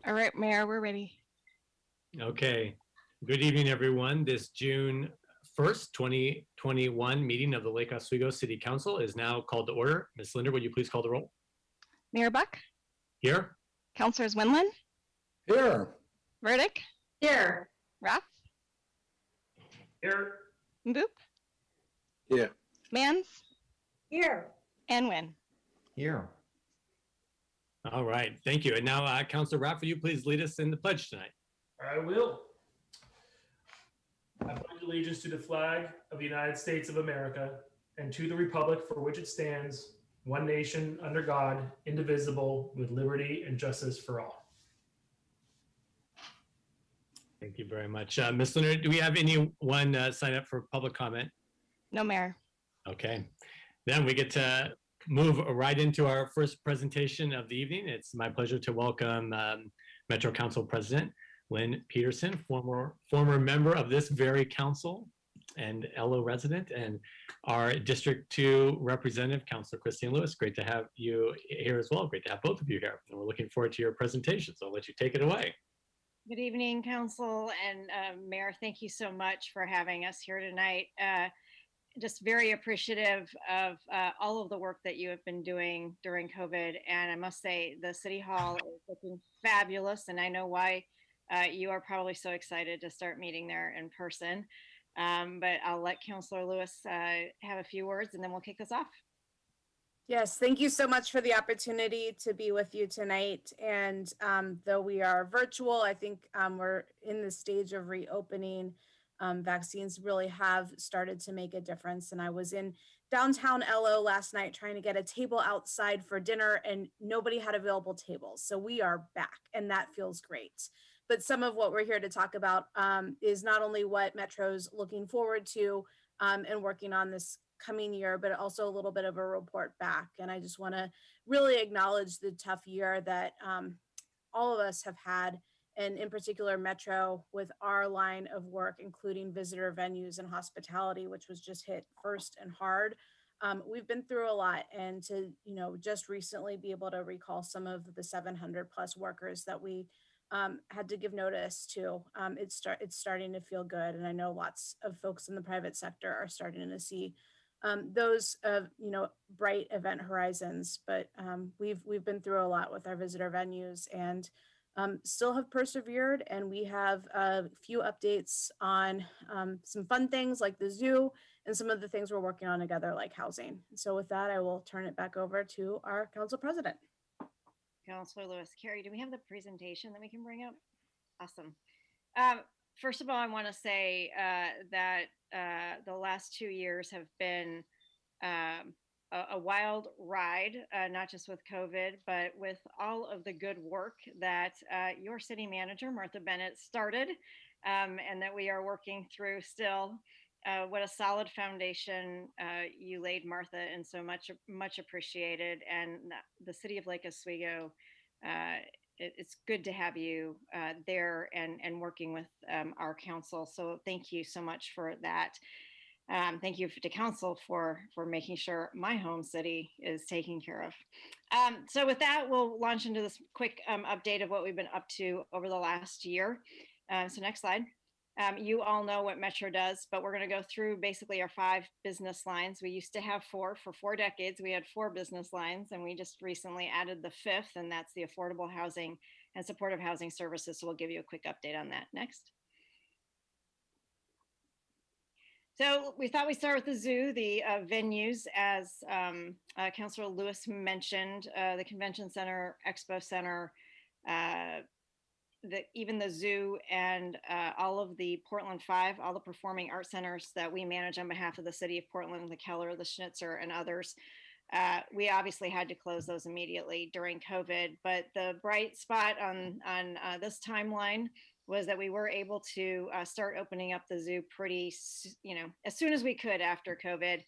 All right, Mayor, we're ready. Okay. Good evening, everyone. This June 1st, 2021 meeting of the Lake Oswego City Council is now called to order. Ms. Linder, would you please call the roll? Mayor Buck, Here. Councilors Winland, Here. Verdick, Here. Raff, Here. Boop, Yeah. Mans, Here. and Wynn. Here. All right. Thank you. And now, Councilor Raff, will you please lead us in the pledge tonight? I will. I pledge allegiance to the flag of the United States of America and to the republic for which it stands, one nation, under God, indivisible, with liberty and justice for all. Thank you very much. Ms. Linder, do we have anyone sign up for public comment? No, Mayor. Okay. Then we get to move right into our first presentation of the evening. It's my pleasure to welcome Metro Council President Lynn Peterson, former member of this very council and LO resident, and our District 2 representative, Councilor Christine Lewis. Great to have you here as well. Great to have both of you here. And we're looking forward to your presentation. So I'll let you take it away. Good evening, Council and Mayor. Thank you so much for having us here tonight. Just very appreciative of all of the work that you have been doing during COVID. And I must say, the City Hall is looking fabulous. And I know why you are probably so excited to start meeting there in person. But I'll let Councilor Lewis have a few words and then we'll kick this off. Yes, thank you so much for the opportunity to be with you tonight. And though we are virtual, I think we're in the stage of reopening. Vaccines really have started to make a difference. And I was in downtown LO last night trying to get a table outside for dinner and nobody had available tables. So we are back and that feels great. But some of what we're here to talk about is not only what Metro's looking forward to and working on this coming year, but also a little bit of a report back. And I just want to really acknowledge the tough year that all of us have had, and in particular Metro with our line of work, including visitor venues and hospitality, which was just hit first and hard. We've been through a lot, and to just recently be able to recall some of the 700 plus workers that we had to give notice to, it's starting to feel good. And I know lots of folks in the private sector are starting to see those bright event horizons, but we've been through a lot with our visitor venues and still have persevered. And we have a few updates on some fun things like the zoo and some of the things we're working on together, like housing. So with that, I will turn it back over to our council president. Councilor Lewis. Carrie, do we have the presentation that we can bring up? Awesome. First of all, I want to say that the last 2 years have been a wild ride, not just with COVID, but with all of the good work that your city manager, Martha Bennett, started and that we are working through still. What a solid foundation you laid, Martha, and so much appreciated. And the city of Lake Oswego, it's good to have you there and working with our council. So thank you so much for that. Thank you to council for making sure my home city is taken care of. So with that, we'll launch into this quick update of what we've been up to over the last year. So next slide. You all know what Metro does, but we're going to go through basically our 5 business lines. We used to have 4 for 4 decades. We had 4 business lines, and we just recently added the 5th, and that's the affordable housing and supportive housing services. So we'll give you a quick update on that next. So we thought we'd start with the zoo, the venues, as Councilor Lewis mentioned, the Convention Center, Expo Center, even the zoo, and all of the Portland 5, all the performing art centers that we manage on behalf of the city of Portland, the Keller, the Schnitzer, and others. We obviously had to close those immediately during COVID, but the bright spot on this timeline was that we were able to start opening up the zoo pretty, as soon as we could after COVID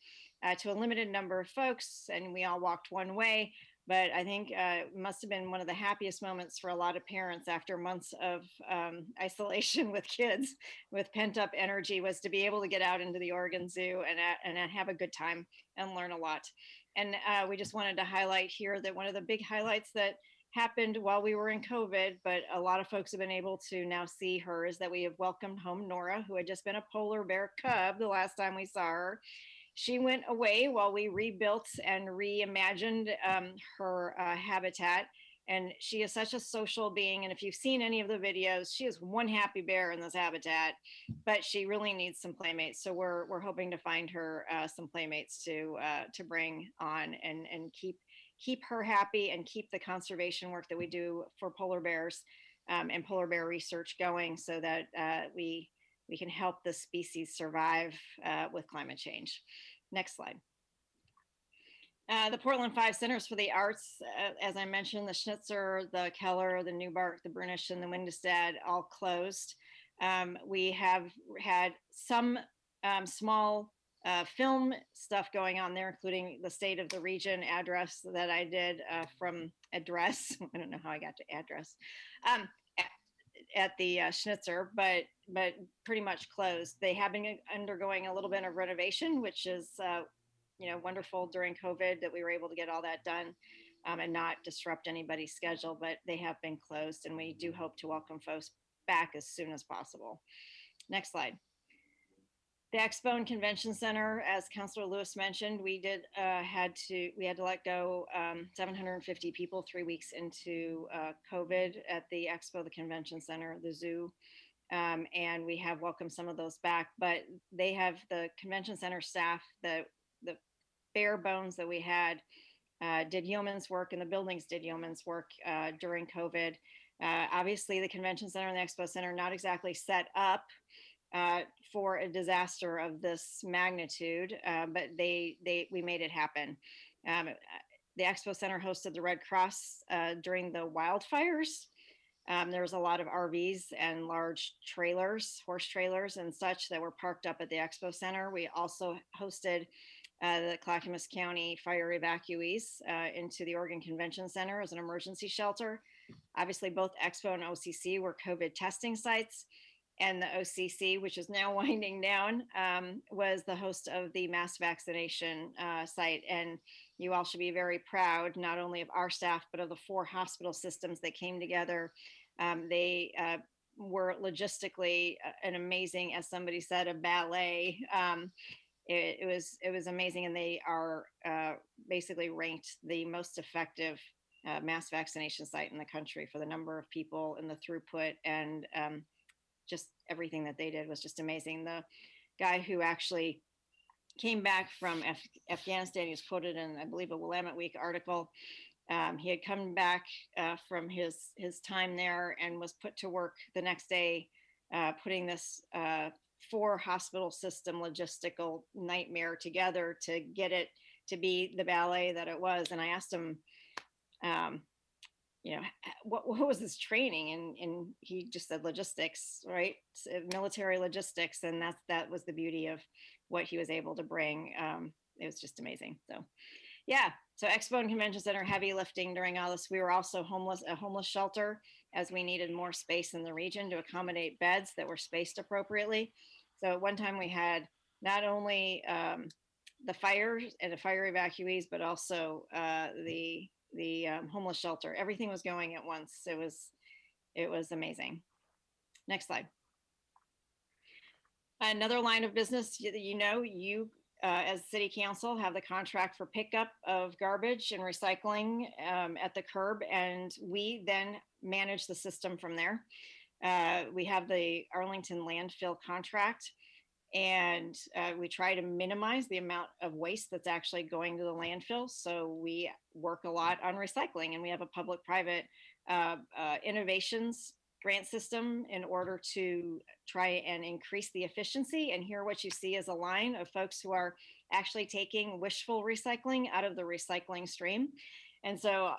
to a limited number of folks, and we all walked one way. But I think it must have been one of the happiest moments for a lot of parents after months of isolation with kids with pent up energy, was to be able to get out into the Oregon Zoo and have a good time and learn a lot. And we just wanted to highlight here that one of the big highlights that happened while we were in COVID, but a lot of folks have been able to now see her, is that we have welcomed home Nora, who had just been a polar bear cub the last time we saw her. She went away while we rebuilt and reimagined her habitat. And she is such a social being. And if you've seen any of the videos, she is one happy bear in this habitat, but she really needs some playmates. So we're hoping to find her some playmates to bring on and keep her happy and keep the conservation work that we do for polar bears and polar bear research going, so that we can help the species survive with climate change. Next slide. The Portland 5 Centers for the Arts, as I mentioned, the Schnitzer, the Keller, the Newbark, the Brunish, and the Windestad all closed. We have had some small film stuff going on there, including the State of the Region address that I did from address. I don't know how I got to address. At the Schnitzer, but pretty much closed. They have been undergoing a little bit of renovation, which is wonderful during COVID that we were able to get all that done and not disrupt anybody's schedule, but they have been closed, and we do hope to welcome folks back as soon as possible. Next slide. The Expo and Convention Center, as Councilor Lewis mentioned, we had to let go 750 people 3 weeks into COVID at the Expo, the Convention Center, the zoo, and we have welcomed some of those back. But they have the Convention Center staff, the bare bones that we had did yeoman's work, and the buildings did yeoman's work during COVID. Obviously, the Convention Center and the Expo Center not exactly set up for a disaster of this magnitude, but we made it happen. The Expo Center hosted the Red Cross during the wildfires. There was a lot of RVs and large trailers, horse trailers and such, that were parked up at the Expo Center. We also hosted the Clackamas County fire evacuees into the Oregon Convention Center as an emergency shelter. Obviously, both Expo and OCC were COVID testing sites. And the OCC, which is now winding down, was the host of the mass vaccination site. And you all should be very proud, not only of our staff, but of the 4 hospital systems that came together. They were logistically an amazing, as somebody said, a ballet. It was amazing. And they are basically ranked the most effective mass vaccination site in the country for the number of people and the throughput, and just everything that they did was just amazing. The guy who actually came back from Afghanistan, he was quoted in, I believe, a Willamette Week article. He had come back from his time there and was put to work the next day, putting this 4 hospital system logistical nightmare together to get it to be the ballet that it was. And I asked him, what was this training? And he just said logistics, right? Military logistics. And that was the beauty of what he was able to bring. It was just amazing. So yeah, so Expo and Convention Center, heavy lifting during all this. We were also a homeless shelter, as we needed more space in the region to accommodate beds that were spaced appropriately. So at one time we had not only the fires and the fire evacuees, but also the homeless shelter. Everything was going at once. It was amazing. Next slide. Another line of business, you as city council have the contract for pickup of garbage and recycling at the curb, and we then manage the system from there. We have the Arlington landfill contract, and we try to minimize the amount of waste that's actually going to the landfill. So we work a lot on recycling, and we have a public-private innovations grant system in order to try and increase the efficiency. And here what you see is a line of folks who are actually taking wishful recycling out of the recycling stream. And so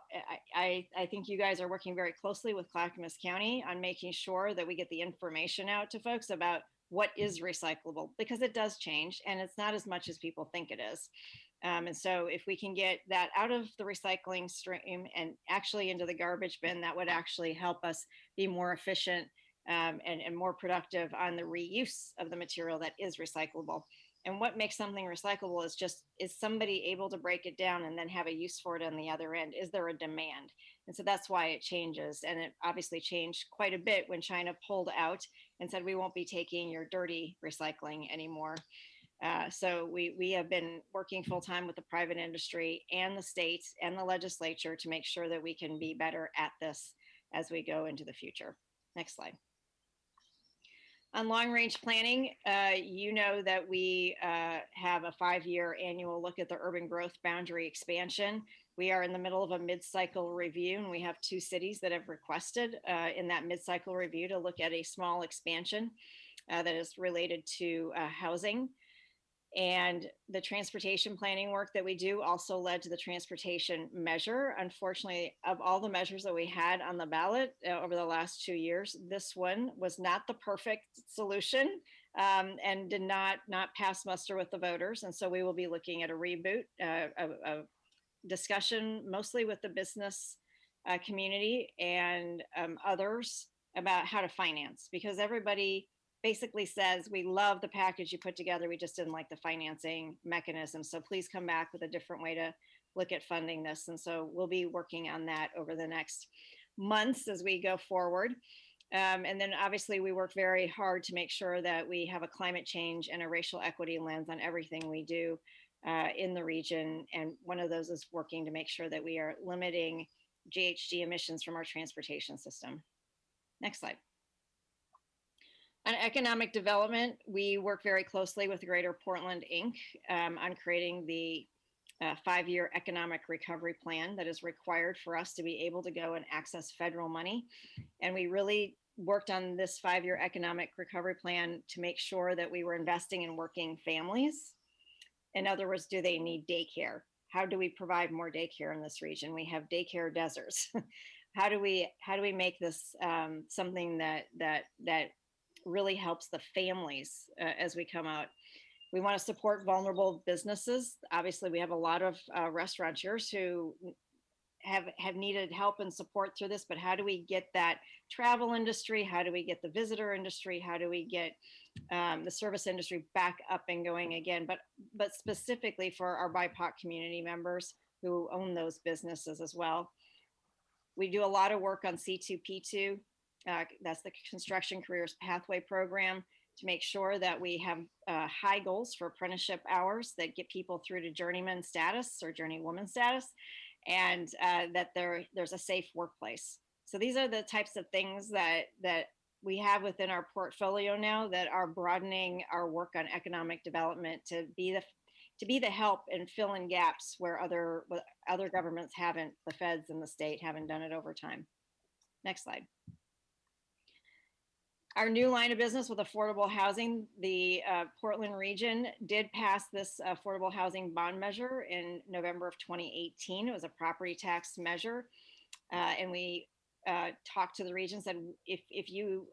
I think you guys are working very closely with Clackamas County on making sure that we get the information out to folks about what is recyclable, because it does change and it's not as much as people think it is. And so if we can get that out of the recycling stream and actually into the garbage bin, that would actually help us be more efficient and more productive on the reuse of the material that is recyclable. And what makes something recyclable is somebody able to break it down and then have a use for it on the other end? Is there a demand? And so that's why it changes. And it obviously changed quite a bit when China pulled out and said, we won't be taking your dirty recycling anymore. So we have been working full time with the private industry and the states and the legislature to make sure that we can be better at this as we go into the future. Next slide. On long range planning, you know that we have a 5-year annual look at the urban growth boundary expansion. We are in the middle of a mid-cycle review, and we have 2 cities that have requested in that mid-cycle review to look at a small expansion that is related to housing. And the transportation planning work that we do also led to the transportation measure. Unfortunately, of all the measures that we had on the ballot over the last 2 years, this one was not the perfect solution and did not pass muster with the voters. And so we will be looking at a reboot, a discussion mostly with the business community and others about how to finance, because everybody basically says, we love the package you put together, we just didn't like the financing mechanism. So please come back with a different way to look at funding this. And so we'll be working on that over the next months as we go forward. And then obviously we work very hard to make sure that we have a climate change and a racial equity lens on everything we do in the region. And one of those is working to make sure that we are limiting GHG emissions from our transportation system. Next slide. On economic development, we work very closely with Greater Portland, Inc. On creating the 5-year economic recovery plan that is required for us to be able to go and access federal money. And we really worked on this 5-year economic recovery plan to make sure that we were investing in working families. In other words, do they need daycare? How do we provide more daycare in this region? We have daycare deserts. How do we make this something that really helps the families as we come out? We want to support vulnerable businesses. Obviously, we have a lot of restaurateurs who have needed help and support through this, but how do we get that travel industry? How do we get the visitor industry? How do we get the service industry back up and going again? But specifically for our BIPOC community members who own those businesses as well. We do a lot of work on C2P2. That's the Construction Careers Pathway Program, to make sure that we have high goals for apprenticeship hours that get people through to journeyman status or journeywoman status, and that there's a safe workplace. So these are the types of things that we have within our portfolio now that are broadening our work on economic development to be the help and fill in gaps where other governments haven't, the feds and the state haven't done it over time. Next slide. Our new line of business with affordable housing, the Portland region did pass this affordable housing bond measure in November of 2018. It was a property tax measure. And we talked to the region, said, if you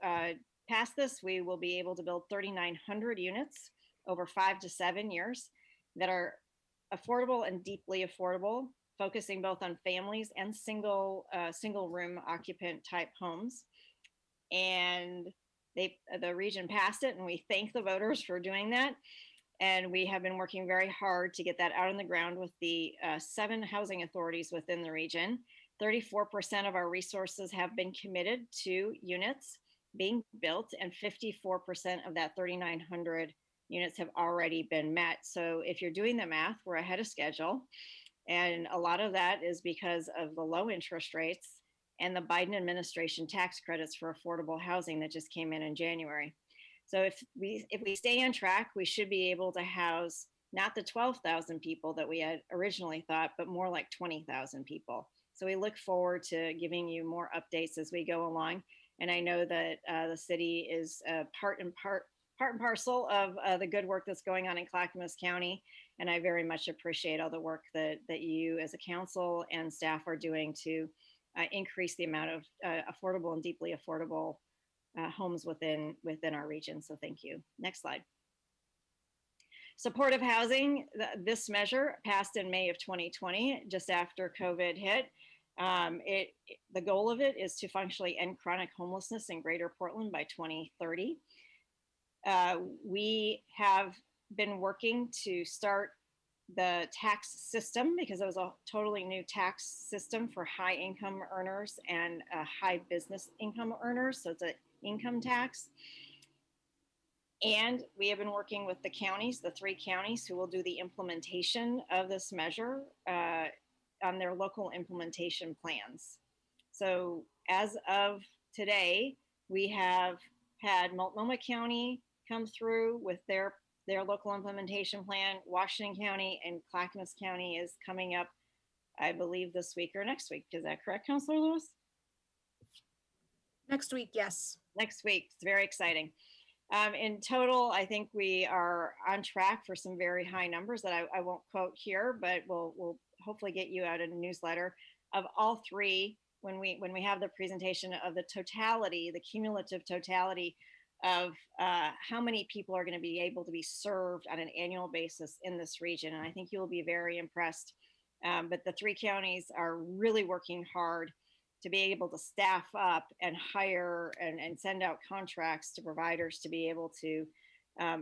pass this, we will be able to build 3,900 units over 5 to 7 years that are affordable and deeply affordable, focusing both on families and single room occupant type homes. And the region passed it, and we thank the voters for doing that. And we have been working very hard to get that out on the ground with the 7 housing authorities within the region. 34% of our resources have been committed to units being built, and 54% of that 3,900 units have already been met. So if you're doing the math, we're ahead of schedule. And a lot of that is because of the low interest rates and the Biden administration tax credits for affordable housing that just came in January. So if we stay on track, we should be able to house not the 12,000 people that we had originally thought, but more like 20,000 people. So we look forward to giving you more updates as we go along. And I know that the city is part and parcel of the good work that's going on in Clackamas County. And I very much appreciate all the work that you as a council and staff are doing to increase the amount of affordable and deeply affordable homes within our region. So thank you. Next slide. Supportive housing, this measure passed in May of 2020, just after COVID hit. The goal of it is to functionally end chronic homelessness in Greater Portland by 2030. We have been working to start the tax system because it was a totally new tax system for high income earners and high business income earners. So it's an income tax. And we have been working with the counties, the 3 counties who will do the implementation of this measure on their local implementation plans. So as of today, we have had Multnomah County come through with their local implementation plan. Washington County and Clackamas County is coming up, I believe, this week or next week. Is that correct, Councilor Lewis? Next week, yes. Next week. It's very exciting. In total, I think we are on track for some very high numbers that I won't quote here, but we'll hopefully get you out in a newsletter of all 3 when we have the presentation of the totality, the cumulative totality of how many people are going to be able to be served on an annual basis in this region. And I think you'll be very impressed. But the 3 counties are really working hard to be able to staff up and hire and send out contracts to providers to be able to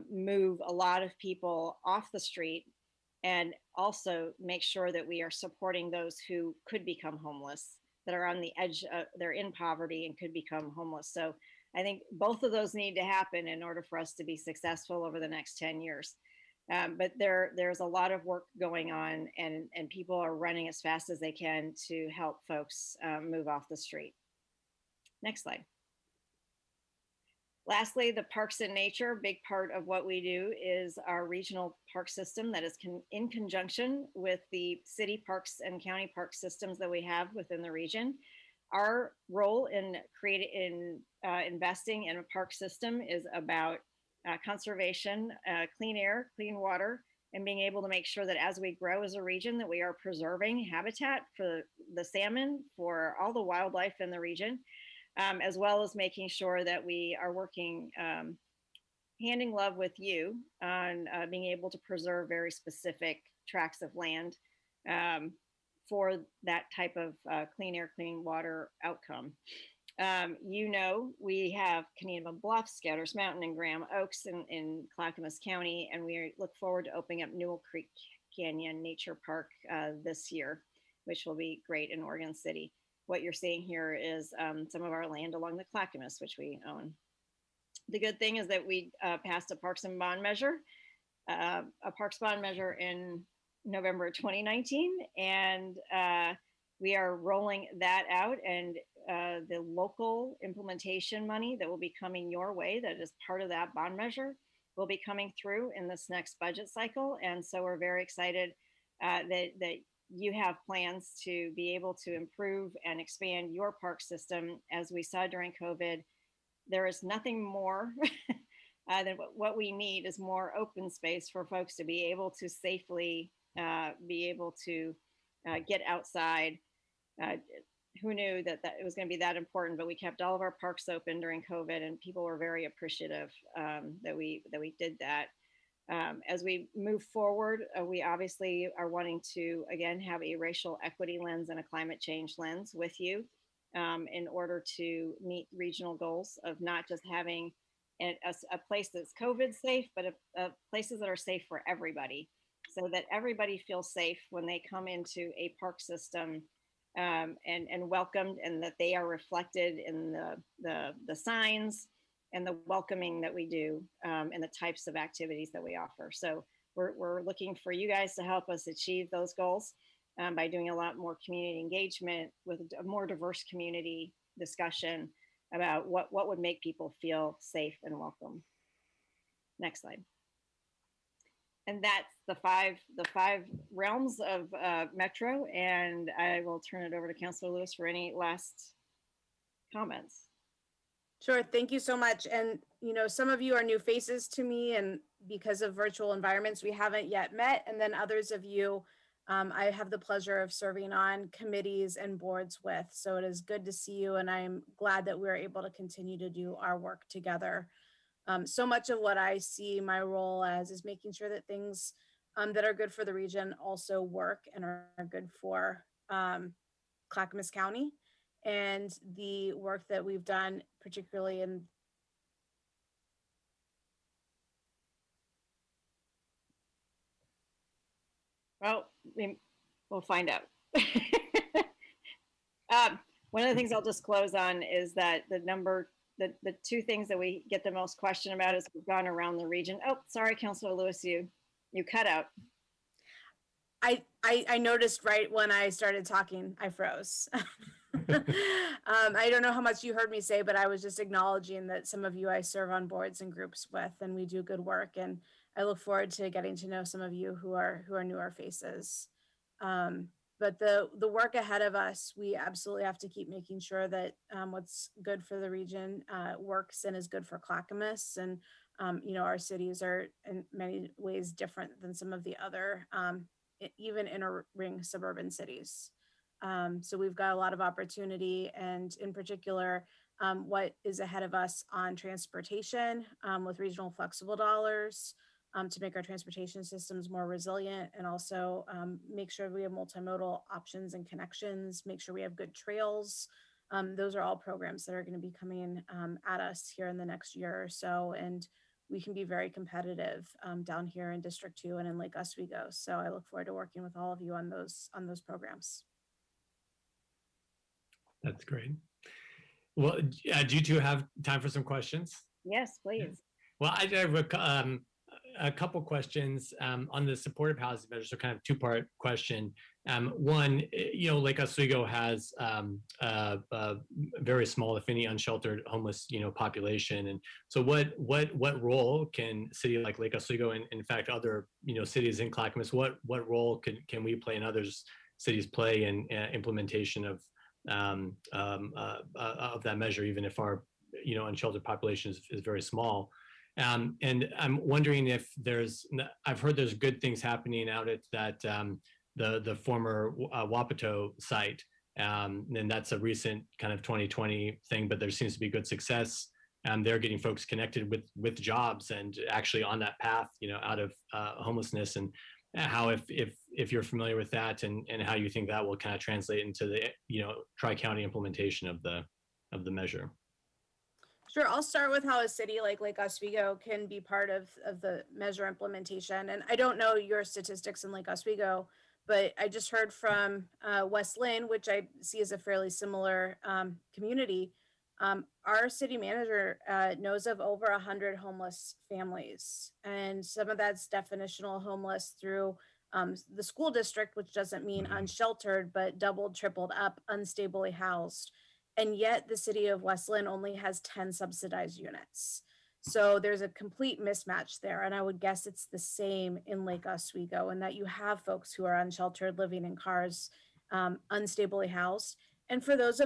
move a lot of people off the street and also make sure that we are supporting those who could become homeless, that are on the edge, they're in poverty and could become homeless. So I think both of those need to happen in order for us to be successful over the next 10 years. But there's a lot of work going on, and people are running as fast as they can to help folks move off the street. Next slide. Lastly, the parks and nature. Big part of what we do is our regional park system that is in conjunction with the city parks and county park systems that we have within the region. Our role in investing in a park system is about conservation, clean air, clean water, and being able to make sure that as we grow as a region that we are preserving habitat for the salmon, for all the wildlife in the region, as well as making sure that we are working hand in glove with you on being able to preserve very specific tracts of land for that type of clean air, clean water outcome. We have Canadian Bluffs, Scouters Mountain, and Graham Oaks in Clackamas County, and we look forward to opening up Newell Creek Canyon Nature Park this year, which will be great in Oregon City. What you're seeing here is some of our land along the Clackamas, which we own. The good thing is that we passed a Parks and Bond measure, in November 2019, and we are rolling that out, and the local implementation money that will be coming your way, that is part of that bond measure, will be coming through in this next budget cycle. And so we're very excited that you have plans to be able to improve and expand your park system. As we saw during COVID, there is nothing more than what we need is more open space for folks to be able to safely be able to get outside. Who knew that it was going to be that important? But we kept all of our parks open during COVID, and people were very appreciative that we did that. As we move forward, we obviously are wanting to again have a racial equity lens and a climate change lens with you in order to meet regional goals of not just having a place that's COVID safe, but places that are safe for everybody, so that everybody feels safe when they come into a park system. And welcomed, and that they are reflected in the signs and the welcoming that we do and the types of activities that we offer. So we're looking for you guys to help us achieve those goals by doing a lot more community engagement with a more diverse community discussion about what would make people feel safe and welcome. Next slide. And that's the five realms of Metro, and I will turn it over to Councilor Lewis for any last comments. Sure, thank you so much. And some of you are new faces to me, and because of virtual environments, we haven't yet met. And then others of you, I have the pleasure of serving on committees and boards with. So it is good to see you, and I am glad that we're able to continue to do our work together. So much of what I see my role as is making sure that things that are good for the region also work and are good for Clackamas County, and the work that we've done, particularly in we'll find out. One of the things I'll just close on is that the two things that we get the most question about is we've gone around the region. Oh, sorry, Councilor Lewis, you cut out. I noticed right when I started talking, I froze. I don't know how much you heard me say, but I was just acknowledging that some of you I serve on boards and groups with, and we do good work. And I look forward to getting to know some of you who are newer faces. But the work ahead of us, we absolutely have to keep making sure that what's good for the region works and is good for Clackamas. And our cities are in many ways different than some of the other even inner ring suburban cities. So we've got a lot of opportunity, and in particular, what is ahead of us on transportation with regional flexible dollars to make our transportation systems more resilient, and also make sure we have multimodal options and connections, make sure we have good trails. Those are all programs that are going to be coming at us here in the next year or so, and we can be very competitive down here in District 2 and in Lake Oswego. So I look forward to working with all of you on those programs. That's great. Well, do you two have time for some questions? Yes, please. Well, I have a couple questions on the supportive housing measure, so kind of two-part question. One, Lake Oswego has a very small, if any, unsheltered homeless, population, and so what role can a city like Lake Oswego, and in fact other cities in Clackamas, what role can we play and others cities play in implementation of that measure, even if our unsheltered population is very small? And I'm wondering if I've heard there's good things happening out at that the former Wapato site, and that's a recent kind of 2020 thing, but there seems to be good success. They're getting folks connected with jobs and actually on that path, out of homelessness, and how if you're familiar with that, and how you think that will kind of translate into the tri-county implementation of the measure. Sure, I'll start with how a city like Lake Oswego can be part of the measure implementation. And I don't know your statistics in Lake Oswego, but I just heard from West Lynn, which I see as a fairly similar community. Our city manager knows of over 100 homeless families, and some of that's definitional homeless through the school district, which doesn't mean unsheltered, but doubled, tripled up, unstably housed. And yet the city of West Lynn only has 10 subsidized units. So there's a complete mismatch there. And I would guess it's the same in Lake Oswego, and that you have folks who are unsheltered, living in cars, unstably housed. And for those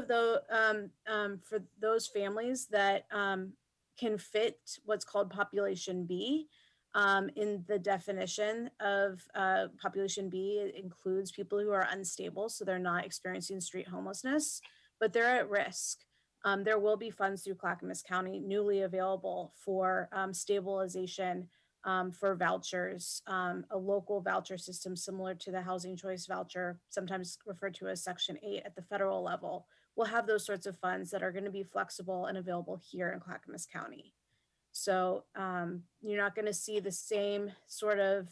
families that can fit what's called population B, in the definition of population B, it includes people who are unstable, so they're not experiencing street homelessness, but they're at risk. There will be funds through Clackamas County newly available for stabilization, for vouchers, a local voucher system similar to the Housing Choice Voucher, sometimes referred to as Section 8 at the federal level. We'll have those sorts of funds that are going to be flexible and available here in Clackamas County. So you're not going to see the same sort of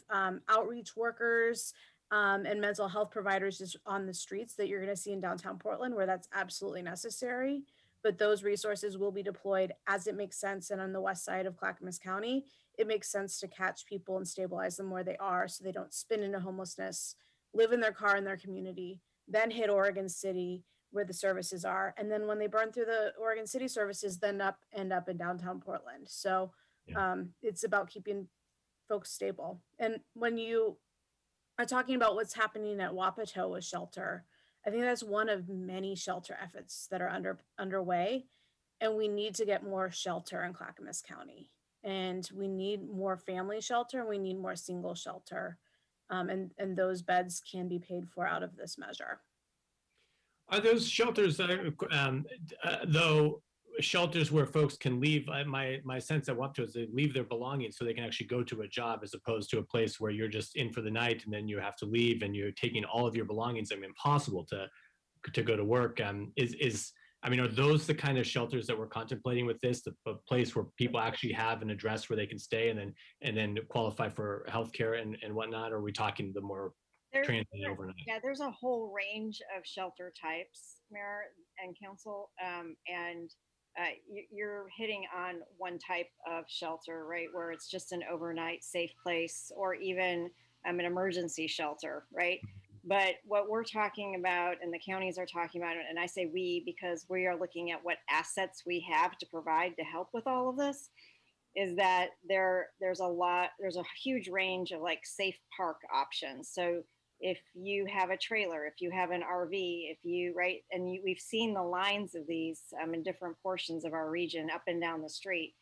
outreach workers and mental health providers just on the streets that you're going to see in downtown Portland, where that's absolutely necessary. But those resources will be deployed as it makes sense. And on the west side of Clackamas County, it makes sense to catch people and stabilize them where they are, so they don't spin into homelessness, live in their car in their community, then hit Oregon City where the services are. And then when they burn through the Oregon City services, then end up in downtown Portland. So it's about keeping folks stable. And when you are talking about what's happening at Wapato with shelter, I think that's one of many shelter efforts that are underway. And we need to get more shelter in Clackamas County. And we need more family shelter, and we need more single shelter. And those beds can be paid for out of this measure. Are those shelters, though, shelters where folks can leave? My sense at Wapato is they leave their belongings so they can actually go to a job, as opposed to a place where you're just in for the night and then you have to leave and you're taking all of your belongings. I mean, impossible to go to work. Are those the kind of shelters that we're contemplating with this? A place where people actually have an address where they can stay and then qualify for healthcare and whatnot? Or are we talking the more transient overnight. Yeah, there's a whole range of shelter types, Mayor and Council, and you're hitting on one type of shelter, right, where it's just an overnight safe place, or even an emergency shelter, right? But what we're talking about, and the counties are talking about, and I say we because we are looking at what assets we have to provide to help with all of this, is that there's a huge range of like safe park options. So if you have a trailer, if you have an RV, if you, right, and we've seen the lines of these in different portions of our region up and down the street.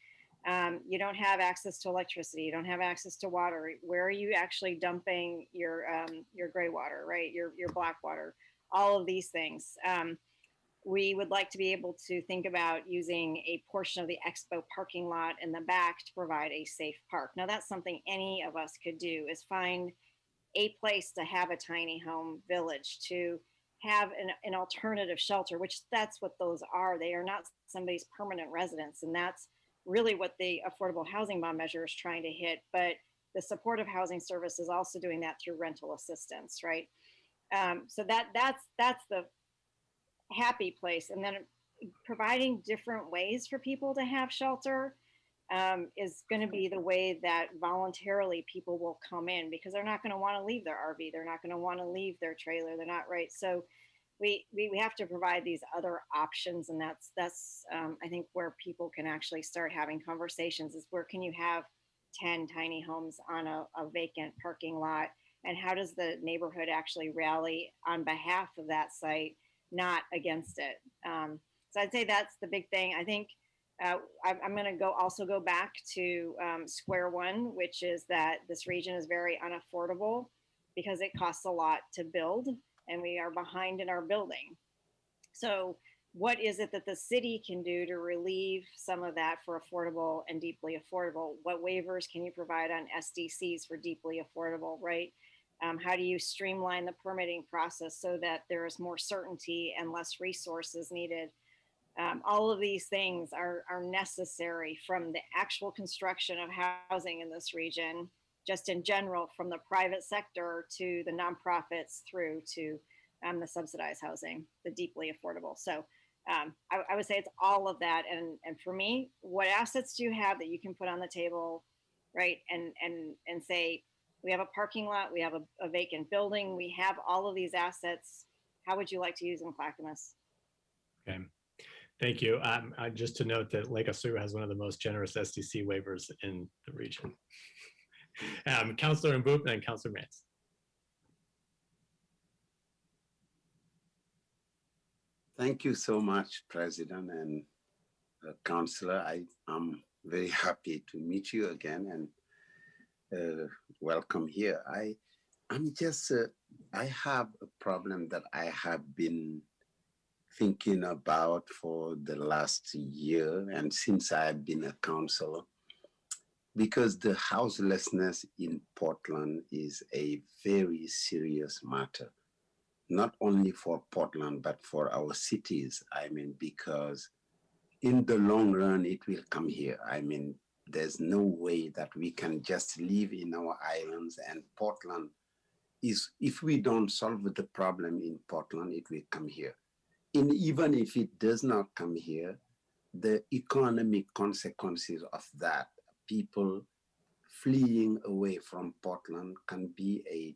You don't have access to electricity, you don't have access to water. Where are you actually dumping your gray water, right? Your black water, all of these things. We would like to be able to think about using a portion of the expo parking lot in the back to provide a safe park. Now that's something any of us could do, is find a place to have a tiny home village, to have an alternative shelter, which that's what those are. They are not somebody's permanent residence. And that's really what the affordable housing bond measure is trying to hit. But the supportive housing service is also doing that through rental assistance, right? So that's the happy place. And then providing different ways for people to have shelter is going to be the way that voluntarily people will come in, because they're not going to want to leave their RV. They're not going to want to leave their trailer. They're not, right. So we have to provide these other options. And that's I think where people can actually start having conversations, is where can you have 10 tiny homes on a vacant parking lot? And how does the neighborhood actually rally on behalf of that site, not against it? So I'd say that's the big thing. I think I'm going to also go back to square one, which is that this region is very unaffordable because it costs a lot to build, and we are behind in our building. So what is it that the city can do to relieve some of that for affordable and deeply affordable? What waivers can you provide on SDCs for deeply affordable, right? How do you streamline the permitting process so that there is more certainty and less resources needed? All of these things are necessary, from the actual construction of housing in this region, just in general, from the private sector to the nonprofits through to the subsidized housing, the deeply affordable. So I would say it's all of that. And for me, what assets do you have that you can put on the table, right? And say, we have a parking lot, we have a vacant building, we have all of these assets. How would you like to use them, Clackamas? Okay. Thank you. Just to note that Lake Oswego has one of the most generous SDC waivers in the region. Councilor Mboop and Councilor Mance. Thank you so much, President and Councilor. I'm very happy to meet you again, and welcome here. I have a problem that I have been thinking about for the last year, and since I've been a councilor, because the houselessness in Portland is a very serious matter, not only for Portland, but for our cities. I mean, because in the long run, it will come here. I mean, there's no way that we can just live in our islands, and Portland is, if we don't solve the problem in Portland, it will come here. And even if it does not come here, the economic consequences of that, people fleeing away from Portland, can be a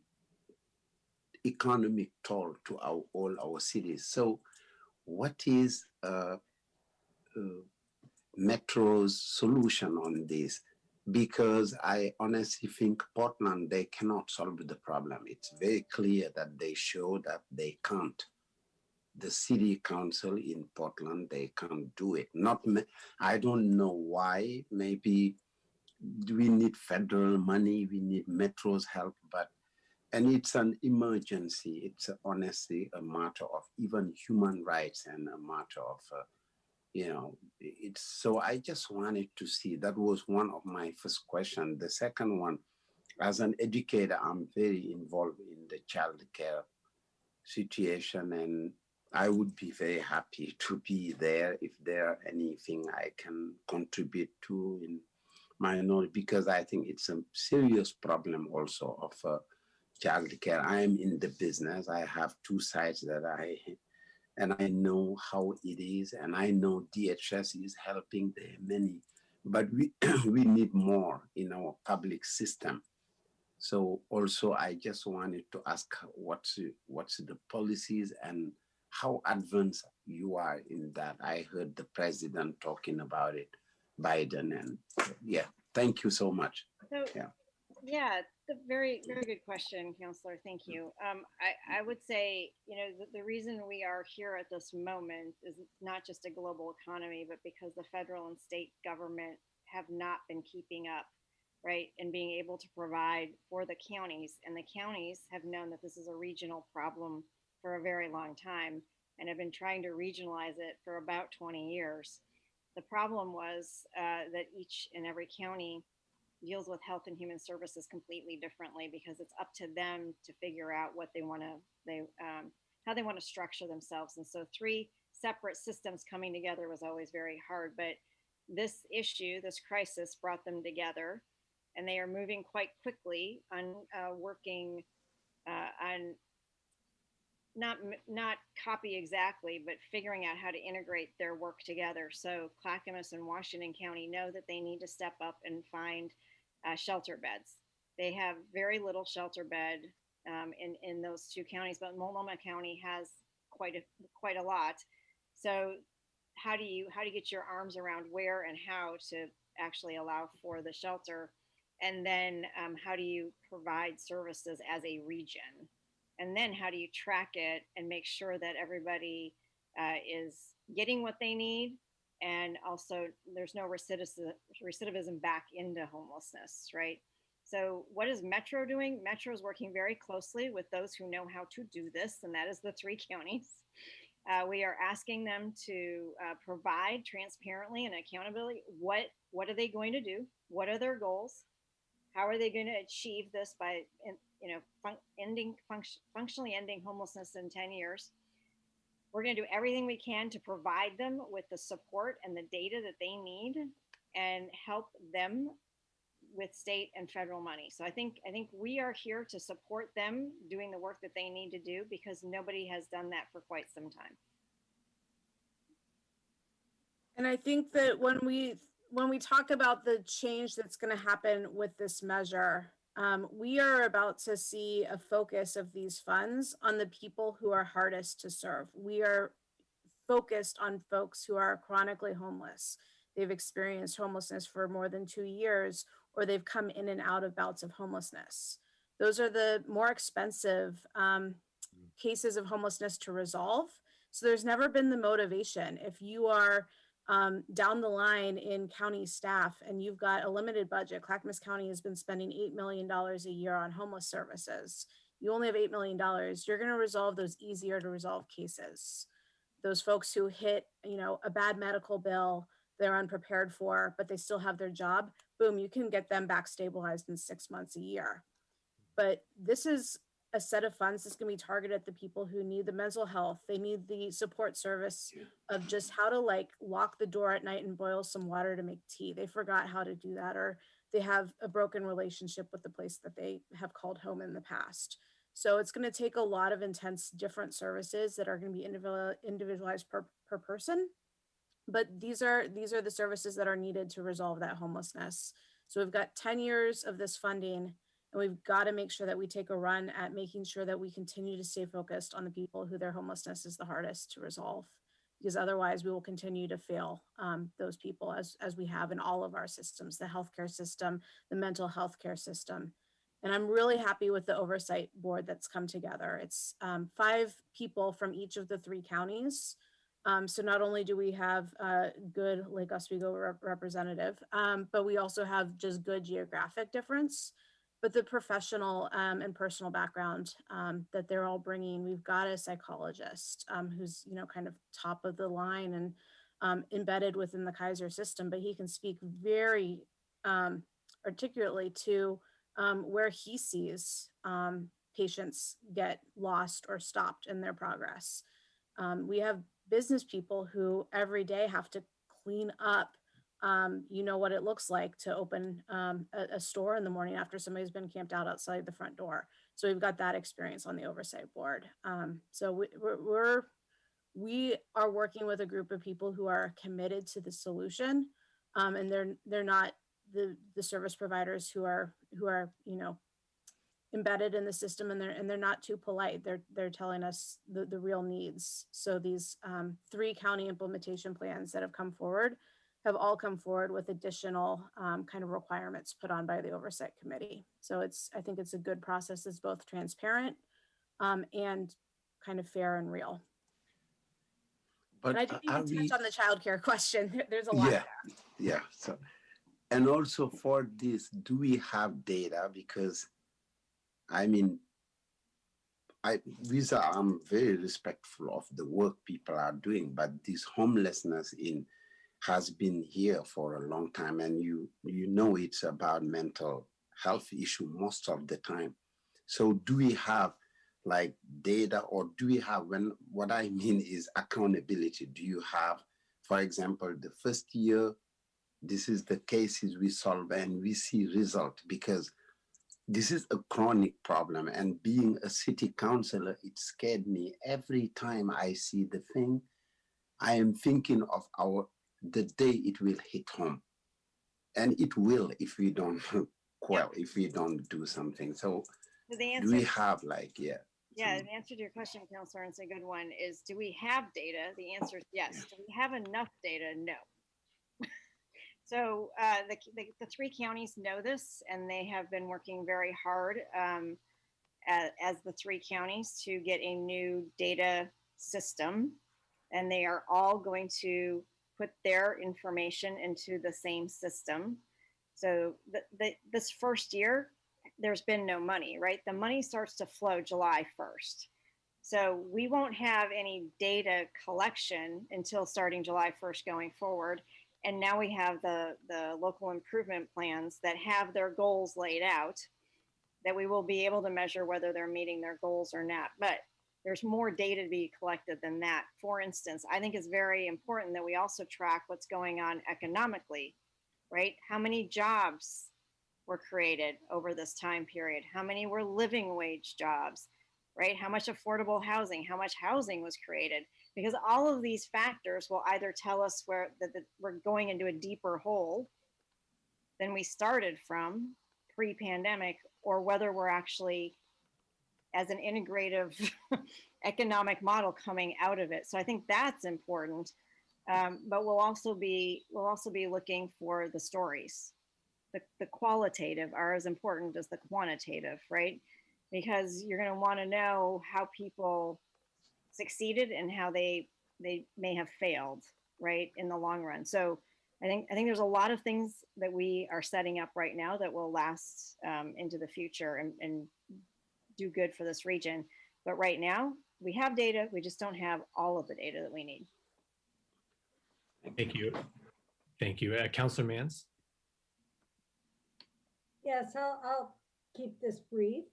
economic toll to all our cities. So what is Metro's solution on this? Because I honestly think Portland, they cannot solve the problem. It's very clear that they show that they can't. The city council in Portland, they can't do it. I don't know why. Maybe we need federal money, we need Metro's help, and it's an emergency. It's honestly a matter of even human rights, and a matter of, so I just wanted to see, that was one of my first questions. The second one, as an educator, I'm very involved in the child care situation, and I would be very happy to be there if there anything I can contribute to in my knowledge, because I think it's a serious problem also of childcare. I am in the business. I have two sites and I know how it is, and I know DHS is helping the many, but we we need more in our public system. So also, I just wanted to ask what's the policies and how advanced you are in that. I heard the president talking about it, Biden, and yeah, thank you so much. So, Yeah. yeah, the very, very good question, Counselor. Thank you. I would say, the reason we are here at this moment is not just a global economy, but because the federal and state government have not been keeping up, right, and being able to provide for the counties. And the counties have known that this is a regional problem for a very long time and have been trying to regionalize it for about 20 years. The problem was that each and every county deals with health and human services completely differently because it's up to them to figure out what they want to how they want to structure themselves. And so three separate systems coming together was always very hard, but this issue, this crisis, brought them together, and they are moving quite quickly on working on not copy exactly, but figuring out how to integrate their work together. So Clackamas and Washington County know that they need to step up and find shelter beds. They have very little shelter bed in those two counties, but Multnomah County has quite a lot. So how do you get your arms around where and how to actually allow for the shelter, and then how do you provide services as a region, and then how do you track it and make sure that everybody is getting what they need, and also there's no recidivism back into homelessness, right? So what is Metro doing? Metro is working very closely with those who know how to do this, and that is the three counties. We are asking them to provide transparently and accountability. What are they going to do? What are their goals? How are they going to achieve this by, functionally ending homelessness in 10 years? We're going to do everything we can to provide them with the support and the data that they need and help them with state and federal money. So I think we are here to support them doing the work that they need to do, because nobody has done that for quite some time. And I think that when we talk about the change that's going to happen with this measure, we are about to see a focus of these funds on the people who are hardest to serve. We are focused on folks who are chronically homeless. They've experienced homelessness for more than 2 years, or they've come in and out of bouts of homelessness. Those are the more expensive cases of homelessness to resolve. So there's never been the motivation. If you are down the line in county staff and you've got a limited budget, Clackamas County has been spending $8 million a year on homeless services. You only have $8 million. You're going to resolve those easier to resolve cases. Those folks who hit, a bad medical bill they're unprepared for, but they still have their job, boom, you can get them back stabilized in 6 months, a year. But this is a set of funds that's going to be targeted at the people who need the mental health. They need the support service of just how to lock the door at night and boil some water to make tea. They forgot how to do that, or they have a broken relationship with the place that they have called home in the past. So it's going to take a lot of intense different services that are going to be individualized per person. But these are the services that are needed to resolve that homelessness. So we've got 10 years of this funding, and we've got to make sure that we take a run at making sure that we continue to stay focused on the people who their homelessness is the hardest to resolve, because otherwise we will continue to fail those people as we have in all of our systems, the healthcare system, the mental health care system. And I'm really happy with the oversight board that's come together. It's 5 people from each of the 3 counties. So not only do we have a good Lake Oswego representative, but we also have just good geographic difference, but the professional and personal background that they're all bringing. We've got a psychologist who's, kind of top of the line and embedded within the Kaiser system, but he can speak very articulately to where he sees patients get lost or stopped in their progress. We have business people who every day have to clean up, what it looks like to open a store in the morning after somebody's been camped out outside the front door. So we've got that experience on the oversight board. So we are working with a group of people who are committed to the solution, and they're not the service providers who are embedded in the system, and they're not too polite. They're telling us the real needs. So these 3 county implementation plans that have come forward have all come forward with additional kind of requirements put on by the oversight committee. So I think it's a good process. It's both transparent and kind of fair and real. But And I didn't even touch on the childcare question. There's a lot yeah, there. yeah. So, and also for this, do we have data? Because I mean, I'm very respectful of the work people are doing, but this homelessness has been here for a long time, and you know it's about mental health issue most of the time. So do we have like data, or do we have, what I mean is accountability? Do you have, for example, the first year, this is the cases we solve and we see result? Because this is a chronic problem, and being a city councilor, it scared me every time I see the thing. I am thinking of the day it will hit home, and it will if we don't if we don't do something. So The answer, do we have the answer to your question, Counselor, and it's a good one, is do we have data? The answer is yes. Do we have enough data? No. So the 3 counties know this, and they have been working very hard as the 3 counties to get a new data system, and they are all going to put their information into the same system. So this first year, there's been no money, right? The money starts to flow July 1st. So we won't have any data collection until starting July 1st going forward. And now we have the local improvement plans that have their goals laid out, that we will be able to measure whether they're meeting their goals or not. But there's more data to be collected than that. For instance, I think it's very important that we also track what's going on economically, right? How many jobs were created over this time period? How many were living wage jobs, right? How much affordable housing, how much housing was created? Because all of these factors will either tell us where we're going into a deeper hole than we started from pre-pandemic, or whether we're actually, as an integrative economic model, coming out of it. So I think that's important. But we'll also be looking for the stories. The qualitative are as important as the quantitative, right? Because you're going to want to know how people succeeded and how they may have failed, right, in the long run. So I think there's a lot of things that we are setting up right now that will last into the future and do good for this region. But right now we have data, we just don't have all of the data that we need. Thank you. Thank you. Councilor Mans? Yes, I'll keep this brief.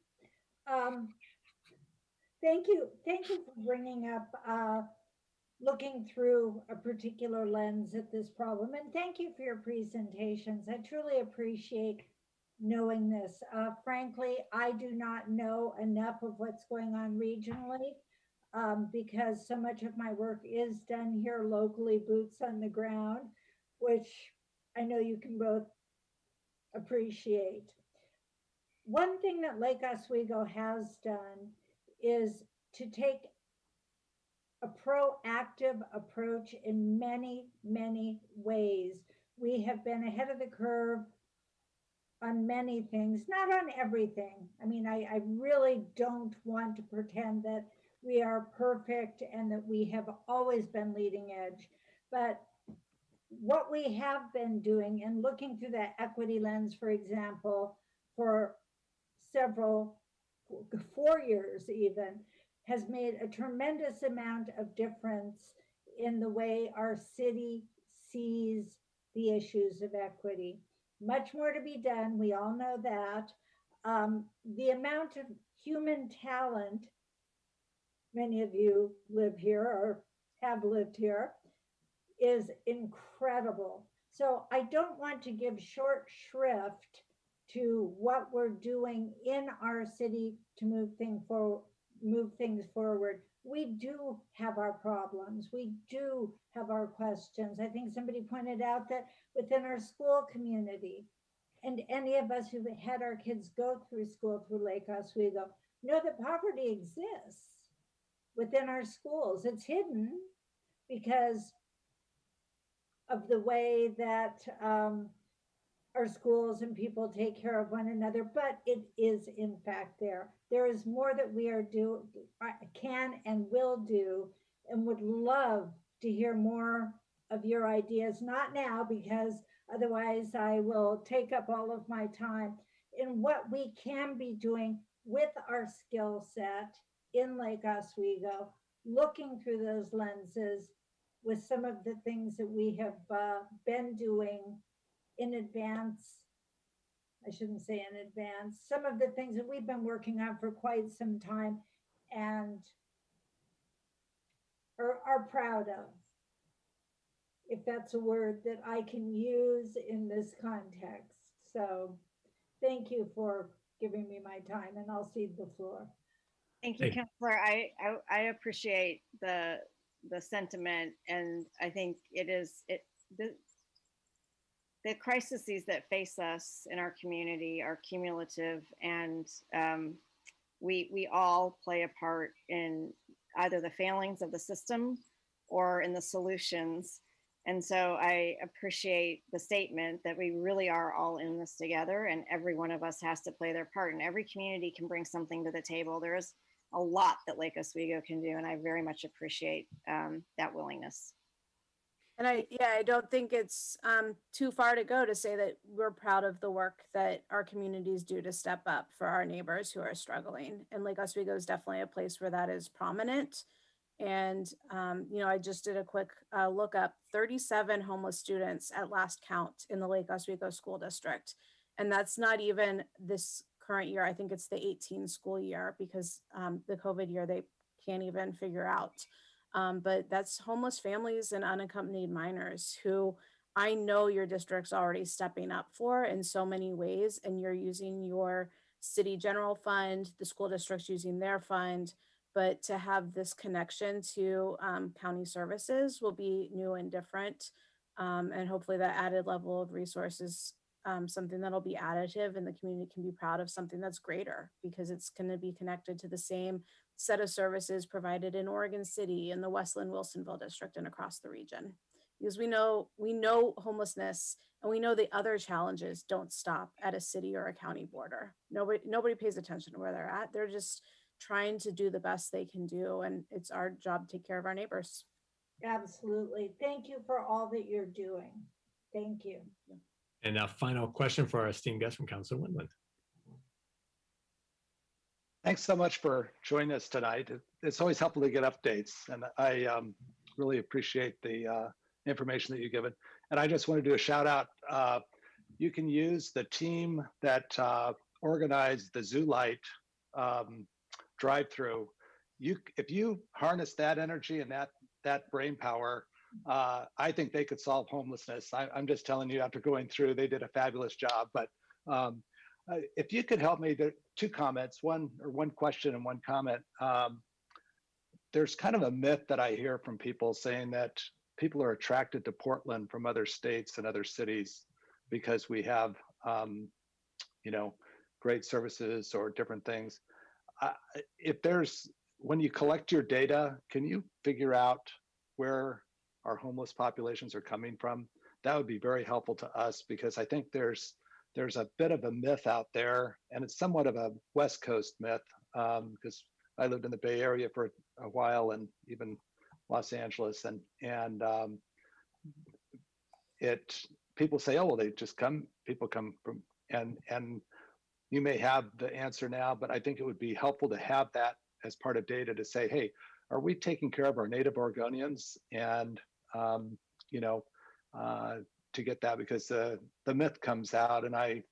Thank you for bringing up looking through a particular lens at this problem, and thank you for your presentations. I truly appreciate knowing this. Frankly, I do not know enough of what's going on regionally because so much of my work is done here locally, boots on the ground, which I know you can both appreciate. One thing that Lake Oswego has done is to take a proactive approach in many, many ways. We have been ahead of the curve on many things, not on everything. I mean, I really don't want to pretend that we are perfect and that we have always been leading edge. But what we have been doing and looking through that equity lens, for example, for 4 years even, has made a tremendous amount of difference in the way our city sees the issues of equity. Much more to be done, we all know that. The amount of human talent, many of you live here or have lived here, is incredible. So I don't want to give short shrift to what we're doing in our city to move things forward. We do have our problems. We do have our questions. I think somebody pointed out that within our school community, and any of us who've had our kids go through school through Lake Oswego know that poverty exists within our schools. It's hidden because of the way that our schools and people take care of one another, but it is in fact there. There is more that we can and will do, and would love to hear more of your ideas, not now, because otherwise I will take up all of my time, in what we can be doing with our skill set in Lake Oswego, looking through those lenses with some of the things that we have been doing in advance. I shouldn't say in advance, some of the things that we've been working on for quite some time and are proud of, if that's a word that I can use in this context. So thank you for giving me my time, and I'll cede the floor. Thank you, Hey. Councilor. I appreciate the sentiment, and I think the crises that face us in our community are cumulative, and we all play a part in either the failings of the system or in the solutions. And so I appreciate the statement that we really are all in this together, and every one of us has to play their part, and every community can bring something to the table. There is a lot that Lake Oswego can do, and I very much appreciate that willingness. And I don't think it's too far to go to say that we're proud of the work that our communities do to step up for our neighbors who are struggling. And Lake Oswego is definitely a place where that is prominent. And, I just did a quick look up, 37 homeless students at last count in the Lake Oswego School District. And that's not even this current year. I think it's the 18 school year, because the COVID year, they can't even figure out. But that's homeless families and unaccompanied minors who I know your district's already stepping up for in so many ways, and you're using your city general fund, the school district's using their fund, but to have this connection to county services will be new and different. And hopefully that added level of resources, something that'll be additive, and the community can be proud of something that's greater, because it's going to be connected to the same set of services provided in Oregon City, in the Westland Wilsonville district, and across the region. Because we know homelessness, and we know the other challenges don't stop at a city or a county border. Nobody pays attention to where they're at. They're just trying to do the best they can do, and it's our job to take care of our neighbors. Absolutely. Thank you for all that you're doing. Thank you. And a final question for our esteemed guest from Councilor Wendland. Thanks so much for joining us tonight. It's always helpful to get updates, and I really appreciate the information that you've given. And I just want to do a shout out. You can use the team that organized the Zoo Light drive-through. If you harness that energy and that brain power, I think they could solve homelessness. I'm just telling you, after going through, they did a fabulous job. But if you could help me, there are two comments, one question and one comment. There's kind of a myth that I hear from people saying that people are attracted to Portland from other states and other cities because we have, great services or different things. When you collect your data, can you figure out where our homeless populations are coming from? That would be very helpful to us, because I think there's a bit of a myth out there, and it's somewhat of a West Coast myth, because I lived in the Bay Area for a while, and even Los Angeles, and people say, oh, well, people come from, and you may have the answer now, but I think it would be helpful to have that as part of data to say, hey, are we taking care of our native Oregonians? And to get that, because the myth comes out, and I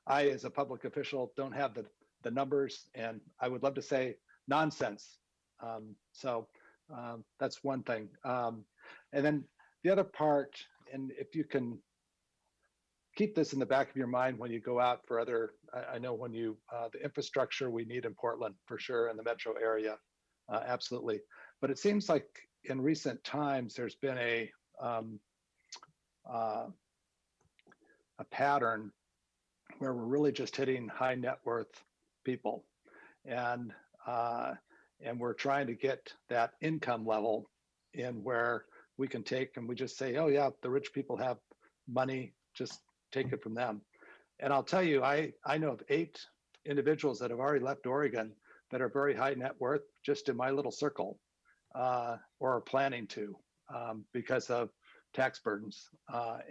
as a public official don't have the numbers, and I would love to say nonsense. So that's one thing. And then the other part, and if you can keep this in the back of your mind when you go out for other, I know when you, the infrastructure we need in Portland for sure, in the metro area, absolutely. But it seems like in recent times, there's been a pattern where we're really just hitting high net worth people. And we're trying to get that income level in where we can take and we just say, oh yeah, the rich people have money, just take it from them. And I'll tell you, I know of 8 individuals that have already left Oregon that are very high net worth just in my little circle, or are planning to, because of tax burdens.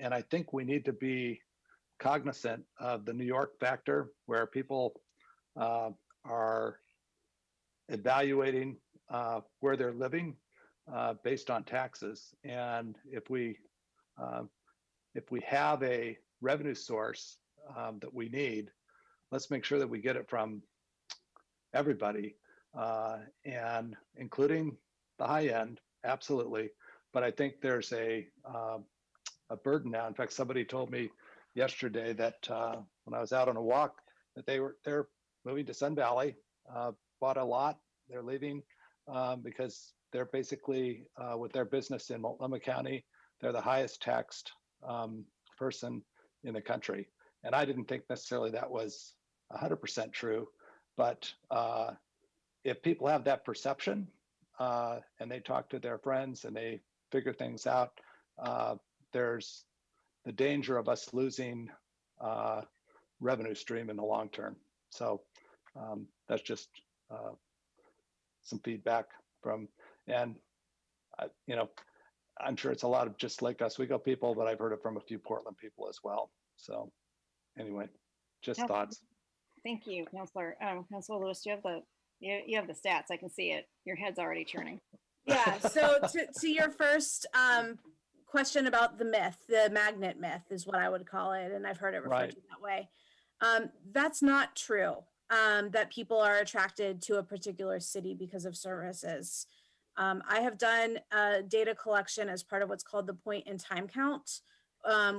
And I think we need to be cognizant of the New York factor, where people are evaluating where they're living based on taxes. And if we have a revenue source that we need, let's make sure that we get it from everybody, and including the high end, absolutely. But I think there's a burden now. In fact, somebody told me yesterday that when I was out on a walk, that they're moving to Sun Valley, bought a lot, they're leaving because they're basically with their business in Multnomah County, they're the highest taxed person in the country. And I didn't think necessarily that was 100% true, but if people have that perception and they talk to their friends and they figure things out, there's the danger of us losing revenue stream in the long term. So that's just some feedback from, and I'm sure it's a lot of just like Oswego people, but I've heard it from a few Portland people as well. So anyway, just thoughts. Thank you, Councilor. Councilor Lewis, you have the stats. I can see it. Your head's already turning. Yeah, so to your first question about the myth, the magnet myth is what I would call it, and I've heard it referred to that way. That's not true, that people are attracted to a particular city because of services. I have done data collection as part of what's called the point in time count,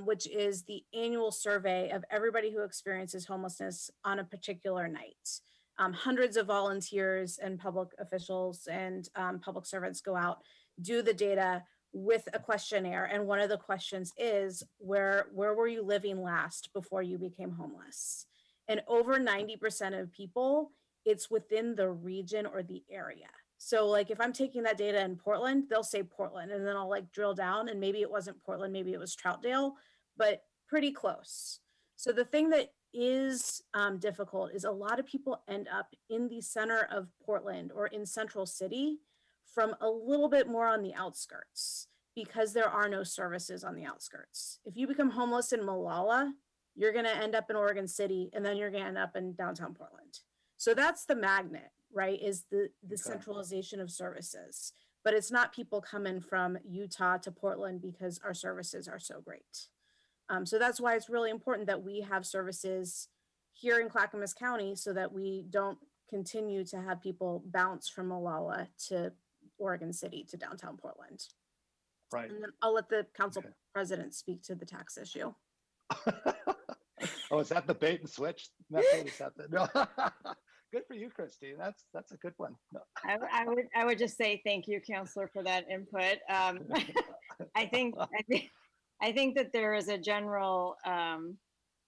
which is the annual survey of everybody who experiences homelessness on a particular night. Hundreds of volunteers and public officials and public servants go out, do the data with a questionnaire. And one of the questions is, where were you living last before you became homeless? And over 90% of people, it's within the region or the area. So like if I'm taking that data in Portland, they'll say Portland, and then I'll like drill down, and maybe it wasn't Portland, maybe it was Troutdale, but pretty close. So the thing that is difficult is a lot of people end up in the center of Portland or in Central City from a little bit more on the outskirts, because there are no services on the outskirts. If you become homeless in Malala, you're gonna end up in Oregon City, and then you're gonna end up in downtown Portland. So that's the magnet, right? Is the centralization of services, but it's not people coming from Utah to Portland because our services are so great. So that's why it's really important that we have services here in Clackamas County so that we don't continue to have people bounce from Malala to Oregon City to downtown Portland. Right. And then I'll let the council president speak to the tax issue. Oh, is that the bait and switch method? Is that the, no. Good for you, Christine. That's a good one. No. I would just say thank you, Councilor, for that input. I think that there is a general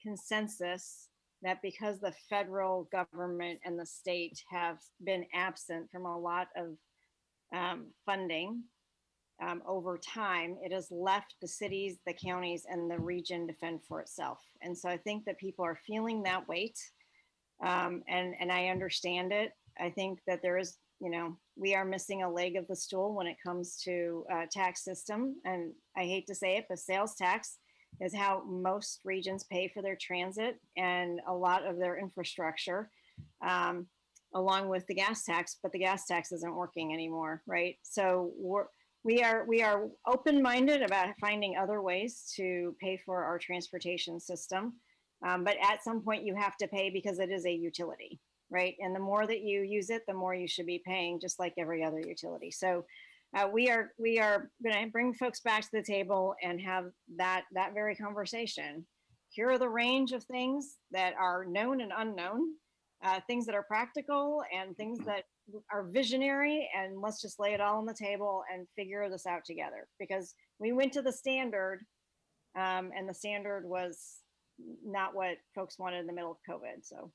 consensus that because the federal government and the state have been absent from a lot of funding over time, it has left the cities, the counties, and the region to fend for itself. And so I think that people are feeling that weight, and I understand it. I think that there is, we are missing a leg of the stool when it comes to tax system. And I hate to say it, but sales tax is how most regions pay for their transit and a lot of their infrastructure, along with the gas tax, but the gas tax isn't working anymore, right? So we are open-minded about finding other ways to pay for our transportation system. But at some point you have to pay because it is a utility, right? And the more that you use it, the more you should be paying, just like every other utility. So we are going to bring folks back to the table and have that very conversation. here are the range of things that are known and unknown, things that are practical and things that are visionary, and let's just lay it all on the table and figure this out together. Because we went to the standard, and the standard was not what folks wanted in the middle of COVID. So,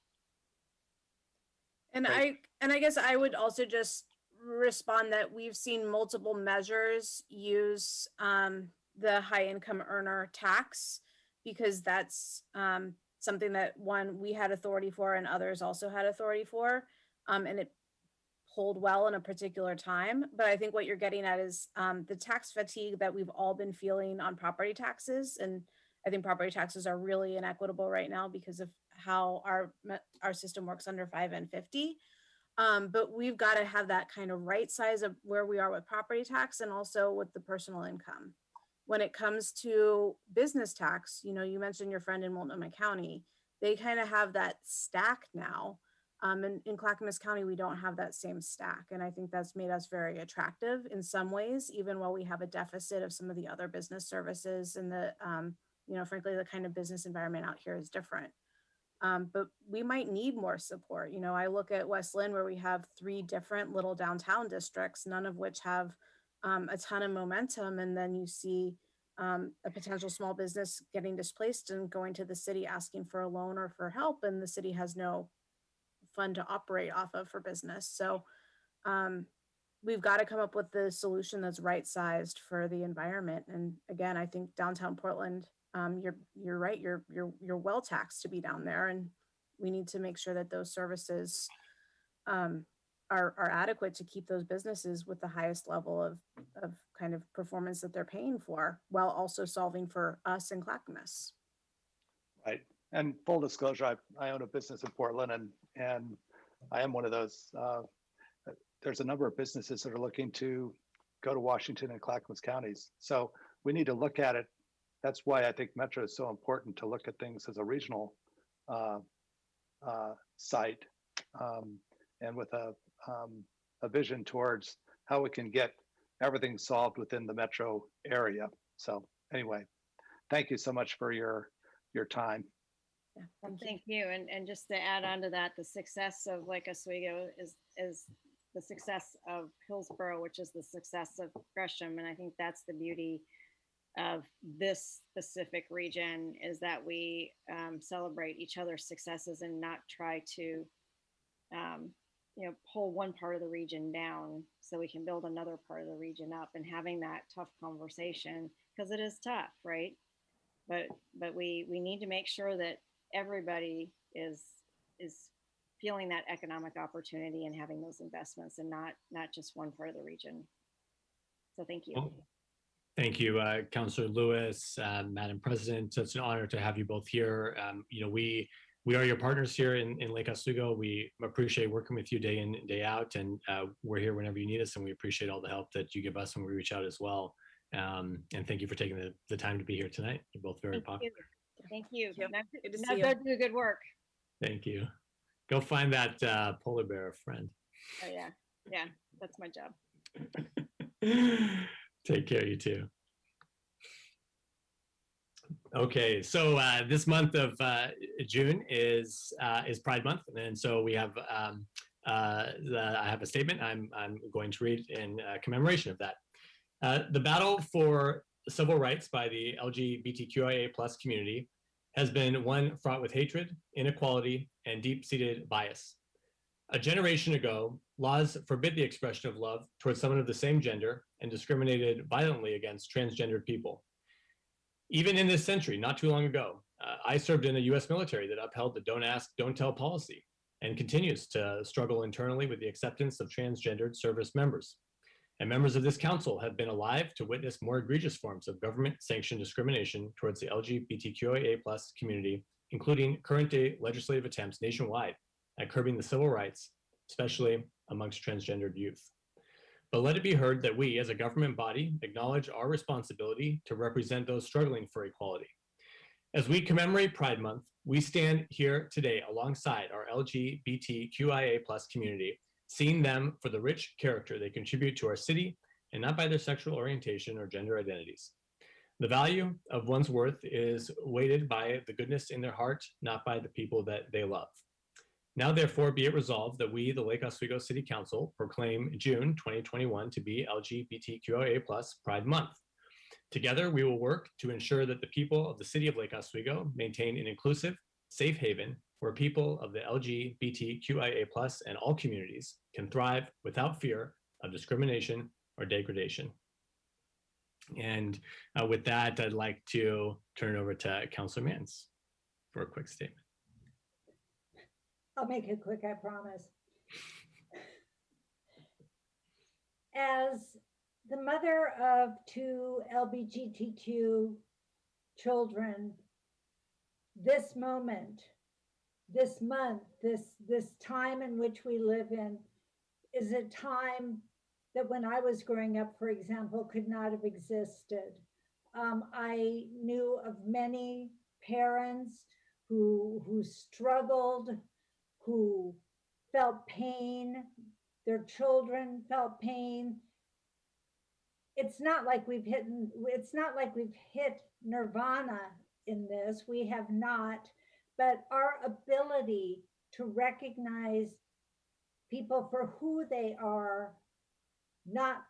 And I guess I would also just respond that we've seen multiple measures use the high income earner tax, because that's something that we had authority for and others also had authority for, and it pulled well in a particular time. But I think what you're getting at is the tax fatigue that we've all been feeling on property taxes. And I think property taxes are really inequitable right now because of how our system works under 5 and 50. But we've got to have that kind of right size of where we are with property tax and also with the personal income. When it comes to business tax, you know, you mentioned your friend in Multnomah County, they kind of have that stack now. And in Clackamas County, we don't have that same stack. And I think that's made us very attractive in some ways, even while we have a deficit of some of the other business services, and the, you know, frankly, the kind of business environment out here is different. But we might need more support. You know, I look at West Lynn, where we have 3 different little downtown districts, none of which have a ton of momentum. And then you see a potential small business getting displaced and going to the city asking for a loan or for help, and the city has no fund to operate off of for business. So we've got to come up with the solution that's right sized for the environment. And again, I think downtown Portland, you're right, you're well taxed to be down there, and we need to make sure that those services are adequate to keep those businesses with the highest level of kind of performance that they're paying for, while also solving for us in Clackamas. Right. And full disclosure, I own a business in Portland, and I am one of those. There's a number of businesses that are looking to go to Washington and Clackamas counties. So we need to look at it. That's why I think Metro is so important, to look at things as a regional site, and with a vision towards how we can get everything solved within the Metro area. So anyway, thank you so much for your time. Yeah, well, thank you. And just to add on to that, the success of Lake Oswego is the success of Hillsborough, which is the success of Gresham. And I think that's the beauty of this specific region, is that we celebrate each other's successes and not try to you know, pull one part of the region down so we can build another part of the region up, and having that tough conversation, because it is tough, right? But we need to make sure that everybody is feeling that economic opportunity and having those investments, and not just one part of the region. So thank you. Well, thank you, Councilor Lewis, Madam President. It's an honor to have you both here. You know, we are your partners here in Lake Oswego. We appreciate working with you day in and day out, and we're here whenever you need us, and we appreciate all the help that you give us when we reach out as well. And thank you for taking the time to be here tonight. You're both very popular. Thank you. Yep. Now Good to see you. go do good work. Thank you. Go find that polar bear friend. Oh yeah, that's my job. Take care, you too. Okay, so this month of June is Pride Month, and so we have I have a statement I'm going to read in commemoration of that. The battle for civil rights by the LGBTQIA+ community has been one fraught with hatred, inequality, and deep-seated bias. A generation ago, laws forbid the expression of love towards someone of the same gender and discriminated violently against transgendered people. Even in this century, not too long ago, I served in the US military that upheld the don't ask, don't tell policy, and continues to struggle internally with the acceptance of transgendered service members. And members of this council have been alive to witness more egregious forms of government-sanctioned discrimination towards the LGBTQIA+ community, including current-day legislative attempts nationwide at curbing the civil rights, especially amongst transgendered youth. But let it be heard that we, as a government body, acknowledge our responsibility to represent those struggling for equality. As we commemorate Pride Month, we stand here today alongside our LGBTQIA+ community, seeing them for the rich character they contribute to our city, and not by their sexual orientation or gender identities. The value of one's worth is weighted by the goodness in their heart, not by the people that they love. Now, therefore, be it resolved that we, the Lake Oswego City Council, proclaim June 2021 to be LGBTQIA+ Pride Month. Together, we will work to ensure that the people of the city of Lake Oswego maintain an inclusive, safe haven where people of the LGBTQIA+ and all communities can thrive without fear of discrimination or degradation. And with that, I'd like to turn it over to Councilor Mans for a quick statement. I'll make it quick, I promise. As the mother of 2 LGBTQ children, this moment, this month, this time in which we live in is a time that when I was growing up, for example, could not have existed. I knew of many parents who struggled, who felt pain, their children felt pain. It's not like we've hit nirvana in this. We have not, but our ability to recognize people for who they are, not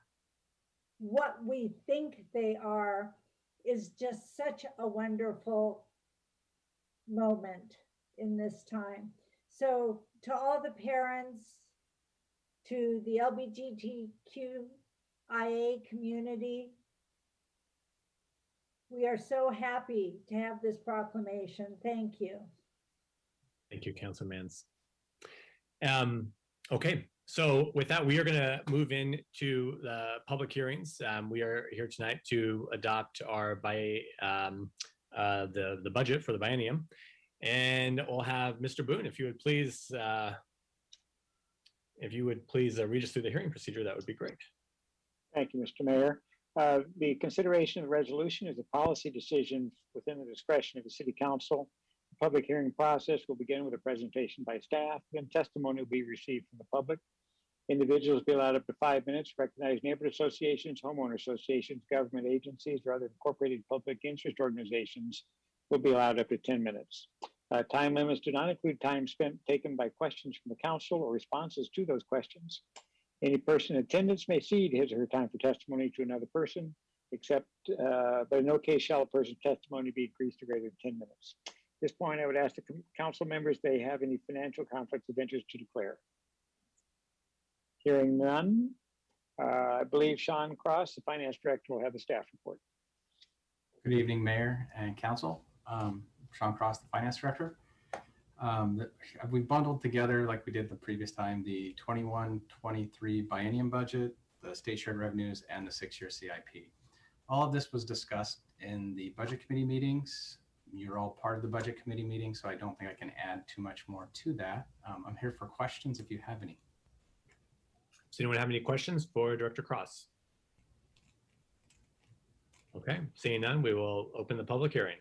what we think they are, is just such a wonderful moment in this time. So to all the parents, to the LGBTQIA community, we are so happy to have this proclamation. Thank you. Thank you, Councilor Mans. Okay, so with that, we are going to move into the public hearings. We are here tonight to adopt our the budget for the biennium, and we'll have Mr. Boone, if you would please read us through the hearing procedure, that would be great. Thank you, Mr. Mayor. The consideration of the resolution is a policy decision within the discretion of the City Council. The public hearing process will begin with a presentation by staff, then testimony will be received from the public. Individuals will be allowed up to 5 minutes. Recognized neighborhood associations, homeowner associations, government agencies, or other incorporated public interest organizations will be allowed up to 10 minutes. Time limits do not include time spent taken by questions from the council or responses to those questions. Any person in attendance may cede his or her time for testimony to another person, but in no case shall a person's testimony be increased to greater than 10 minutes. At this point, I would ask the council members if they have any financial conflicts of interest to declare. Hearing none, I believe Sean Cross, the finance director, will have the staff report. Good evening, Mayor and Council. Sean Cross, the finance director. We bundled together, like we did the previous time, the 21-23 biennium budget, the state shared revenues, and the 6-year CIP. All of this was discussed in the budget committee meetings. You're all part of the budget committee meeting, so I don't think I can add too much more to that. I'm here for questions if you have any. Does anyone have any questions for Director Cross? Okay, seeing none, we will open the public hearing.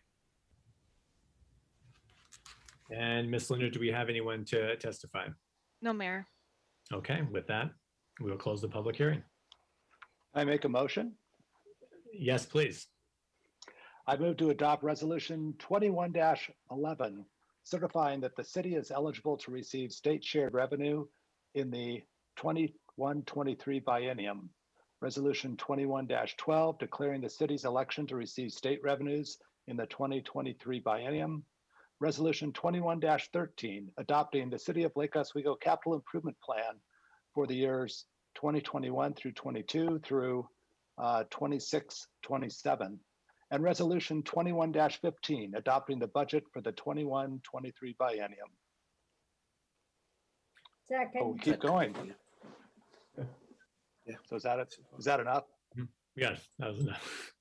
And Ms. Linder, do we have anyone to testify? No, Mayor. Okay, with that, we will close the public hearing. I make a motion. Yes, please. I move to adopt resolution 21-11, certifying that the city is eligible to receive state shared revenue in the 21-23 biennium. Resolution 21-12, declaring the city's election to receive state revenues in the 2023 biennium. Resolution 21-13, adopting the City of Lake Oswego Capital Improvement Plan for the years 2021 through 22 through 26-27. And Resolution 21-15, adopting the budget for the 21-23 biennium. Second. Oh, we keep going. Yeah. So is that enough? Yes, that was enough.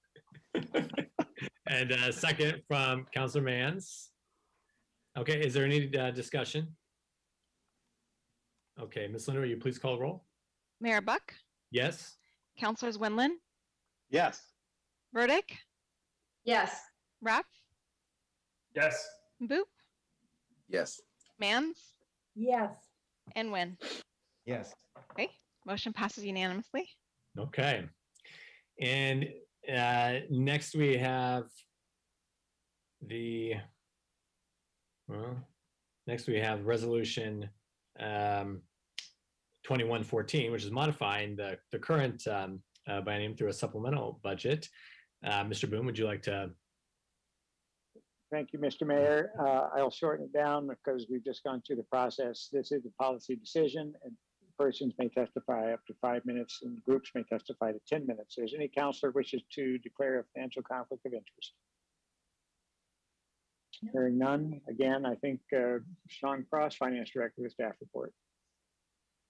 And a second from Councilor Mans. Okay, is there any discussion? Okay, Ms. Linder, will you please call the roll? Mayor Buck, Yes? Councilors Winland, Yes. Burdick, Yes. Rapp, Yes. Boop, Yes. Mans, Yes. and Wynn. Yes. Okay, motion passes unanimously. Okay. And Next we have resolution 2114, which is modifying the current biennium through a supplemental budget. Mr. Boone, would you like to? Thank you, Mr. Mayor. I'll shorten it down because we've just gone through the process. This is a policy decision, and persons may testify up to 5 minutes and groups may testify to 10 minutes. If there's any counselor wishes to declare a financial conflict of interest? Hearing none, again, I think Sean Cross, Finance Director, with staff report.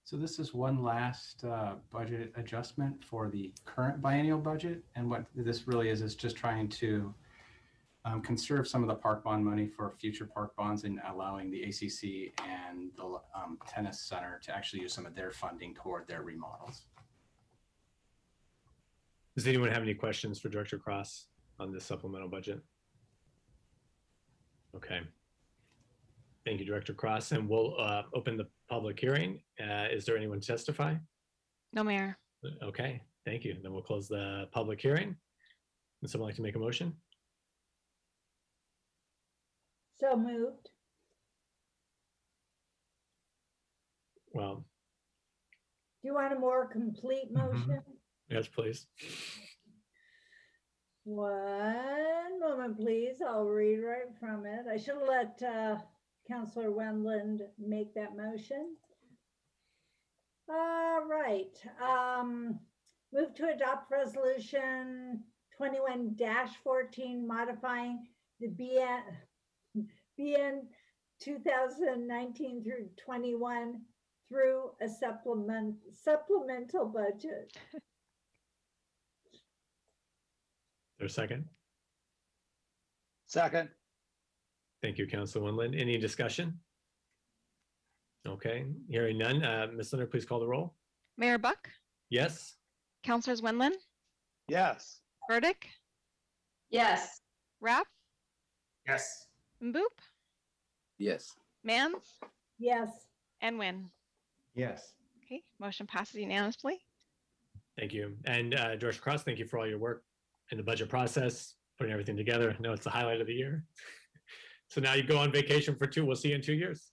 So this is one last budget adjustment for the current biennial budget. And what this really is just trying to conserve some of the park bond money for future park bonds and allowing the ACC and the tennis center to actually use some of their funding toward their remodels. Does anyone have any questions for Director Cross on this supplemental budget? Okay. Thank you, Director Cross. And we'll open the public hearing. Is there anyone to testify? No, Mayor. Okay, thank you. Then we'll close the public hearing. Would someone like to make a motion? So moved. Well, Do you want a more complete motion? yes, please. One moment, please. I'll read right from it. I should have let Councilor Wendland make that motion. All right. Move to adopt resolution 21-14 modifying the BN 2019 through 21 through a supplemental budget. There's a second. Second. Thank you, Councilor Wendland. Any discussion? Okay, hearing none. Ms. Leonard, please call the roll. Mayor Buck, Yes? Councilors Wendland, Yes. Burdick, Yes. Rapp, Yes. Boop, Yes. Mans, Yes. and Wynn. Yes. Okay, motion passes unanimously. Thank you. And George Cross, thank you for all your work in the budget process, putting everything together. I know it's the highlight of the year. So now you go on vacation for 2. We'll see you in 2 years.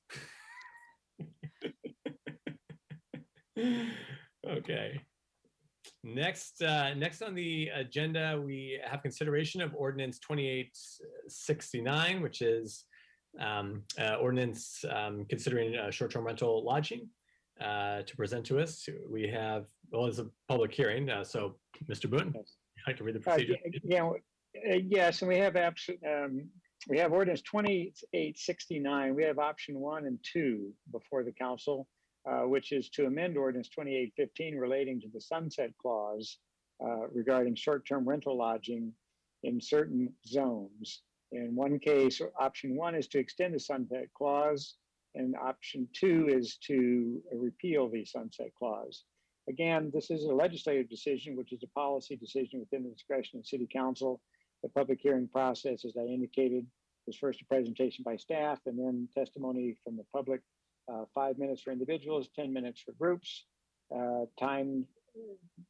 Okay. Next on the agenda, we have consideration of Ordinance 2869, which is ordinance considering short-term rental lodging. To present to us, we have, well, it's a public hearing. So, Mr. Boone, Yes. I'd like to read the procedure. Yes, and we have ordinance 2869. We have option 1 and 2 before the council, which is to amend ordinance 2815 relating to the sunset clause regarding short-term rental lodging in certain zones. In one case, option 1 is to extend the sunset clause, and option 2 is to repeal the sunset clause. Again, this is a legislative decision, which is a policy decision within the discretion of City Council. The public hearing process, as I indicated, was first a presentation by staff and then testimony from the public. 5 minutes for individuals, 10 minutes for groups. Time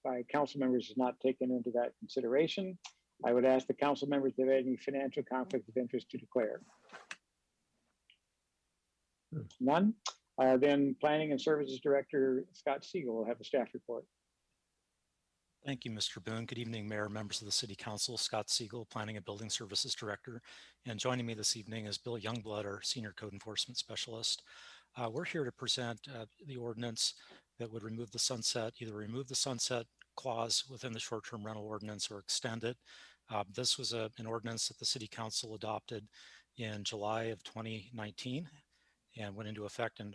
by council members is not taken into that consideration. I would ask the council members if they have any financial conflict of interest to declare. None. Then Planning and Services Director Scott Siegel will have a staff report. Thank you, Mr. Boone. Good evening, Mayor, members of the City Council. Scott Siegel, Planning and Building Services Director. And joining me this evening is Bill Youngblood, our Senior Code Enforcement Specialist. We're here to present the ordinance that would remove the sunset, either remove the sunset clause within the short-term rental ordinance or extend it. This was an ordinance that the City Council adopted in July of 2019 and went into effect in,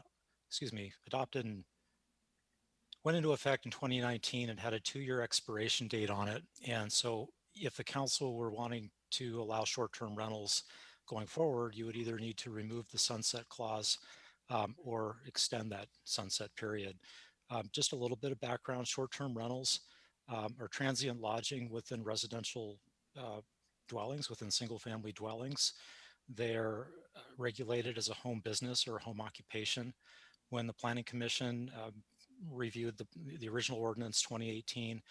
went into effect in 2019 and had a 2-year expiration date on it. And so if the council were wanting to allow short-term rentals going forward, you would either need to remove the sunset clause or extend that sunset period. Just a little bit of background, short-term rentals are transient lodging within residential dwellings, within single-family dwellings. They're regulated as a home business or a home occupation. When the Planning Commission reviewed the original ordinance 2018,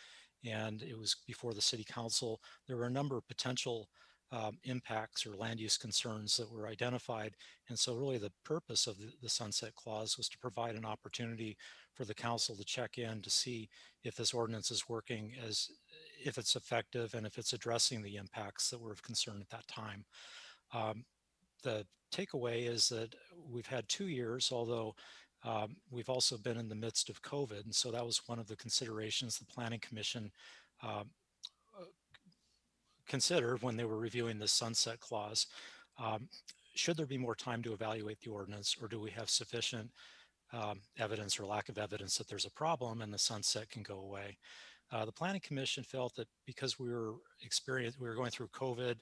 and it was before the city council. There were a number of potential impacts or land use concerns that were identified. And so really the purpose of the sunset clause was to provide an opportunity for the council to check in to see if this ordinance is working, as if it's effective, and if it's addressing the impacts that were of concern at that time. The takeaway is that we've had 2 years, although we've also been in the midst of COVID. And so that was one of the considerations the Planning Commission considered when they were reviewing the sunset clause. Should there be more time to evaluate the ordinance, or do we have sufficient evidence or lack of evidence that there's a problem and the sunset can go away? The Planning Commission felt that because we were going through COVID,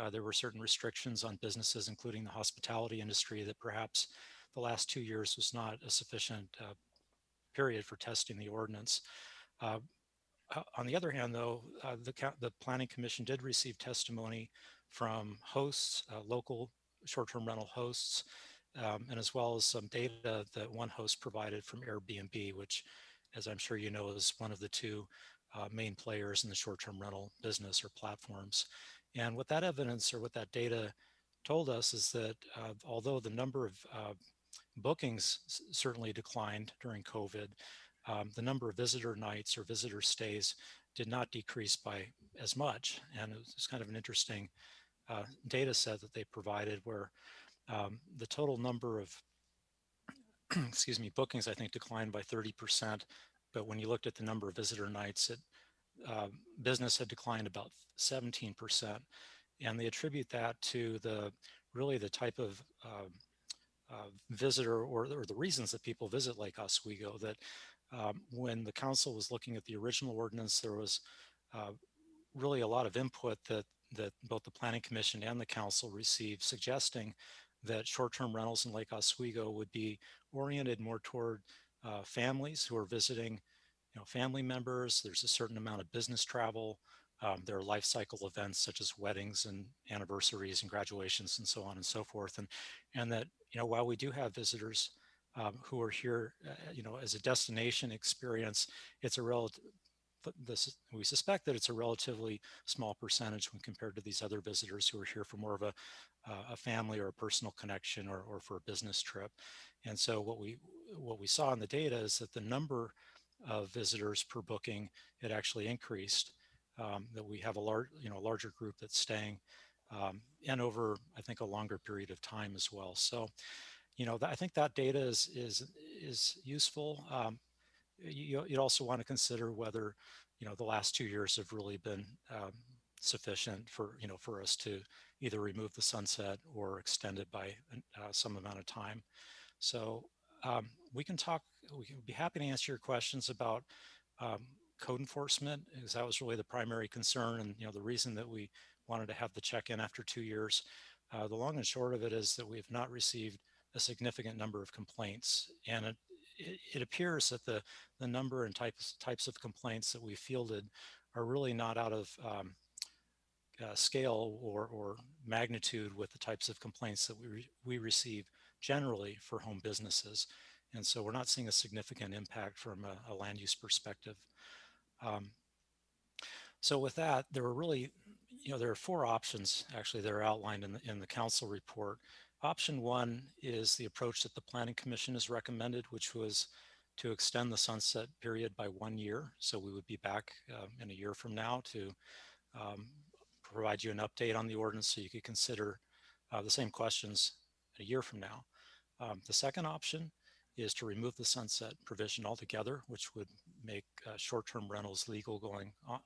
there were certain restrictions on businesses, including the hospitality industry, that perhaps the last 2 years was not a sufficient period for testing the ordinance. On the other hand, though, the Planning Commission did receive testimony from hosts, local short-term rental hosts, and as well as some data that one host provided from Airbnb, which, as I'm sure you know, is one of the two main players in the short-term rental business or platforms. And what that evidence or what that data told us is that although the number of bookings certainly declined during COVID, the number of visitor nights or visitor stays did not decrease by as much. And it was kind of an interesting data set that they provided, where the total number of excuse me, bookings, I think, declined by 30%. But when you looked at the number of visitor nights, business had declined about 17%. And they attribute that to really the type of visitor or the reasons that people visit Lake Oswego. That when the council was looking at the original ordinance, there was really a lot of input that both the Planning Commission and the council received, suggesting that short-term rentals in Lake Oswego would be oriented more toward families who are visiting, family members. There's a certain amount of business travel. There are life cycle events such as weddings and anniversaries and graduations and so on and so forth. And that, while we do have visitors who are here, as a destination experience, it's a relative, we suspect that it's a relatively small percentage when compared to these other visitors who are here for more of a family or a personal connection or for a business trip. And so what we saw in the data is that the number of visitors per booking had actually increased, that we have a larger group that's staying, and over, I think, a longer period of time as well. So, I think that data is useful. You'd also want to consider whether, the last 2 years have really been sufficient for us to either remove the sunset or extend it by some amount of time. So we can be happy to answer your questions about code enforcement, because that was really the primary concern, and the reason that we wanted to have the check-in after 2 years. The long and short of it is that we have not received a significant number of complaints, and it appears that the number and types of complaints that we fielded are really not out of scale or magnitude with the types of complaints that we receive generally for home businesses. And so we're not seeing a significant impact from a land use perspective. So with that, there are really, there are 4 options actually that are outlined in the council report. Option 1 is the approach that the Planning Commission has recommended, which was to extend the sunset period by 1 year. So we would be back in a year from now to provide you an update on the ordinance so you could consider the same questions a year from now. The second option is to remove the sunset provision altogether, which would make short-term rentals legal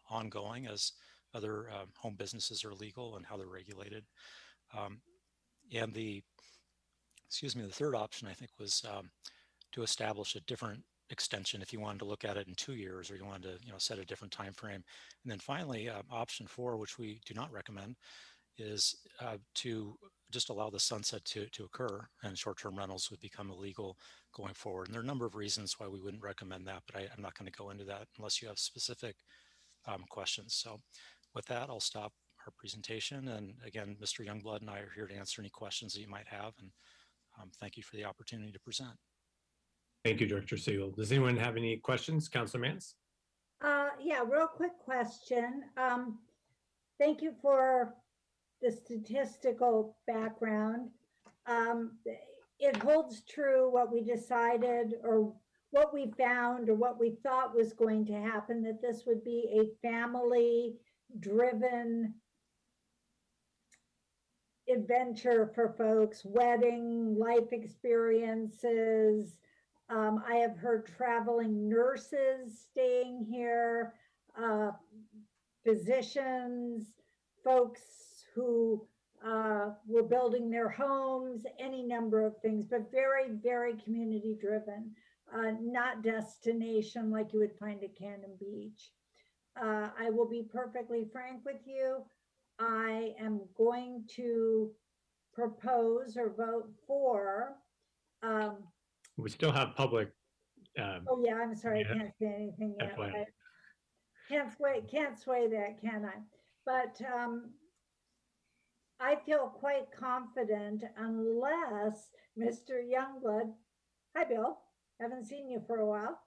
ongoing, as other home businesses are legal and how they're regulated. And the third option, I think, was to establish a different extension if you wanted to look at it in 2 years, or you wanted to set a different time frame. And then finally, option 4, which we do not recommend, is to just allow the sunset to occur, and short-term rentals would become illegal going forward. And there are a number of reasons why we wouldn't recommend that, but I'm not going to go into that unless you have specific questions. So with that, I'll stop our presentation. And again, Mr. Youngblood and I are here to answer any questions that you might have. And thank you for the opportunity to present. Thank you, Director Siegel. Does anyone have any questions? Councilor Mance? Yeah, real quick question. Thank you for the statistical background. It holds true what we decided or what we found or what we thought was going to happen, that this would be a family-driven adventure for folks, wedding, life experiences. I have heard traveling nurses staying here, physicians, folks who were building their homes, any number of things, but very, very community driven, not destination like you would find at Cannon Beach. I will be perfectly frank with you. I am going to propose or vote for. We still have public. Oh yeah, I'm sorry, I can't say anything yet. FYI. Can't sway that, can I? But I feel quite confident unless Mr. Youngblood, hi Bill, haven't seen you for a while,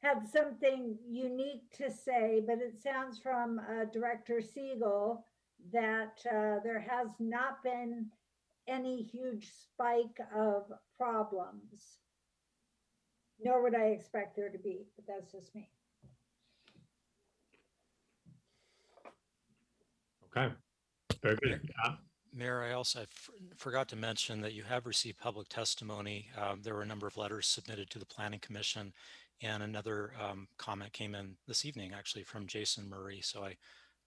had something unique to say, but it sounds from Director Siegel that there has not been any huge spike of problems, nor would I expect there to be, but that's just me. Okay, very good. Mayor, I also forgot to mention that you have received public testimony. There were a number of letters submitted to the Planning Commission, and another comment came in this evening, actually, from Jason Murray. So I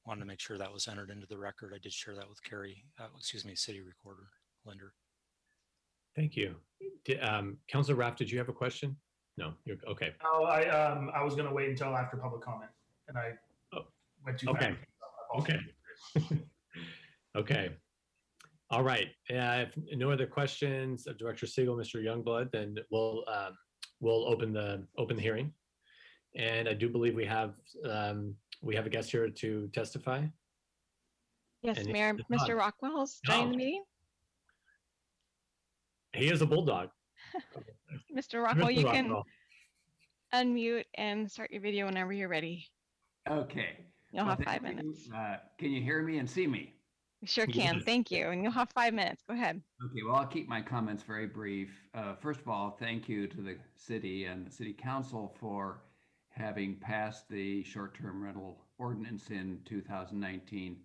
wanted to make sure that was entered into the record. I did share that with Carrie, City Recorder Linder. Thank you. Councilor Raff, did you have a question? No, you're okay. No, I was going to wait until after public comment, and I went too fast. Okay. Okay. All right. If no other questions of Director Siegel, Mr. Youngblood, then we'll open the hearing. And I do believe we have a guest here to testify. Yes, And Mayor, Mr. Rockwell's joining the meeting. He is a bulldog. Mr. Rockwell, you can unmute and start your video whenever you're ready. Okay. You'll have 5 minutes. Can you hear me and see me? We sure can. Thank you. And you'll have 5 minutes. Go ahead. Okay, well, I'll keep my comments very brief. First of all, thank you to the city and the city council for having passed the short-term rental ordinance in 2019.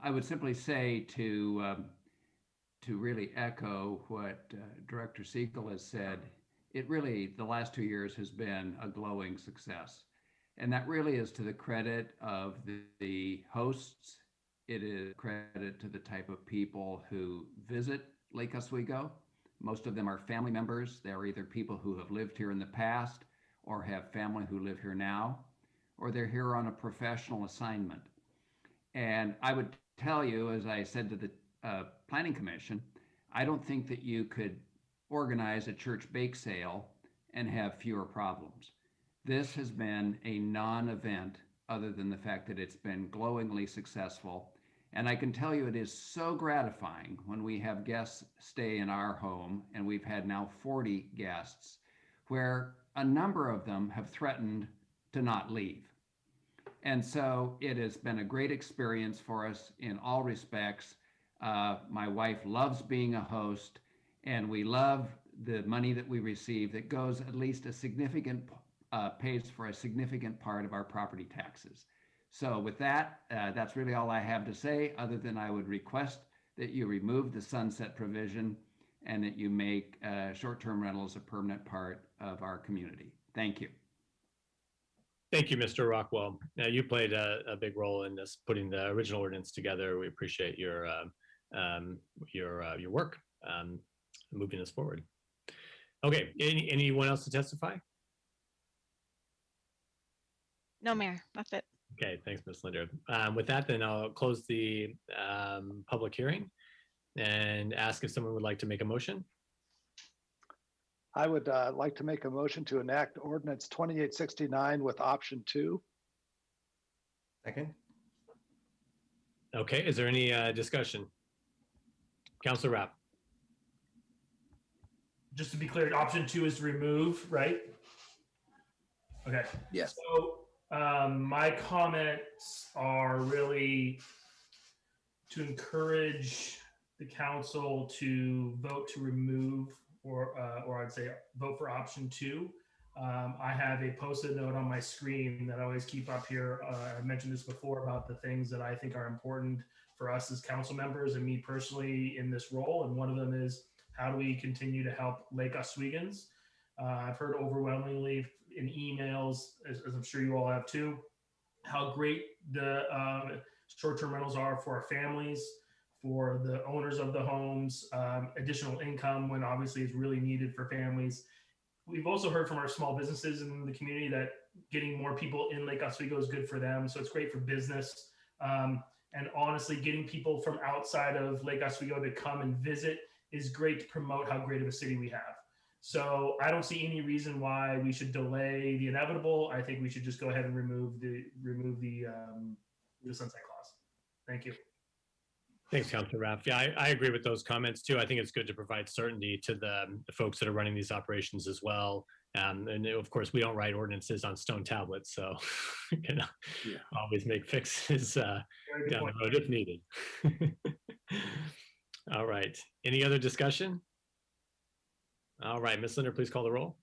I would simply say to really echo what Director Siegel has said, it really, the last 2 years has been a glowing success. And that really is to the credit of the hosts. It is credit to the type of people who visit Lake Oswego. Most of them are family members. They're either people who have lived here in the past or have family who live here now, or they're here on a professional assignment. And I would tell you, as I said to the Planning Commission, I don't think that you could organize a church bake sale and have fewer problems. This has been a non-event other than the fact that it's been glowingly successful. And I can tell you it is so gratifying when we have guests stay in our home, and we've had now 40 guests, where a number of them have threatened to not leave. And so it has been a great experience for us in all respects. My wife loves being a host, and we love the money that we receive that goes at least a significant pays for a significant part of our property taxes. So with that, that's really all I have to say, other than I would request that you remove the sunset provision and that you make short-term rentals a permanent part of our community. Thank you. Thank you, Mr. Rockwell. Now, you played a big role in this, putting the original ordinance together. We appreciate your work moving us forward. Okay, anyone else to testify? No, Mayor, that's it. Okay, thanks, Ms. Linder. With that, then I'll close the public hearing and ask if someone would like to make a motion. I would like to make a motion to enact Ordinance 2869 with option 2. Second. Okay, is there any discussion? Councilor Rapp. Just to be clear, option 2 is to remove, right? Okay. Yes. So my comments are really to encourage the council to vote to remove, or I'd say vote for option 2. I have a post-it note on my screen that I always keep up here. I've mentioned this before about the things that I think are important for us as council members and me personally in this role. And one of them is, how do we continue to help Lake Oswegans? I've heard overwhelmingly in emails, as I'm sure you all have too, how great the short-term rentals are for our families, for the owners of the homes, additional income when obviously it's really needed for families. We've also heard from our small businesses in the community that getting more people in Lake Oswego is good for them. So it's great for business. And honestly, getting people from outside of Lake Oswego to come and visit is great to promote how great of a city we have. So I don't see any reason why we should delay the inevitable. I think we should just go ahead and remove the sunset clause. Thank you. Thanks, Councilor Raff. Yeah, I agree with those comments too. I think it's good to provide certainty to the folks that are running these operations as well. And of course, we don't write ordinances on stone tablets, so we can always make fixes down the road if needed. All right. Any other discussion? All right, Ms. Linder, please call the roll.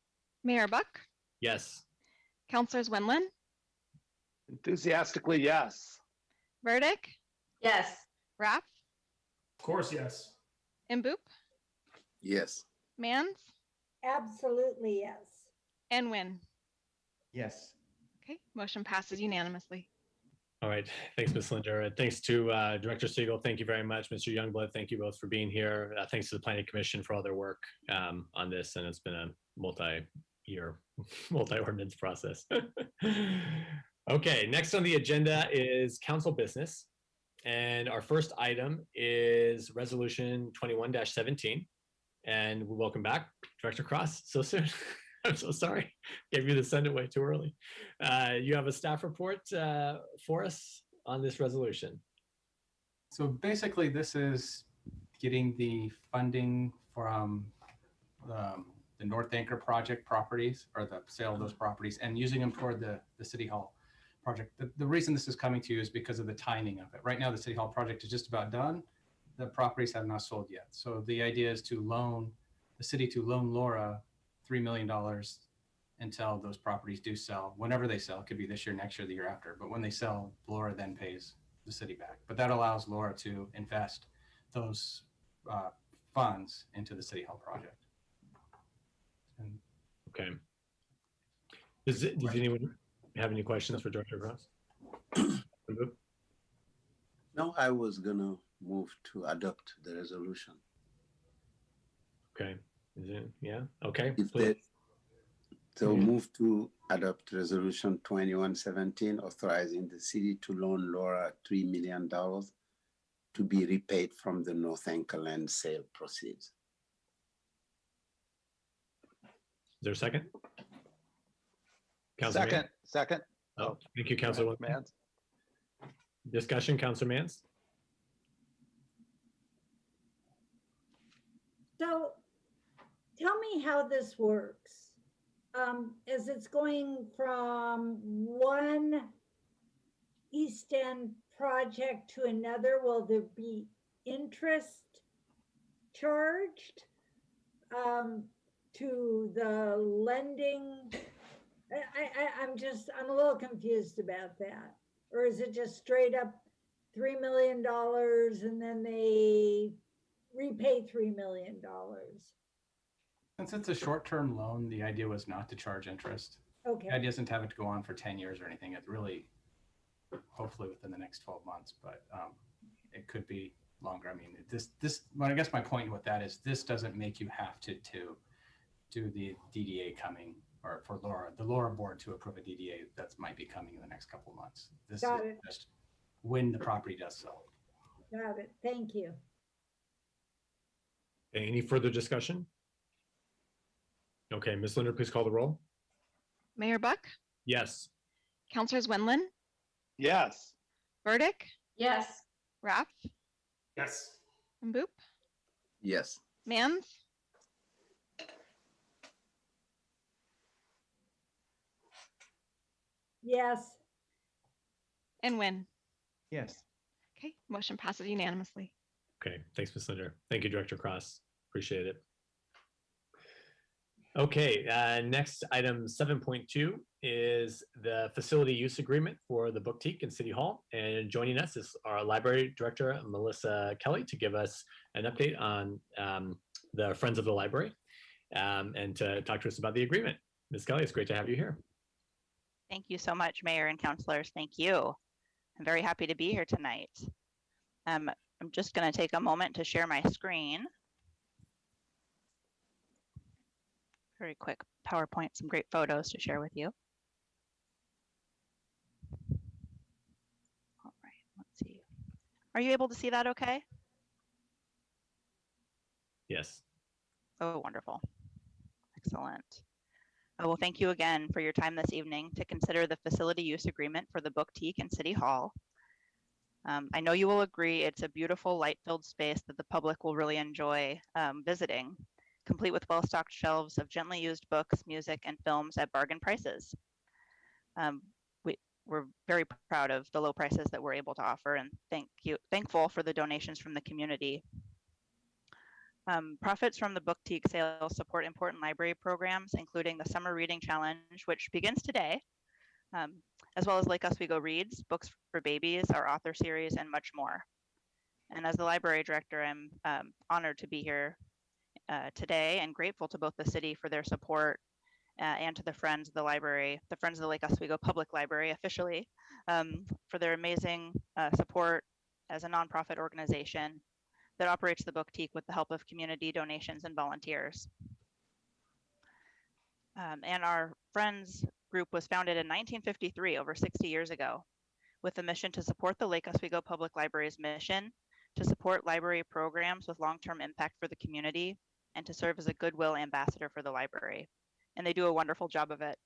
Mayor Buck, Yes. Councilors Wendland, Enthusiastically, yes. Burdick, Yes. Raff, Of course, yes. and Boop, Yes. Mans, Absolutely, yes. and Wynn. Yes. Okay, motion passes unanimously. All right. Thanks, Ms. Linder. Thanks to Director Siegel. Thank you very much. Mr. Youngblood, thank you both for being here. Thanks to the Planning Commission for all their work on this. And it's been a multi-year, multi-ordinance process. Okay, next on the agenda is council business. And our first item is Resolution 21-17. And we welcome back Director Cross so soon. I'm so sorry. Gave you the send it way too early. You have a staff report for us on this resolution. So basically, this is getting the funding from the North Anchor project properties, or the sale of those properties, and using them toward the City Hall project. The reason this is coming to you is because of the timing of it. Right now, the City Hall project is just about done. The properties have not sold yet. So the idea is to loan the city to loan LORA $3 million until those properties do sell. Whenever they sell, it could be this year, next year, the year after. But when they sell, LORA then pays the city back. But that allows LORA to invest those funds into the City Hall project. And Okay. Does anyone have any questions for Director Cross? No, I was gonna move to adopt the resolution. Okay. Is it? Yeah. Okay. If please. So move to adopt resolution 2117, authorizing the city to loan LORA $3 million to be repaid from the North Anchor land sale proceeds. Is there a second? Councilor Second, Mans? second. Oh, thank you, Councilor Mans. Discussion, Councilor Mans? So tell me how this works. As it's going from one East End project to another, will there be interest charged to the lending? I'm a little confused about that. Or is it just straight up $3 million and then they repay $3 million? since it's a short-term loan, the idea was not to charge interest. Okay. The idea isn't to have it to go on for 10 years or anything. It's really, hopefully within the next 12 months, but it could be longer. I mean, well, I guess my point with that is this doesn't make you have to do the DDA coming, or for the LORA board to approve a DDA that might be coming in the next couple of months. This is just when the property does sell. Got it. Thank you. Any further discussion? Okay, Ms. Linder, please call the roll. Mayor Buck, Yes. Councilors Wendland, Yes. Burdick, Yes. Raff, Yes. and Boop, Yes. Mans, Yes. And Wynn. Yes. Okay, motion passes unanimously. Okay, thanks, Ms. Linder. Thank you, Director Cross. Appreciate it. Okay, next item 7.2 is the facility use agreement for the Booktique in City Hall. And joining us is our library director, Melissa Kelly, to give us an update on the Friends of the Library and to talk to us about the agreement. Ms. Kelly, it's great to have you here. Thank you so much, Mayor and councilors. Thank you. I'm very happy to be here tonight. I'm just going to take a moment to share my screen. Very quick PowerPoint, some great photos to share with you. All right, let's see. Are you able to see that okay? Yes. Oh, wonderful. Excellent. Oh, well, thank you again for your time this evening to consider the facility use agreement for the Booktique in City Hall. I know you will agree it's a beautiful light-filled space that the public will really enjoy visiting, complete with well-stocked shelves of gently used books, music, and films at bargain prices. We're very proud of the low prices that we're able to offer, and thankful for the donations from the community. Profits from the Booktique sales support important library programs, including the Summer Reading Challenge, which begins today, as well as Lake Oswego Reads, Books for Babies, our author series, and much more. And as the library director, I'm honored to be here today and grateful to both the city for their support and to the Friends of the Library, the Friends of the Lake Oswego Public Library officially, for their amazing support as a nonprofit organization that operates the Booktique with the help of community donations and volunteers. And our Friends group was founded in 1953, over 60 years ago, with a mission to support the Lake Oswego Public Library's mission, to support library programs with long-term impact for the community, and to serve as a goodwill ambassador for the library. And they do a wonderful job of it.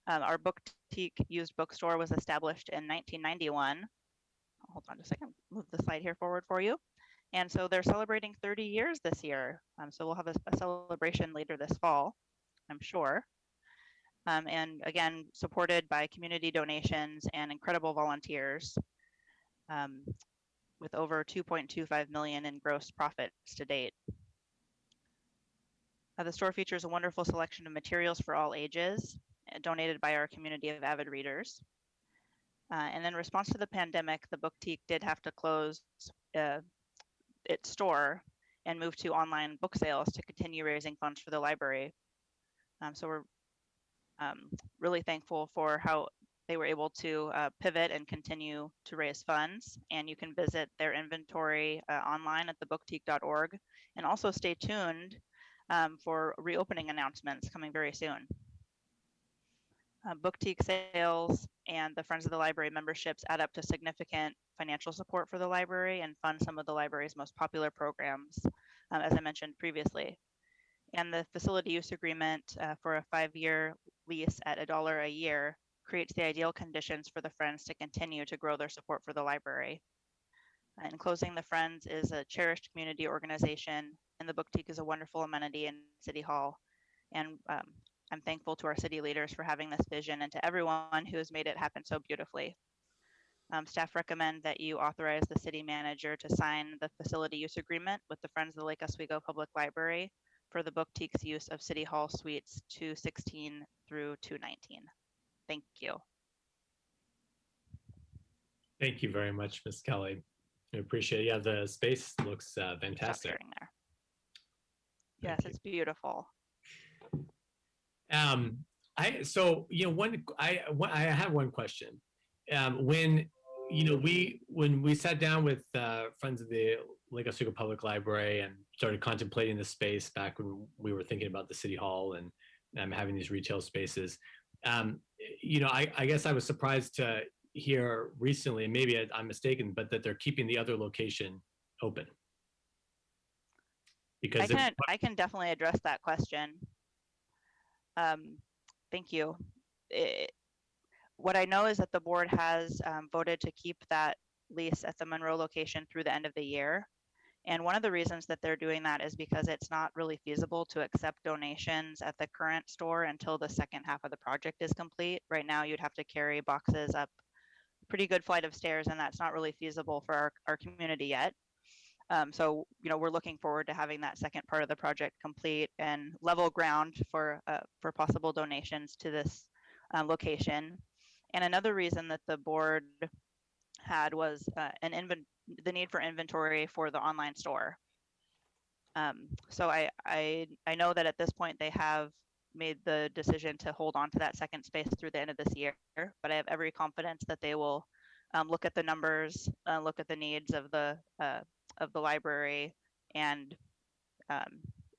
Our Booktique used bookstore was established in 1991. Hold on just a second, move the slide here forward for you. And so they're celebrating 30 years this year. So we'll have a celebration later this fall, I'm sure. And again, supported by community donations and incredible volunteers with over 2.25 million in gross profits to date. The store features a wonderful selection of materials for all ages, donated by our community of avid readers. And in response to the pandemic, the Booktique did have to close its store and move to online book sales to continue raising funds for the library. So we're really thankful for how they were able to pivot and continue to raise funds. And you can visit their inventory online at thebooktique.org, and also stay tuned for reopening announcements coming very soon. Booktique sales and the Friends of the Library memberships add up to significant financial support for the library and fund some of the library's most popular programs, as I mentioned previously. And the facility use agreement for a 5-year lease at $1 a year creates the ideal conditions for the Friends to continue to grow their support for the library. In closing, the Friends is a cherished community organization, and the Booktique is a wonderful amenity in City Hall. And I'm thankful to our city leaders for having this vision, and to everyone who has made it happen so beautifully. Staff recommend that you authorize the city manager to sign the facility use agreement with the Friends of the Lake Oswego Public Library for the Booktique's use of City Hall Suites 216 through 219. Thank you. Thank you very much, Ms. Kelly. I appreciate it. Yeah, the space looks fantastic. There. Yes, it's beautiful. I have one question. When we sat down with Friends of the Lake Oswego Public Library and started contemplating the space back when we were thinking about the City Hall and having these retail spaces, I guess I was surprised to hear recently, and maybe I'm mistaken, but that they're keeping the other location open. Because I can definitely address that question. Thank you. What I know is that the board has voted to keep that lease at the Monroe location through the end of the year. And one of the reasons that they're doing that is because it's not really feasible to accept donations at the current store until the second half of the project is complete. Right now, you'd have to carry boxes up a pretty good flight of stairs, and that's not really feasible for our community yet. So, we're looking forward to having that second part of the project complete and level ground for possible donations to this location. And another reason that the board had was the need for inventory for the online store. So I know that at this point they have made the decision to hold on to that second space through the end of this year, but I have every confidence that they will look at the numbers, look at the needs of the library, and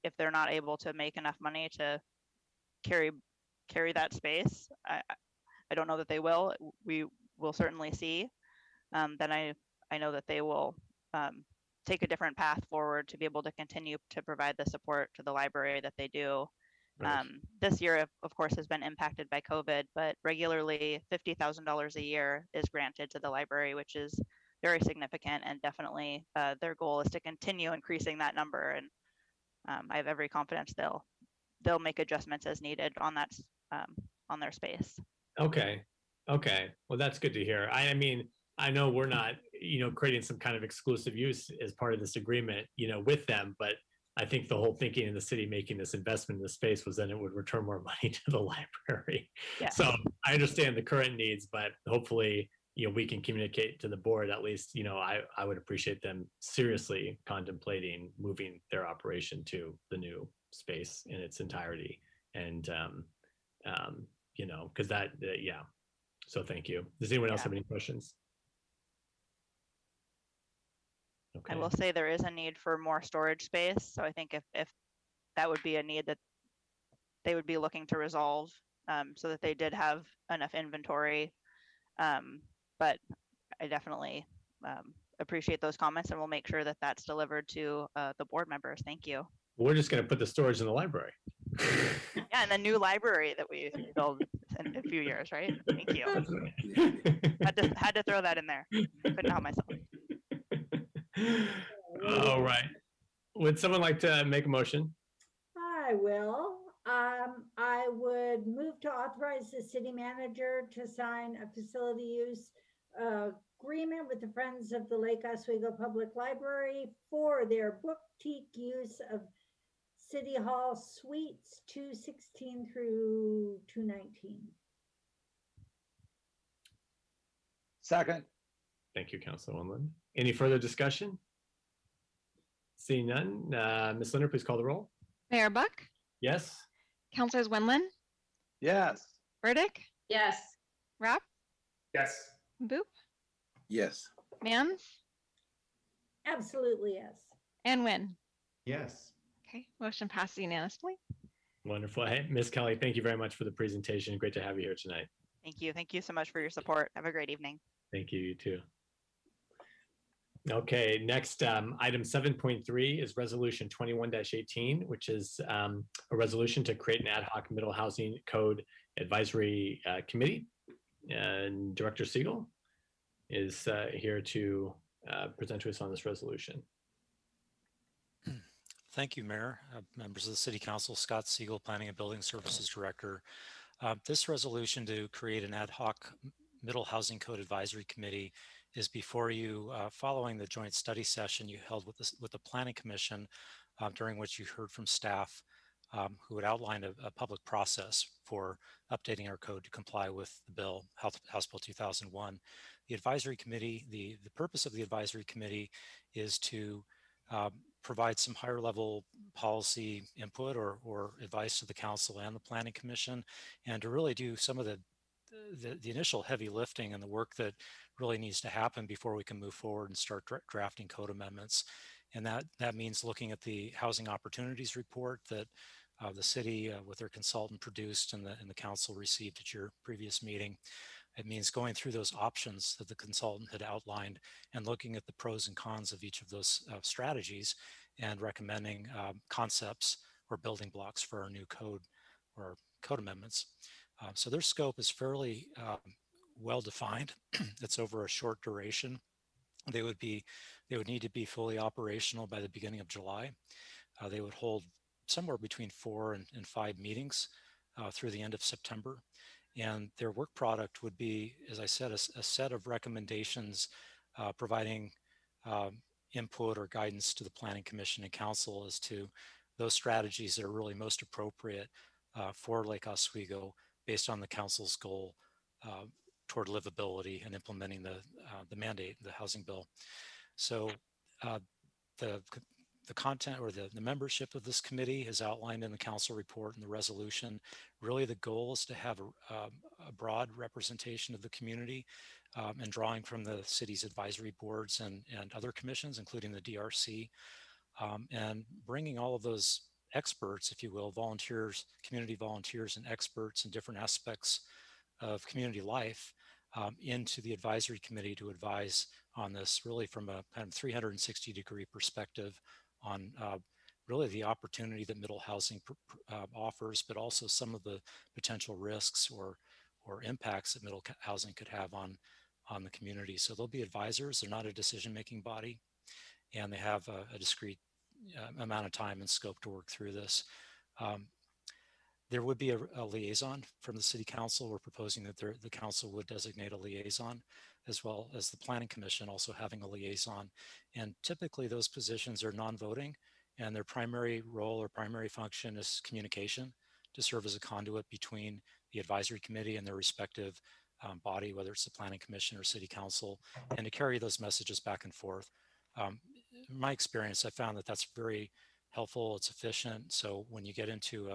if they're not able to make enough money to carry that space, I don't know that they will. We will certainly see. Then I know that they will take a different path forward to be able to continue to provide the support to the library that they do. Right. This year, of course, has been impacted by COVID, but regularly $50,000 a year is granted to the library, which is very significant, and definitely their goal is to continue increasing that number. And I have every confidence they'll make adjustments as needed on that on their space. Okay. Well, that's good to hear. I mean, I know we're not, creating some kind of exclusive use as part of this agreement, with them, but I think the whole thinking in the city making this investment in the space was then it would return more money to the library. Yes. So I understand the current needs, but hopefully, we can communicate to the board at least, I would appreciate them seriously contemplating moving their operation to the new space in its entirety. And, because yeah. So thank you. Does anyone else have any questions? Okay. I will say there is a need for more storage space. So I think if that would be a need that they would be looking to resolve, so that they did have enough inventory. But I definitely appreciate those comments, and we'll make sure that that's delivered to the board members. Thank you. We're just going to put the storage in the library. Yeah, and the new library that we build in a few years, right? Thank you. Had to throw that in there. Couldn't help myself. All right. Would someone like to make a motion? I will. I would move to authorize the city manager to sign a facility use agreement with the Friends of the Lake Oswego Public Library for their Booktique use of City Hall Suites 216 through 219. Second. Thank you, Councilwoman Lynn. Any further discussion? Seeing none, Ms. Linder, please call the roll. Mayor Buck, Yes? Councilors Winland, Yes. Burdick, Yes. Rapp, Yes. Boop, Yes. Mann, Absolutely, yes. and Wynn. Yes. Okay, motion passes unanimously. Wonderful. Hey, Ms. Kelly, thank you very much for the presentation. Great to have you here tonight. Thank you. Thank you so much for your support. Have a great evening. Thank you, you too. Okay, next, item 7.3 is resolution 21-18, which is a resolution to create an ad hoc middle housing code advisory committee. And Director Siegel is here to present to us on this resolution. Thank you, Mayor, members of the City Council, Scott Siegel, Planning and Building Services Director. This resolution to create an ad hoc middle housing code advisory committee is before you following the joint study session you held with the Planning Commission, during which you heard from staff who had outlined a public process for updating our code to comply with the bill, House Bill 2001. The advisory committee, the purpose of the advisory committee is to provide some higher level policy input or advice to the council and the Planning Commission, and to really do some of the initial heavy lifting and the work that really needs to happen before we can move forward and start drafting code amendments. And that means looking at the housing opportunities report that the city with their consultant produced and the council received at your previous meeting. It means going through those options that the consultant had outlined and looking at the pros and cons of each of those strategies and recommending concepts or building blocks for our new code or code amendments. So their scope is fairly well defined. It's over a short duration. They would need to be fully operational by the beginning of July. They would hold somewhere between 4 and 5 meetings through the end of September. And their work product would be, as I said, a set of recommendations providing input or guidance to the Planning Commission and Council as to those strategies that are really most appropriate for Lake Oswego based on the Council's goal toward livability and implementing the mandate, the housing bill. So the content or the membership of this committee is outlined in the council report and the resolution. Really, the goal is to have a broad representation of the community and drawing from the city's advisory boards and other commissions, including the DRC, and bringing all of those experts, if you will, volunteers, community volunteers and experts in different aspects of community life into the advisory committee to advise on this really from a kind of 360-degree perspective on really the opportunity that middle housing offers, but also some of the potential risks or impacts that middle housing could have on the community. So they'll be advisors. They're not a decision-making body, and they have a discrete amount of time and scope to work through this. There would be a liaison from the City Council. We're proposing that the council would designate a liaison, as well as the Planning Commission also having a liaison. And typically those positions are non-voting, and their primary role or primary function is communication, to serve as a conduit between the advisory committee and their respective body, whether it's the Planning Commission or City Council, and to carry those messages back and forth. In my experience, I found that that's very helpful. It's efficient. So when you get into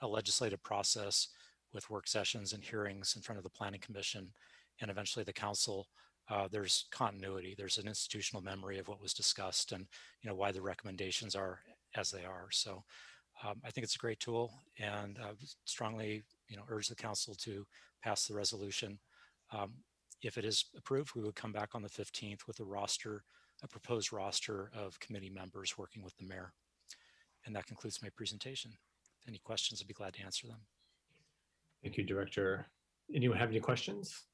a legislative process with work sessions and hearings in front of the Planning Commission and eventually the council, there's continuity. There's an institutional memory of what was discussed and why the recommendations are as they are. So I think it's a great tool, and strongly urge the council to pass the resolution. If it is approved, we would come back on the 15th with a proposed roster of committee members working with the mayor. And that concludes my presentation. Any questions, I'd be glad to answer them. Thank you, Director. Anyone have any questions?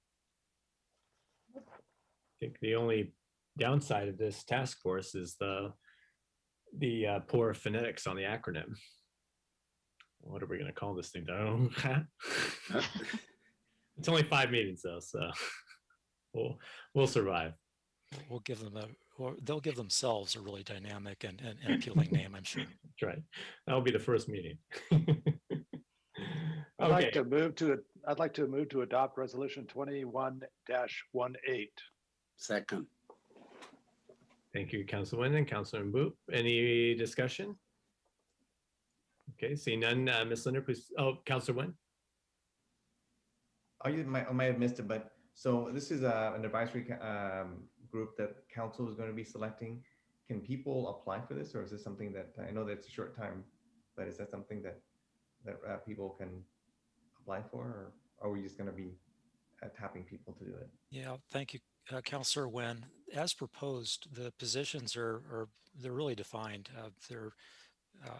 I think the only downside of this task force is the poor phonetics on the acronym. What are we going to call this thing? It's only 5 meetings though, so we'll survive. We'll give them they'll give themselves a really dynamic and appealing name, I'm sure. That's right. That'll be the first meeting. I'd like to move to adopt resolution 21-18. Second. Thank you, Councilman and Councilman Boop. Any discussion? Okay, seeing none, Ms. Linder, please. Oh, Councilor Nguyen. I might have missed it, but so this is an advisory group that council is going to be selecting. Can people apply for this, or is this something that I know that it's a short time, but is that something that people can apply for, or are we just going to be tapping people to do it? Yeah, thank you, Councilor Nguyen. As proposed, the positions they're really defined. There are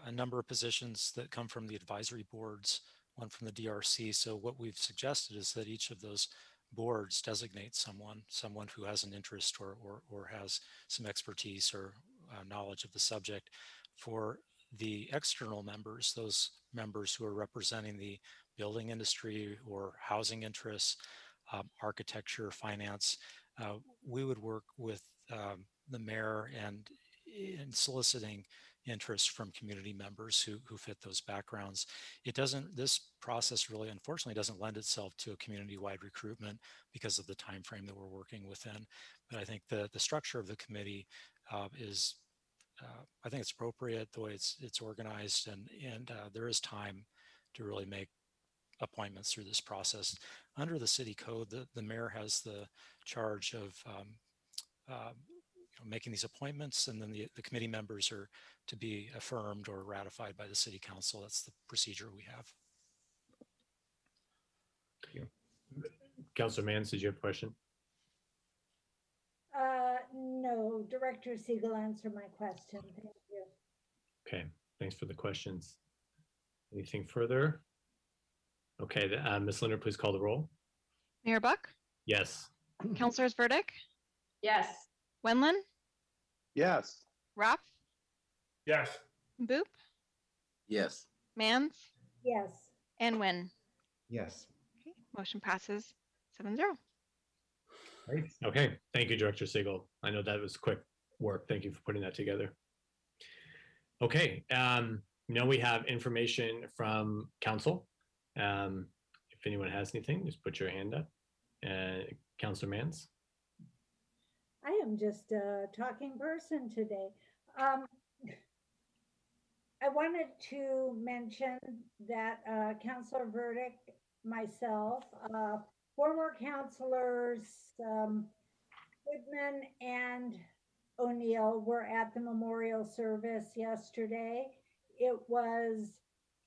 a number of positions that come from the advisory boards, one from the DRC. So what we've suggested is that each of those boards designate someone who has an interest or has some expertise or knowledge of the subject. For the external members, those members who are representing the building industry or housing interests, architecture, finance, we would work with the mayor and in soliciting interest from community members who fit those backgrounds. This process really, unfortunately, doesn't lend itself to a community-wide recruitment because of the time frame that we're working within. But I think the structure of the committee is, I think it's appropriate the way it's organized, and there is time to really make appointments through this process. Under the city code, the mayor has the charge of making these appointments, and then the committee members are to be affirmed or ratified by the city council. That's the procedure we have. Thank you. Councilor Mans, did you have a question? No, Director Siegel answered my question. Thank you. Okay, thanks for the questions. Anything further? Okay, Ms. Linder, please call the roll. Mayor Buck? Yes. Councilors Burdick? Yes. Wenlin, Yes. Ruff, Yes. Boop, Yes. Mans, Yes. and Win. Yes. Okay, motion passes 7-0. Great. Okay. Thank you, Director Siegel. I know that was quick work. Thank you for putting that together. Okay. Now we have information from council. If anyone has anything, just put your hand up. Councilor Mans. I am just a talking person today. I wanted to mention that Councilor Burdick, myself, former councilors Goodman and O'Neill were at the memorial service yesterday. It was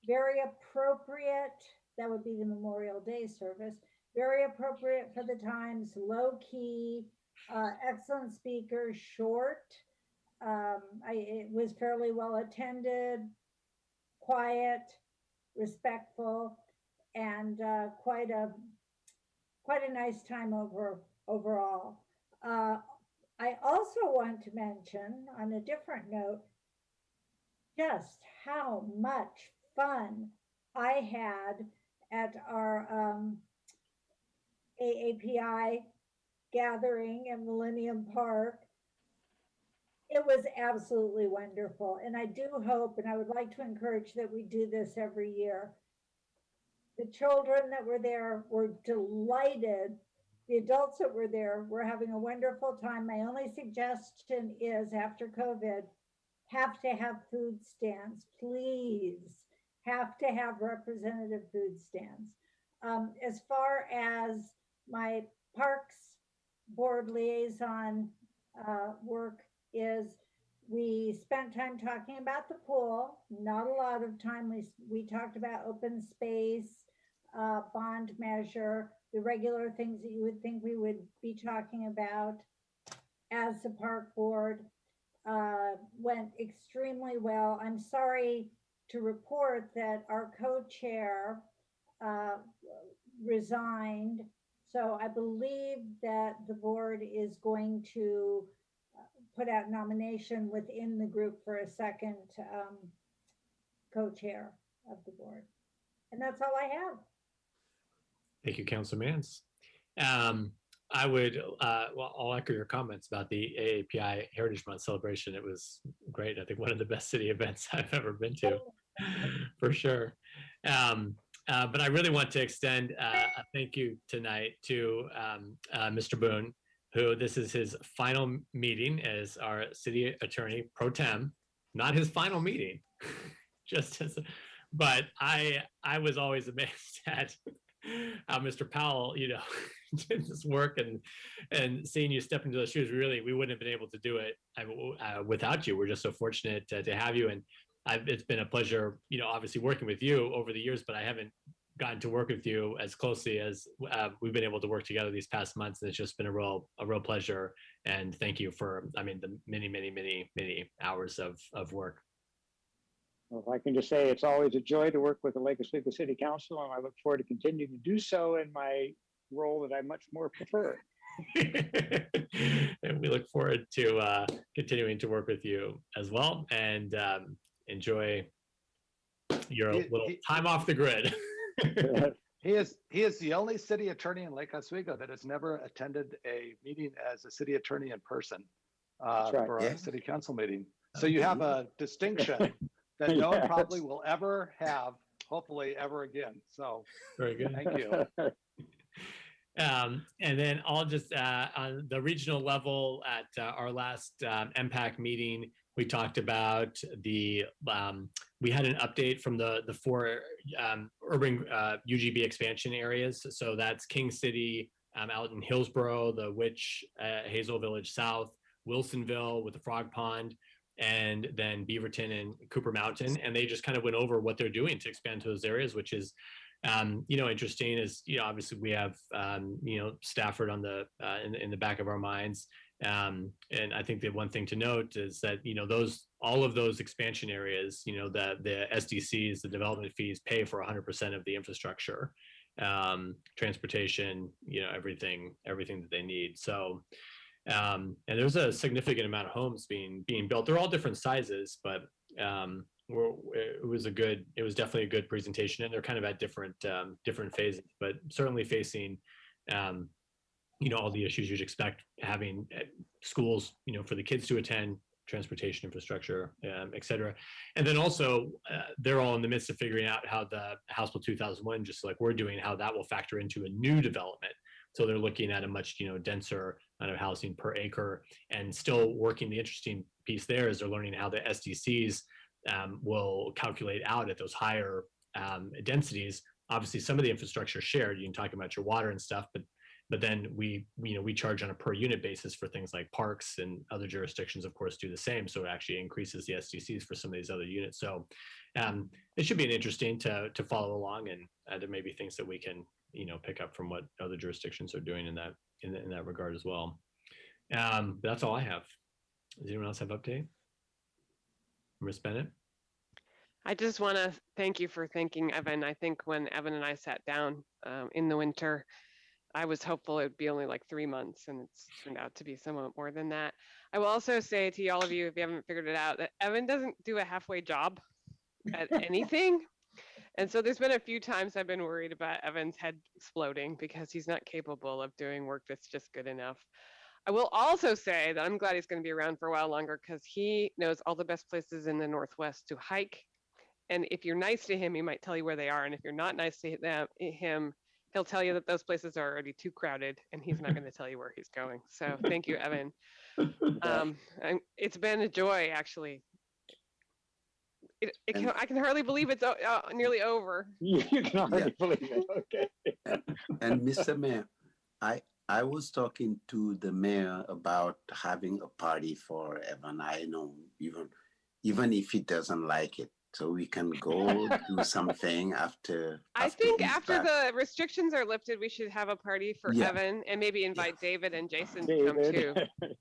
very appropriate. That would be the Memorial Day service. Very appropriate for the times, low key, excellent speakers, short. It was fairly well attended, quiet, respectful, and quite a nice time overall. I also want to mention, on a different note, just how much fun I had at our AAPI gathering in Millennium Park. It was absolutely wonderful. And I do hope, and I would like to encourage that we do this every year. The children that were there were delighted. The adults that were there were having a wonderful time. My only suggestion is, after COVID, have to have food stands, please. Have to have representative food stands. As far as my Parks Board liaison work is, we spent time talking about the pool, not a lot of time. We talked about open space, bond measure, the regular things that you would think we would be talking about as the park board. Went extremely well. I'm sorry to report that our co-chair resigned. So I believe that the board is going to put out nomination within the group for a second co-chair of the board. And that's all I have. Thank you, Councilor Mans. I would, well, I'll echo your comments about the AAPI Heritage Month celebration. It was great. I think one of the best city events I've ever been to, for sure. But I really want to extend a thank you tonight to Mr. Boone, who this is his final meeting as our city attorney pro tem. Not his final meeting, just as, but I was always amazed at how Mr. Powell, you know, did this work, and seeing you step into those shoes, really, we wouldn't have been able to do it without you. We're just so fortunate to have you, and it's been a pleasure, you know, obviously working with you over the years, but I haven't gotten to work with you as closely as we've been able to work together these past months, and it's just been a real pleasure. And thank you for, I mean, the many hours of work. Well, if I can just say, it's always a joy to work with the Lake Oswego City Council, and I look forward to continuing to do so in my role that I much more prefer. And we look forward to continuing to work with you as well, and enjoy your little time off the grid. He is the only city attorney in Lake Oswego that has never attended a meeting as a city attorney in person for a city council meeting. So you have a distinction that no one probably will ever have, hopefully ever again. So very good. Thank you. And then I'll just, on the regional level, at our last MPAC meeting, we talked about the, we had an update from the 4 urban UGB expansion areas. So that's King City, out in Hillsborough, the Witch, Hazel Village South, Wilsonville with the Frog Pond, and then Beaverton and Cooper Mountain. And they just kind of went over what they're doing to expand to those areas, which is, you know, interesting. Is, you know, obviously we have, you know, Stafford on the, in the back of our minds. And I think the one thing to note is that, you know, all of those expansion areas, you know, the SDCs, the development fees pay for 100% of the infrastructure, transportation, you know, everything that they need. So And there's a significant amount of homes being built. They're all different sizes, but it was definitely a good presentation, and they're kind of at different phases, but certainly facing all the issues you'd expect, having schools, for the kids to attend, transportation infrastructure, et cetera. And then also they're all in the midst of figuring out how the House Bill 2001, just like we're doing, how that will factor into a new development. So they're looking at a much denser amount of housing per acre, and still working. The interesting piece there is they're learning how the SDCs will calculate out at those higher densities. Obviously, some of the infrastructure is shared. You can talk about your water and stuff, but then we charge on a per unit basis for things like parks, and other jurisdictions, of course, do the same. So it actually increases the SDCs for some of these other units. So it should be an interesting to follow along, and there may be things that we can pick up from what other jurisdictions are doing in that regard as well. That's all I have. Does anyone else have update? Ms. Bennett? I just want to thank you for thanking Evan. I think when Evan and I sat down in the winter, I was hopeful it'd be only like 3 months, and it's turned out to be somewhat more than that. I will also say to all of you, if you haven't figured it out, that Evan doesn't do a halfway job at anything. And so there's been a few times I've been worried about Evan's head exploding because he's not capable of doing work that's just good enough. I will also say that I'm glad he's going to be around for a while longer, because he knows all the best places in the Northwest to hike. And if you're nice to him, he might tell you where they are. And if you're not nice to him, he'll tell you that those places are already too crowded, and he's not going to tell you where he's going. So thank you, Evan. It's been a joy, actually. I can hardly believe it's nearly over. You can hardly believe it. Okay. And Mr. Mayor, I was talking to the mayor about having a party for Evan. I know, even if he doesn't like it. So we can go do something after. I think after the restrictions are lifted, we should have a party for Evan, and maybe invite David and Jason to come too.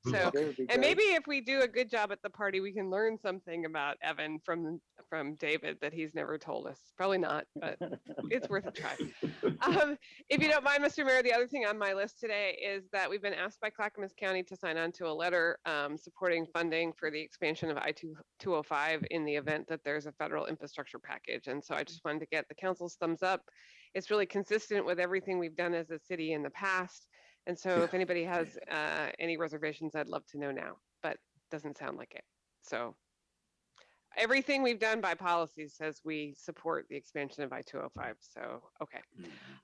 So, and maybe if we do a good job at the party, we can learn something about Evan from David that he's never told us. Probably not, but it's worth a try. If you don't mind, Mr. Mayor, the other thing on my list today is that we've been asked by Clackamas County to sign on to a letter supporting funding for the expansion of I-205 in the event that there's a federal infrastructure package. And so I just wanted to get the council's thumbs up. It's really consistent with everything we've done as a city in the past. And so if anybody has any reservations, I'd love to know now, but doesn't sound like it. So everything we've done by policy says we support the expansion of I-205. So, okay.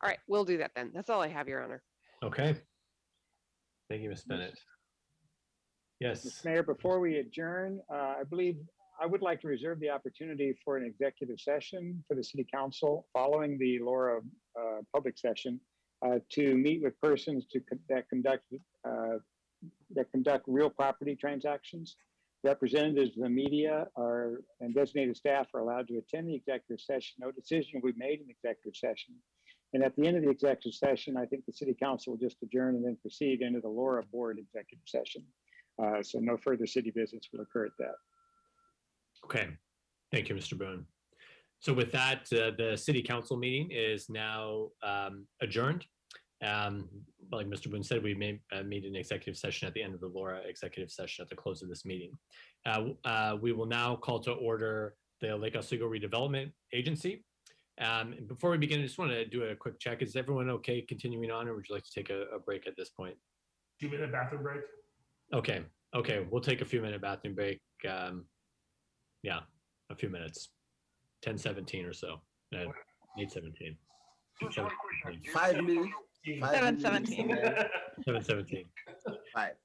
All right, we'll do that then. That's all I have, Your Honor. Okay. Thank you, Ms. Bennett. Yes. Mr. Mayor, before we adjourn, I believe I would like to reserve the opportunity for an executive session for the City Council following the LORA public session to meet with persons that conduct real property transactions. Representatives of the media and designated staff are allowed to attend the executive session. No decision will be made in the executive session. And at the end of the executive session, I think the City Council will just adjourn and then proceed into the LORA board executive session. So no further city visits will occur at that. Okay, thank you, Mr. Boone. So with that, the City Council meeting is now adjourned. Like Mr. Boone said, we may meet an executive session at the end of the LORA executive session at the close of this meeting. We will now call to order the Lake Oswego Redevelopment Agency. And before we begin, I just want to do a quick check. Is everyone okay continuing on, or would you like to take a break at this point? 2-minute bathroom break. Okay, we'll take a few minute bathroom break. Yeah, a few minutes, 10:17 or so, 8:17. 5 minutes. 7:17. 7:17. 5.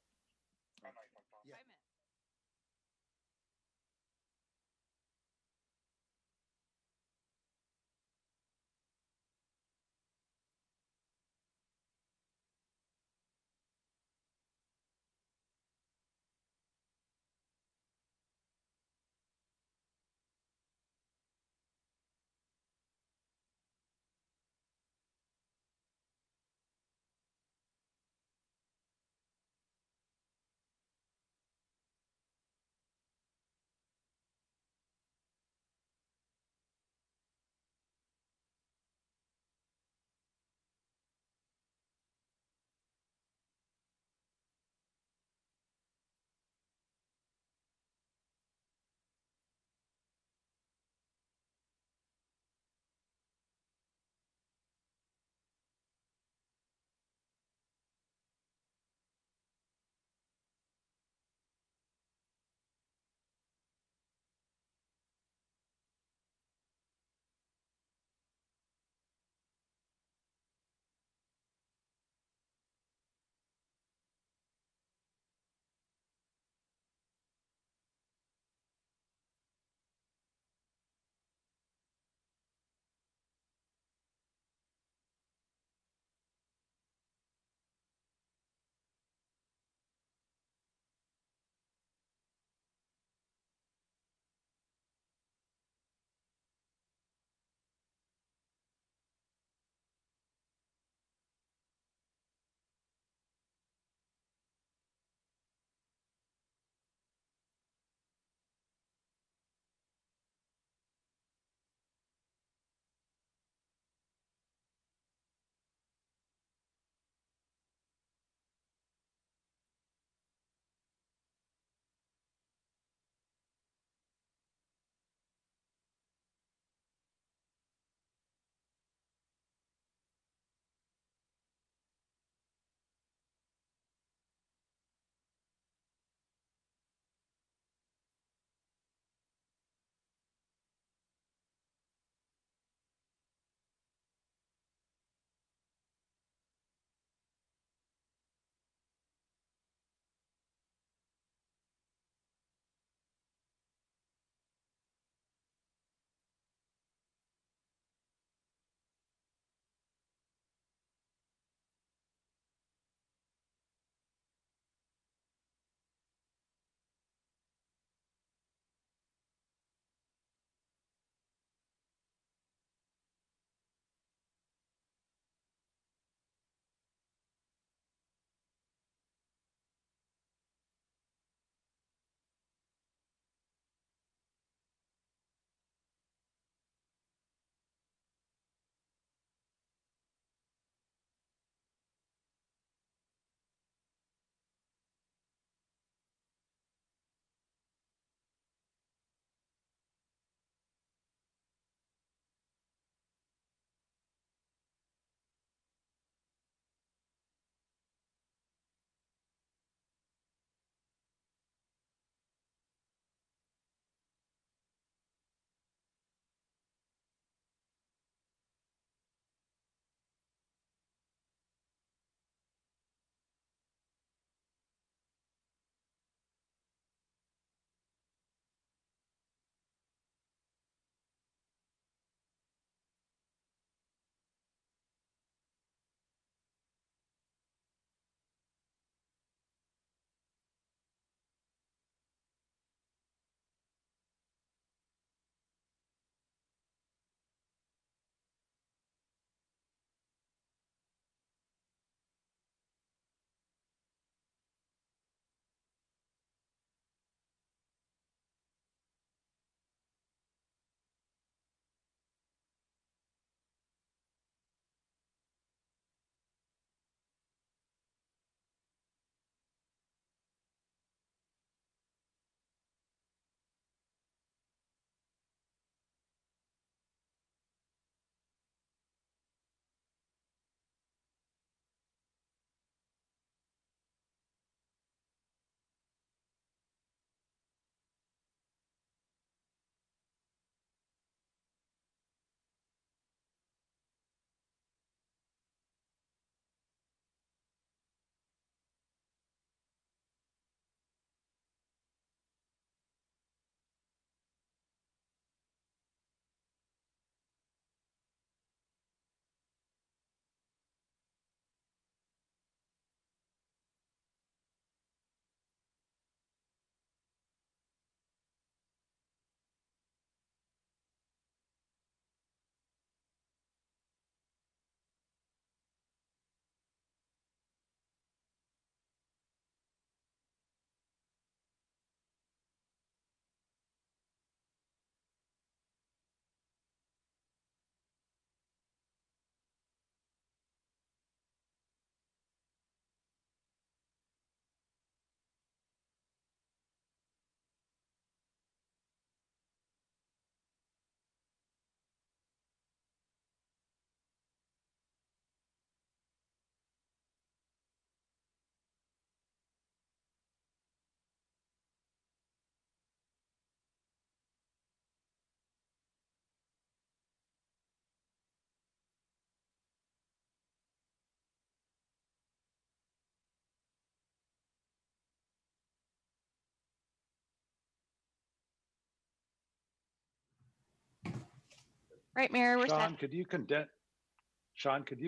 Right, Mayor, we're Sean, set. could you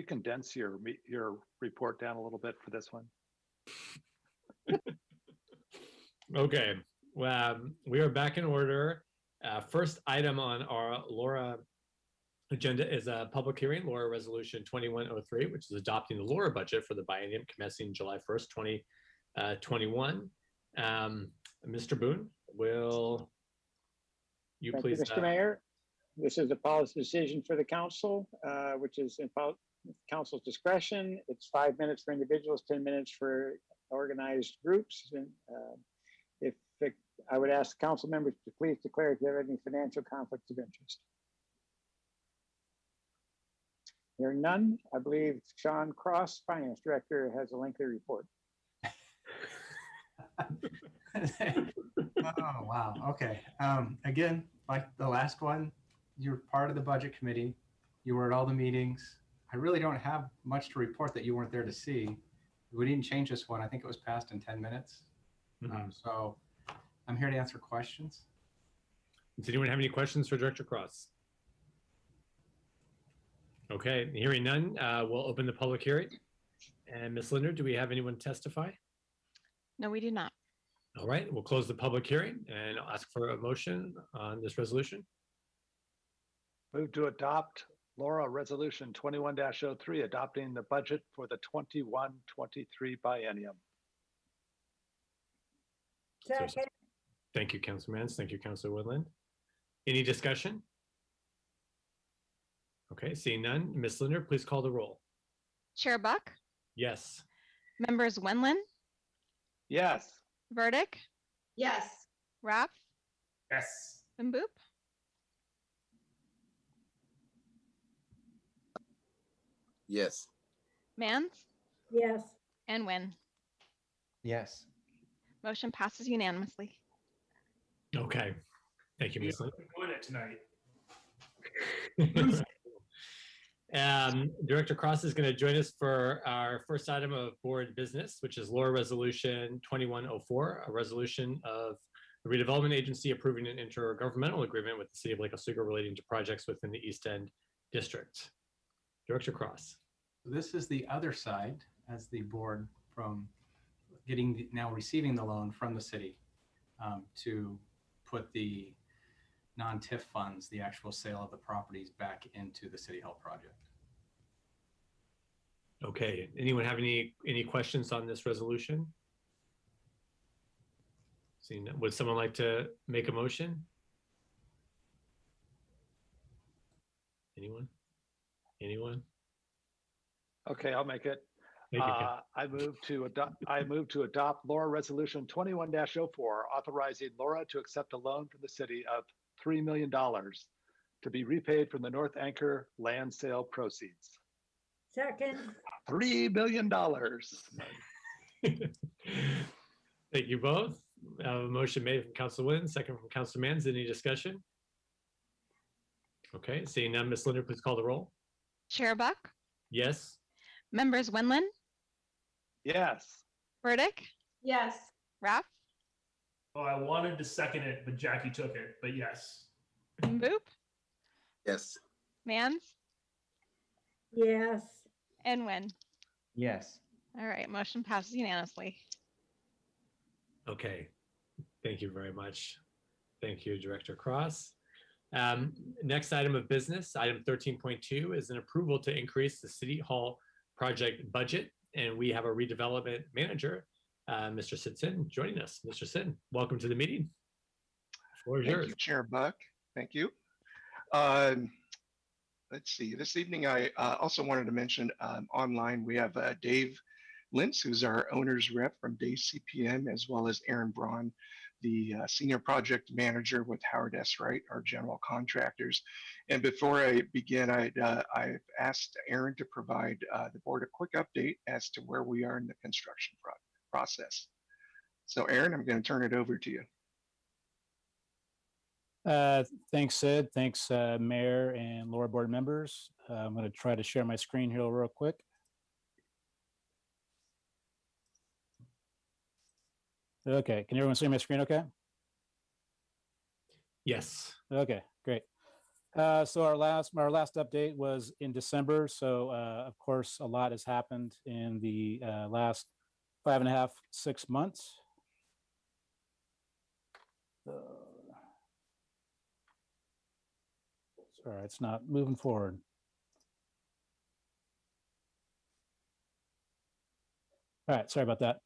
condense your report down a little bit for this one? Okay, well, we are back in order. First item on our LORA agenda is a public hearing, LORA Resolution 2103, which is adopting the LORA budget for the biennium commencing July 1st, 2021. Mr. Boone, will you Thank please? you, Mr. Mayor. This is a policy decision for the council, which is in council's discretion. It's 5 minutes for individuals, 10 minutes for organized groups. And I would ask council members to please declare if there are any financial conflicts of interest. Hearing none, I believe Sean Cross, Finance Director, has a lengthy report. Oh, wow. Okay. Again, like the last one, you're part of the budget committee. You were at all the meetings. I really don't have much to report that you weren't there to see. We didn't change this one. I think it was passed in 10 minutes. So I'm here to answer questions. Does anyone have any questions for Director Cross? Okay, hearing none, we'll open the public hearing. And Ms. Linder, do we have anyone testify? No, we do not. All right, we'll close the public hearing and I'll ask for a motion on this resolution. Move to adopt LORA Resolution 21-03, adopting the budget for the 21-23 biennium. Second. Thank you, Councilor Mans. Thank you, Councilor Woodland. Any discussion? Okay, seeing none. Ms. Linder, please call the roll. Chair Buck, Yes. members Wendland, Yes. Burdick, Yes. Raff, Yes. and Boop. Yes. Mans, Yes. and Wynn. Yes. Motion passes unanimously. Okay. Thank you, Ms. Linder. Doing it tonight. Director Cross is going to join us for our first item of board business, which is LORA Resolution 2104, a resolution of the Redevelopment Agency approving an intergovernmental agreement with the City of Lake Oswego relating to projects within the East End District. Director Cross. This is the other side as the board from getting now receiving the loan from the city to put the non-TIF funds, the actual sale of the properties, back into the City Hall project. Okay, anyone have any questions on this resolution? Seeing that, would someone like to make a motion? Anyone? Anyone? Okay, I'll make it. Thank you, Ken. I move to adopt LORA Resolution 21-04, authorizing LORA to accept a loan from the city of $3 million to be repaid from the North Anchor land sale proceeds. Second. $3 million. Thank you both. A motion made from Council Wynn, second from Council Mans. Any discussion? Okay, seeing none, Ms. Linder, please call the roll. Chair Buck, Yes. members Wendland, Yes. Burdick, Yes. Raff, Oh, I wanted to second it, but Jackie took it. But yes. and Boop, Yes. Mans, Yes. and Wynn. Yes. All right, motion passes unanimously. Okay, thank you very much. Thank you, Director Cross. Next item of business, item 13.2 is an approval to increase the City Hall project budget. And we have a redevelopment manager, Mr. Sitson, joining us. Mr. Sitson, welcome to the meeting. The floor is yours. Thank you, Chair Buck. Thank you. Let's see, this evening I also wanted to mention online we have Dave Lintz, who's our owner's rep from Day CPM, as well as Aaron Braun, the senior project manager with Howard S. Wright, our general contractors. And before I begin, I've asked Aaron to provide the board a quick update as to where we are in the construction process. So Aaron, I'm going to turn it over to you. Thanks, Sid. Thanks, Mayor and LORA board members. I'm going to try to share my screen here real quick. Okay, can everyone see my screen okay? Yes. Okay, great. So our last update was in December. So of course, a lot has happened in the last 5.5, 6 months. Sorry, it's not moving forward. All right, sorry about that.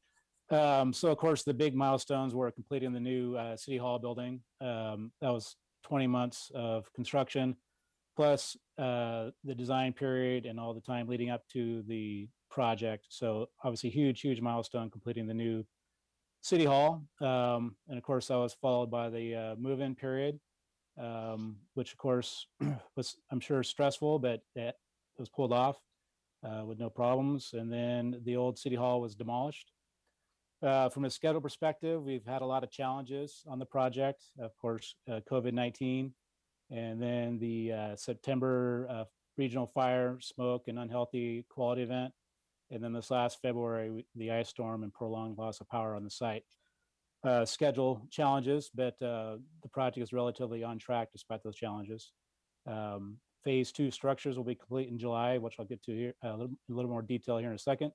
So of course, the big milestones were completing the new City Hall building. That was 20 months of construction, plus the design period and all the time leading up to the project. So obviously huge milestone completing the new City Hall. And of course, that was followed by the move-in period, which of course was, I'm sure, stressful, but it was pulled off with no problems. And then the old City Hall was demolished. From a schedule perspective, we've had a lot of challenges on the project. Of course, COVID-19, and then the September regional fire, smoke, and unhealthy quality event. And then this last February, the ice storm and prolonged loss of power on the site. Schedule challenges, but the project is relatively on track despite those challenges. Phase 2 structures will be complete in July, which I'll get to here a little more detail here in a second.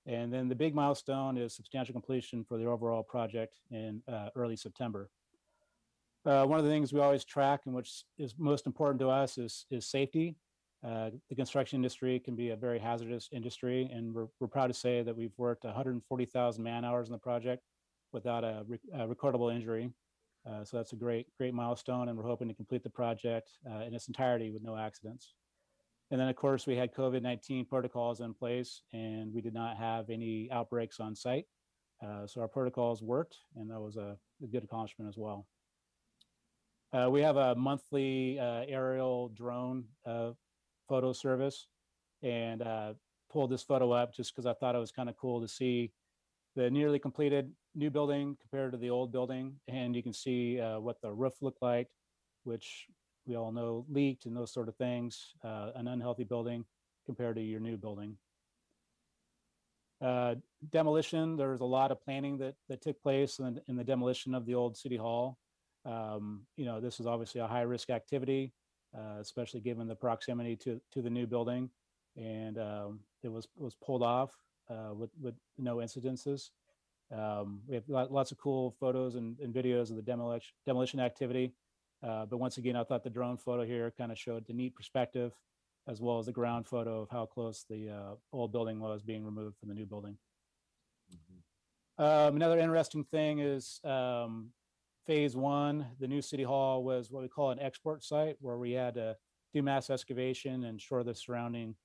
And then the big milestone is substantial completion for the overall project in early September. One of the things we always track and which is most important to us is safety. The construction industry can be a very hazardous industry, and we're proud to say that we've worked 140,000 man hours in the project without a recordable injury. So that's a great milestone, and we're hoping to complete the project in its entirety with no accidents. And then, of course, we had COVID-19 protocols in place, and we did not have any outbreaks on site. So our protocols worked, and that was a good accomplishment as well. We have a monthly aerial drone photo service, and pulled this photo up just because I thought it was kind of cool to see the nearly completed new building compared to the old building. And you can see what the roof looked like, which we all know leaked and those sort of things, an unhealthy building compared to your new building. Demolition, there was a lot of planning that took place in the demolition of the old City Hall. You know, this is obviously a high risk activity, especially given the proximity to the new building, and it was pulled off with no incidences. We have lots of cool photos and videos of the demolition activity. But once again, I thought the drone photo here kind of showed the neat perspective, as well as the ground photo of how close the old building was being removed from the new building. Another interesting thing is phase 1, the new City Hall was what we call an export site, where we had to do mass excavation and shore the surrounding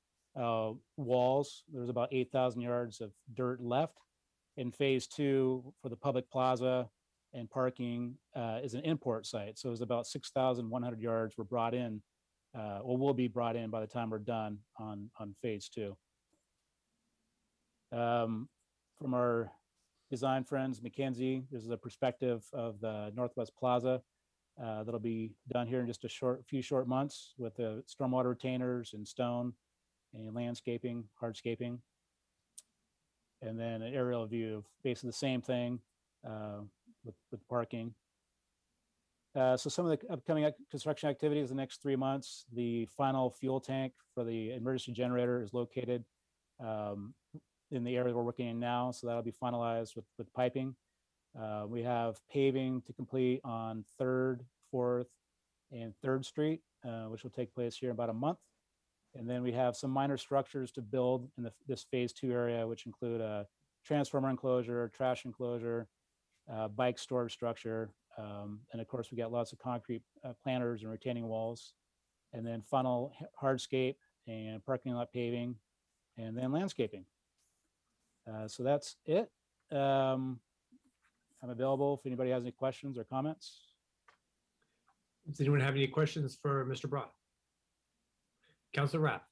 walls. There was about 8,000 yards of dirt left. In phase 2, for the public plaza and parking, is an import site. So it was about 6,100 yards were brought in, or will be brought in by the time we're done on phase 2. From our design friends, McKinsey, this is a perspective of the Northwest Plaza that'll be done here in just a few short months with the stormwater retainers and stone and landscaping, hardscaping. And then an aerial view of basically the same thing with parking. So some of the upcoming construction activities the next 3 months, the final fuel tank for the emergency generator is located in the area we're working in now. So that'll be finalized with piping. We have paving to complete on 3rd, 4th, and 3rd Street, which will take place here in about a month. And then we have some minor structures to build in this phase 2 area, which include a transformer enclosure, trash enclosure, bike storage structure. And of course, we got lots of concrete planters and retaining walls, and then funnel hardscape and parking lot paving, and then landscaping. So that's it. I'm available if anybody has any questions or comments. Does anyone have any questions for Mr. Broad? Councilor Rapp.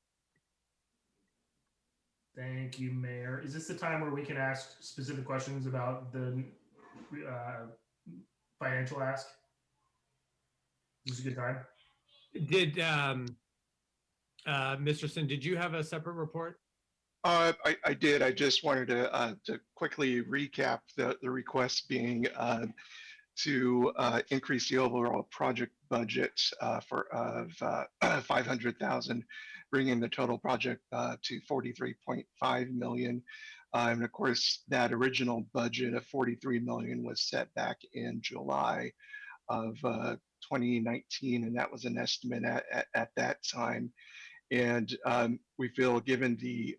Thank you, Mayor. Is this the time where we can ask specific questions about the financial ask? Is this a good time? Did Mr. Sin, did you have a separate report? I did. I just wanted to quickly recap the requests being to increase the overall project budget of 500,000, bringing the total project to 43.5 million. And of course, that original budget of 43 million was set back in July of 2019, and that was an estimate at that time. And we feel, given the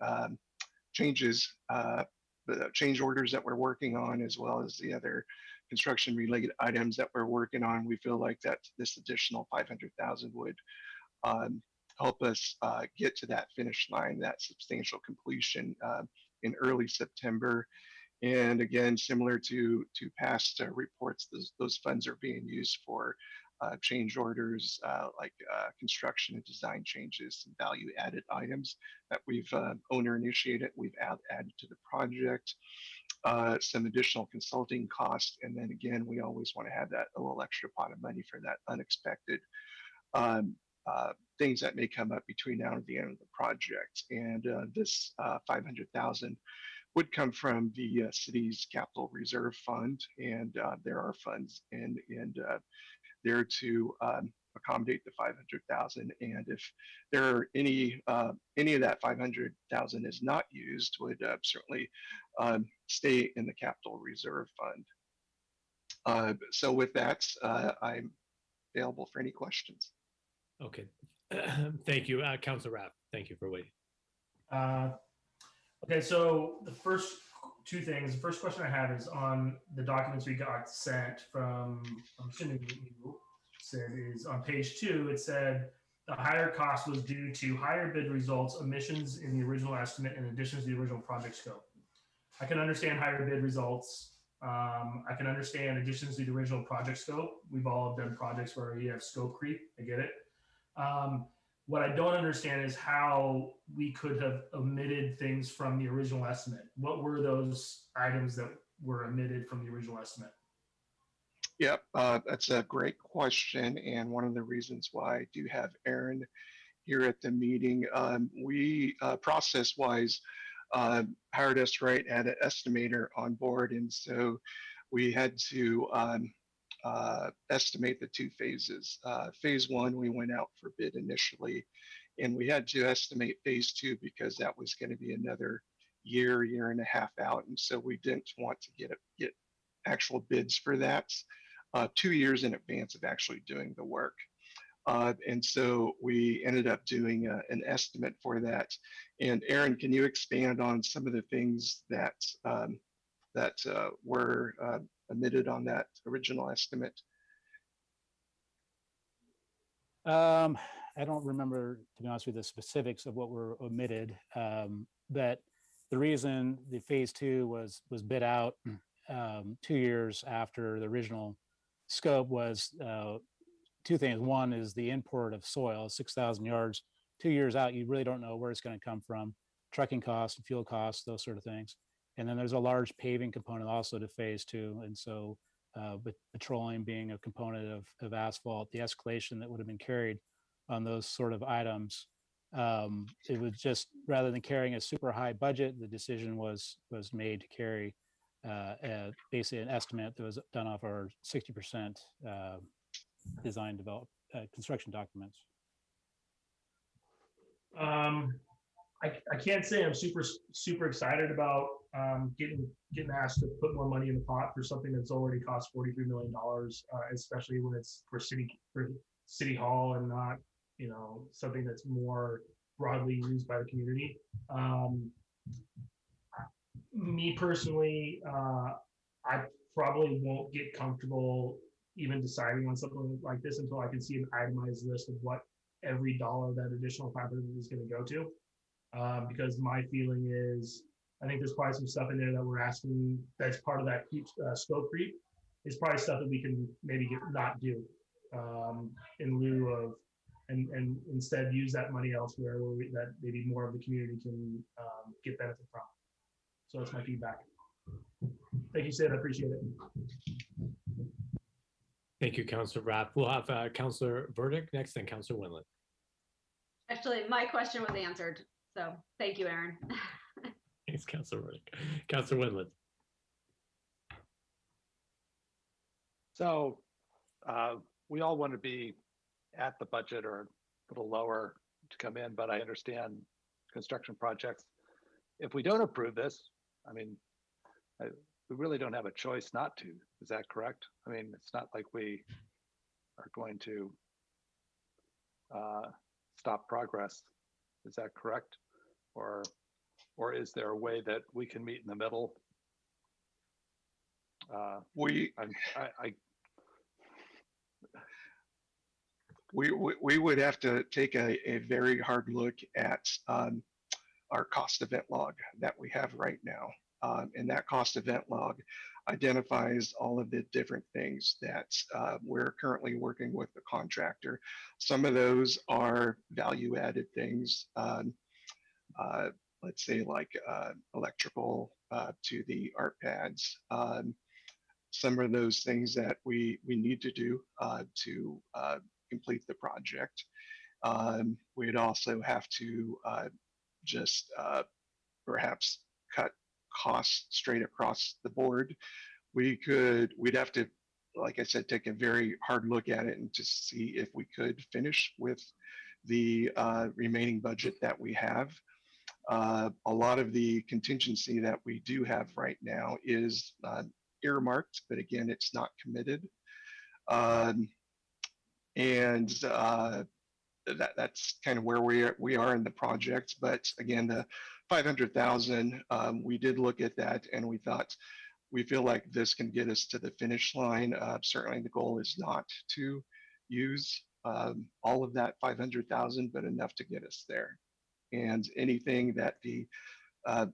changes, the change orders that we're working on, as well as the other construction related items that we're working on, we feel like that this additional 500,000 would help us get to that finish line, that substantial completion in early September. And again, similar to past reports, those funds are being used for change orders like construction and design changes and value added items that we've owner initiated, we've added to the project. Some additional consulting costs, and then again, we always want to have that a little extra pot of money for that unexpected things that may come up between now and the end of the project. And this 500,000 would come from the city's capital reserve fund, and there are funds and there to accommodate the 500,000. And if there are any of that 500,000 is not used, would certainly stay in the capital reserve fund. So with that, I'm available for any questions. Okay, thank you, Councilor Rapp. Thank you for waiting. Okay, so the first two things. The first question I have is on the documents we got sent from, I'm assuming you said, is on page 2. It said the higher cost was due to higher bid results, omissions in the original estimate, and additions to the original project scope. I can understand higher bid results. I can understand additions to the original project scope. We've all done projects where you have scope creep. I get it. What I don't understand is how we could have omitted things from the original estimate. What were those items that were omitted from the original estimate? Yep, that's a great question, and one of the reasons why I do have Aaron here at the meeting. We process-wise hired us right at an estimator on board, and so we had to estimate the 2 phases. Phase 1, we went out for bid initially, and we had to estimate phase 2 because that was going to be another year and a half out, and so we didn't want to get actual bids for that 2 years in advance of actually doing the work. And so we ended up doing an estimate for that. And Aaron, can you expand on some of the things that were omitted on that original estimate? I don't remember, to be honest with you, the specifics of what were omitted, but the reason the phase 2 was bid out 2 years after the original scope was 2 things. One is the import of soil, 6,000 yards. 2 years out, you really don't know where it's going to come from. Trucking costs, fuel costs, those sort of things. And then there's a large paving component also to phase 2. And so with petroleum being a component of asphalt, the escalation that would have been carried on those sort of items, it was just, rather than carrying a super high budget, the decision was made to carry basically an estimate that was done off our 60% design develop construction documents. I can't say I'm super excited about getting asked to put more money in the pot for something that's already cost $43 million, especially when it's for city hall and not, you know, something that's more broadly used by the community. Me personally, I probably won't get comfortable even deciding on something like this until I can see an itemized list of what every dollar that additional 500 is going to go to. Because my feeling is, I think there's probably some stuff in there that we're asking that's part of that scope creep. Is probably stuff that we can maybe not do in lieu of, and instead use that money elsewhere where that maybe more of the community can get benefit from. So that's my feedback. Thank you, Sid. I appreciate it. Thank you, Councilor Rapp. We'll have Councilor Burdick next, then Councilor Winlet. Actually, my question was answered. So thank you, Aaron. Thanks, Councilor Burdick. Councilor Winlet. So we all want to be at the budget or a little lower to come in, but I understand construction projects. If we don't approve this, I mean, we really don't have a choice not to. Is that correct? I mean, it's not like we are going to stop progress. Is that correct? Or is there a way that we can meet in the middle? We would have to take a very hard look at our cost event log that we have right now. And that cost event log identifies all of the different things that we're currently working with the contractor. Some of those are value added things, let's say like electrical to the art pads. Some of those things that we need to do to complete the project. We'd also have to just perhaps cut costs straight across the board. We'd have to, like I said, take a very hard look at it and just see if we could finish with the remaining budget that we have. A lot of the contingency that we do have right now is earmarked, but again, it's not committed. That's kind of where we are in the project. But again, the 500,000, we did look at that and we thought, we feel like this can get us to the finish line. Certainly the goal is not to use all of that 500,000, but enough to get us there. And anything that the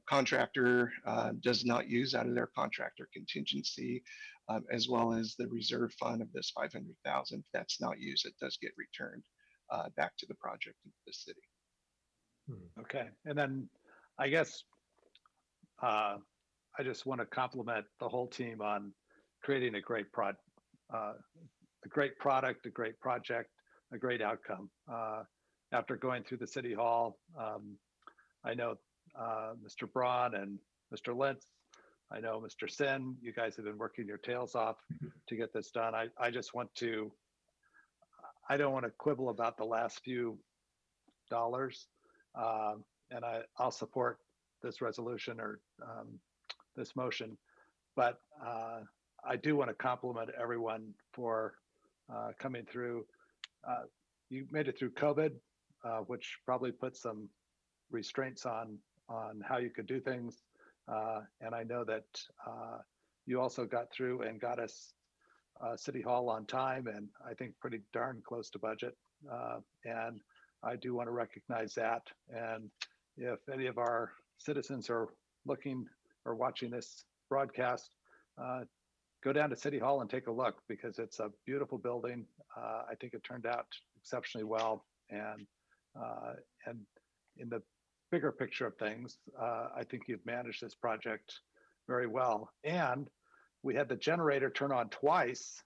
contractor does not use out of their contractor contingency, as well as the reserve fund of this 500,000, if that's not used, it does get returned back to the project and the city. Okay, and then I guess I just want to compliment the whole team on creating a great product, a great project, a great outcome. After going through the city hall, I know Mr. Braun and Mr. Lentz, I know Mr. Sin, you guys have been working your tails off to get this done. I just want to, I don't want to quibble about the last few dollars, and I'll support this resolution or this motion, but I do want to compliment everyone for coming through. You made it through COVID, which probably put some restraints on how you could do things. And I know that you also got through and got us City Hall on time, and I think pretty darn close to budget. And I do want to recognize that. And if any of our citizens are looking or watching this broadcast, go down to City Hall and take a look, because it's a beautiful building. I think it turned out exceptionally well. And in the bigger picture of things, I think you've managed this project very well. And we had the generator turn on twice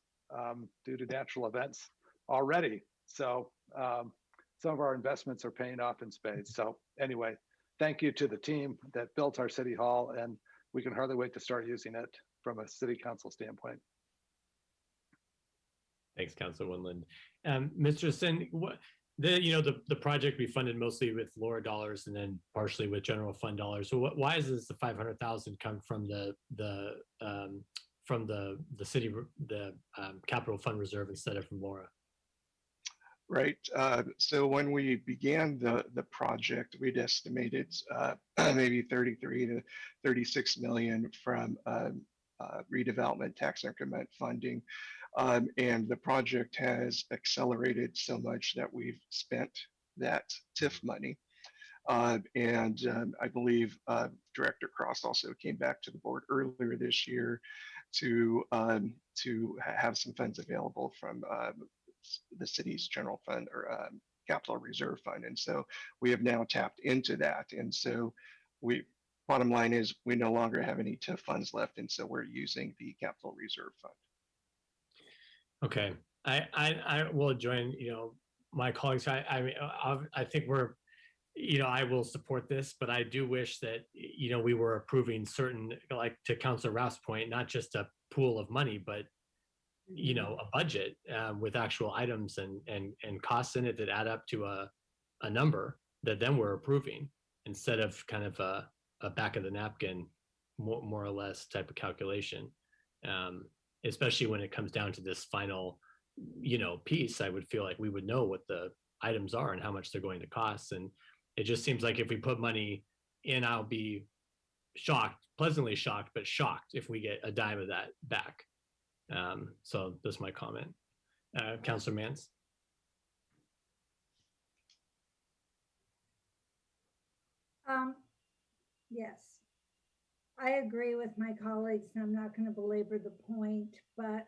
due to natural events already. So some of our investments are paying off in spades. So anyway, thank you to the team that built our City Hall, and we can hardly wait to start using it from a City Council standpoint. Thanks, Councilor Winland. Mr. Sin, the project we funded mostly with LORA dollars and then partially with general fund dollars. So why is this the 500,000 come from the city, the capital fund reserve instead of from LORA? Right. So when we began the project, we'd estimated maybe 33 to 36 million from redevelopment tax increment funding. And the project has accelerated so much that we've spent that TIF money. And I believe Director Cross also came back to the board earlier this year to have some funds available from the city's general fund or capital reserve fund. And so we have now tapped into that. And so bottom line is we no longer have any TIF funds left. And so we're using the capital reserve fund. Okay, I will join, my colleagues. I think we're, I will support this, but I do wish that, we were approving certain, like to Councilor Raff's point, not just a pool of money, but you know, a budget with actual items and costs in it that add up to a number that then we're approving, instead of kind of a back of the napkin, more or less type of calculation. Especially when it comes down to this final, you know, piece, I would feel like we would know what the items are and how much they're going to cost. And it just seems like if we put money in, I'll be shocked, pleasantly shocked, but shocked if we get a dime of that back. So that's my comment. Councilor Mance. Yes, I agree with my colleagues, and I'm not going to belabor the point, but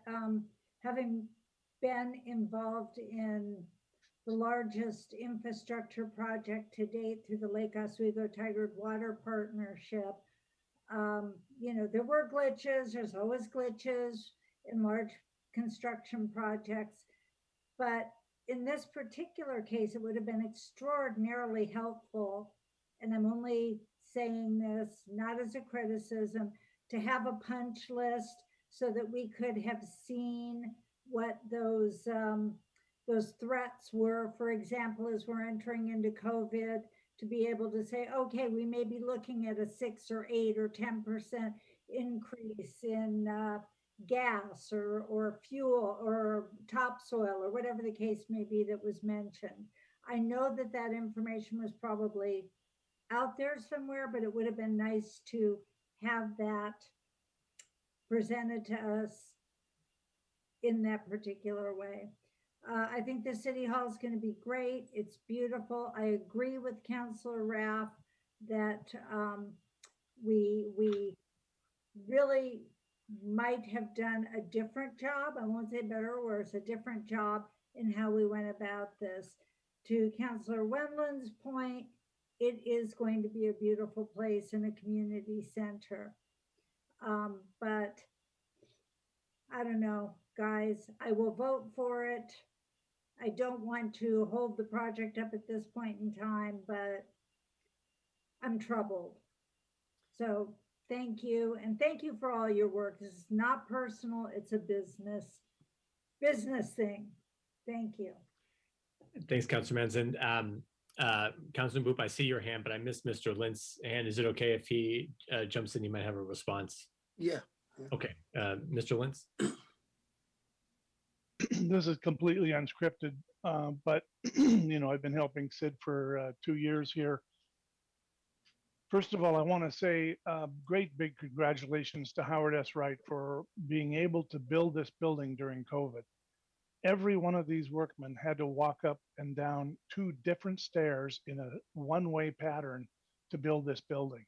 having been involved in the largest infrastructure project to date through the Lake Oswego Tigard Water Partnership, you know, there were glitches. There's always glitches in large construction projects, but in this particular case, it would have been extraordinarily helpful, and I'm only saying this not as a criticism, to have a punch list so that we could have seen what those threats were. For example, as we're entering into COVID, to be able to say, okay, we may be looking at a 6 or 8 or 10% increase in gas or fuel or topsoil or whatever the case may be that was mentioned. I know that that information was probably out there somewhere, but it would have been nice to have that presented to us in that particular way. I think the City Hall is going to be great. It's beautiful. I agree with Councilor Raff that we really might have done a different job. I won't say better or worse, a different job in how we went about this. To Councilor Wendland's point, it is going to be a beautiful place and a community center. But I don't know, guys, I will vote for it. I don't want to hold the project up at this point in time, but I'm troubled. So thank you. And thank you for all your work. This is not personal. It's a business thing. Thank you. Thanks, Councilor Manson. Councilman Boop, I see your hand, but I missed Mr. Lintz's hand. Is it okay if he jumps in? He might have a response. Yeah. Okay, Mr. Lintz. This is completely unscripted, but you know, I've been helping Sid for 2 years here. First of all, I want to say great big congratulations to Howard S. Wright for being able to build this building during COVID. Every one of these workmen had to walk up and down 2 different stairs in a one-way pattern to build this building.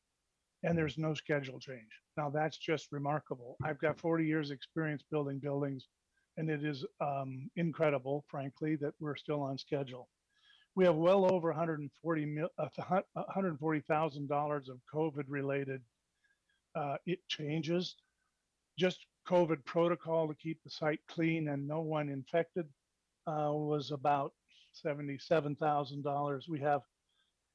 And there's no schedule change. Now that's just remarkable. I've got 40 years experience building buildings, and it is incredible, frankly, that we're still on schedule. We have well over $140,000 of COVID-related changes. Just COVID protocol to keep the site clean and no one infected was about $77,000.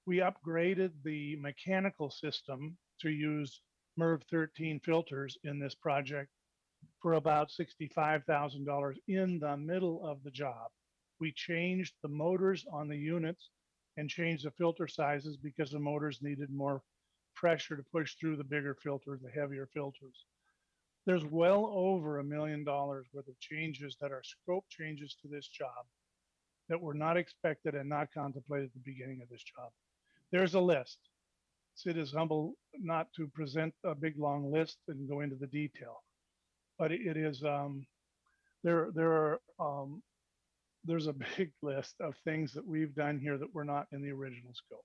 We upgraded the mechanical system to use MERV 13 filters in this project for about $65,000 in the middle of the job. We changed the motors on the units and changed the filter sizes because the motors needed more pressure to push through the bigger filters, the heavier filters. There's well over $1 million worth of changes that are scope changes to this job that were not expected and not contemplated at the beginning of this job. There's a list. Sid is humble not to present a big long list and go into the detail, but it is there's a big list of things that we've done here that were not in the original scope.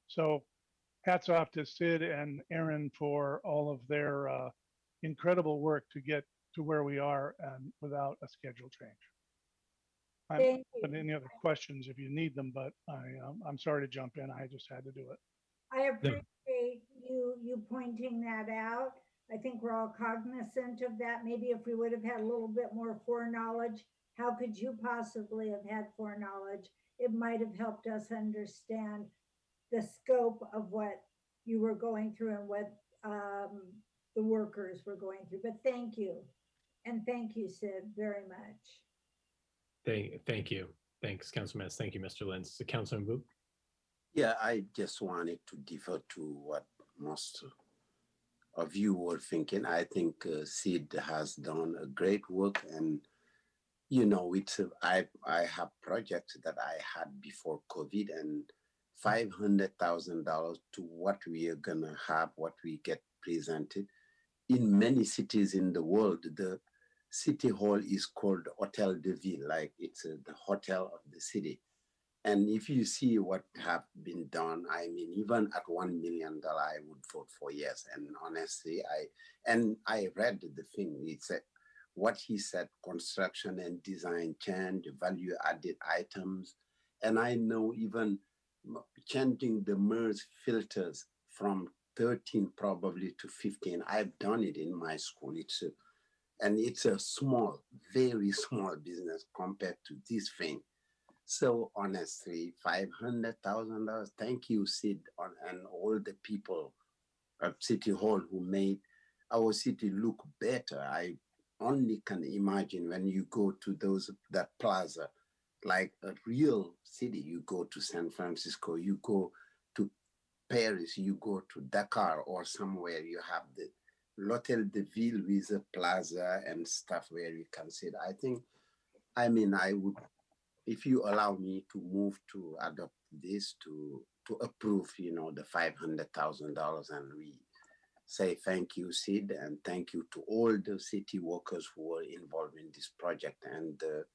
So hats off to Sid and Aaron for all of their incredible work to get to where we are and without a schedule change. But any other questions if you need them, but I'm sorry to jump in. I just had to do it. I appreciate you pointing that out. I think we're all cognizant of that. Maybe if we would have had a little bit more foreknowledge, how could you possibly have had foreknowledge? It might have helped us understand the scope of what you were going through and what the workers were going through. But thank you. And thank you, Sid, very much. Thank you. Thanks, Councilor Metz. Thank you, Mr. Lentz. Councilor Boop. Yeah, I just wanted to defer to what most of you were thinking. I think Sid has done a great work, and you know, I have projects that I had before COVID, and $500,000 to what we are gonna have, what we get presented. In many cities in the world, the city hall is called Hotel de Ville, like it's the hotel of the city. And if you see what have been done, I mean, even at $1 million, I would vote for yes. And honestly, I read the thing. It said what he said: construction and design change, value added items, and I know even changing the MERS filters from 13 probably to 15. I've done it in my school. It's a small, very small business compared to this thing. So honestly, $500,000. Thank you, Sid, and all the people at City Hall who made our city look better. I only can imagine when you go to that plaza, like a real city. You go to San Francisco, you go to Paris, you go to Dakar or somewhere. You have the L'Hotel de Ville with a plaza and stuff where you can sit. I would, if you allow me to move to adopt this, to approve, the $500,000, and we say thank you, Sid, and thank you to all the city workers who were involved in this project and the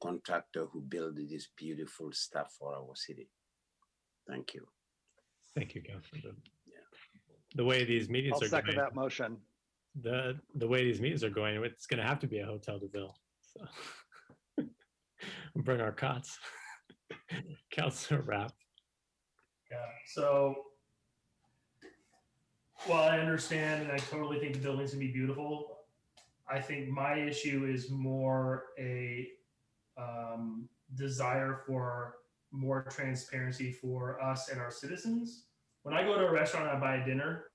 contractor who built this beautiful stuff for our city. Thank you. Thank you, Councilor. Yeah. The way these meetings I'll are second going, that motion. The way these meetings are going, it's going to have to be a Hotel de Ville. So bring our cots. Councilor Rapp. Yeah. So while I understand and I totally think the buildings can be beautiful, I think my issue is more a desire for more transparency for us and our citizens. When I go to a restaurant and I buy a dinner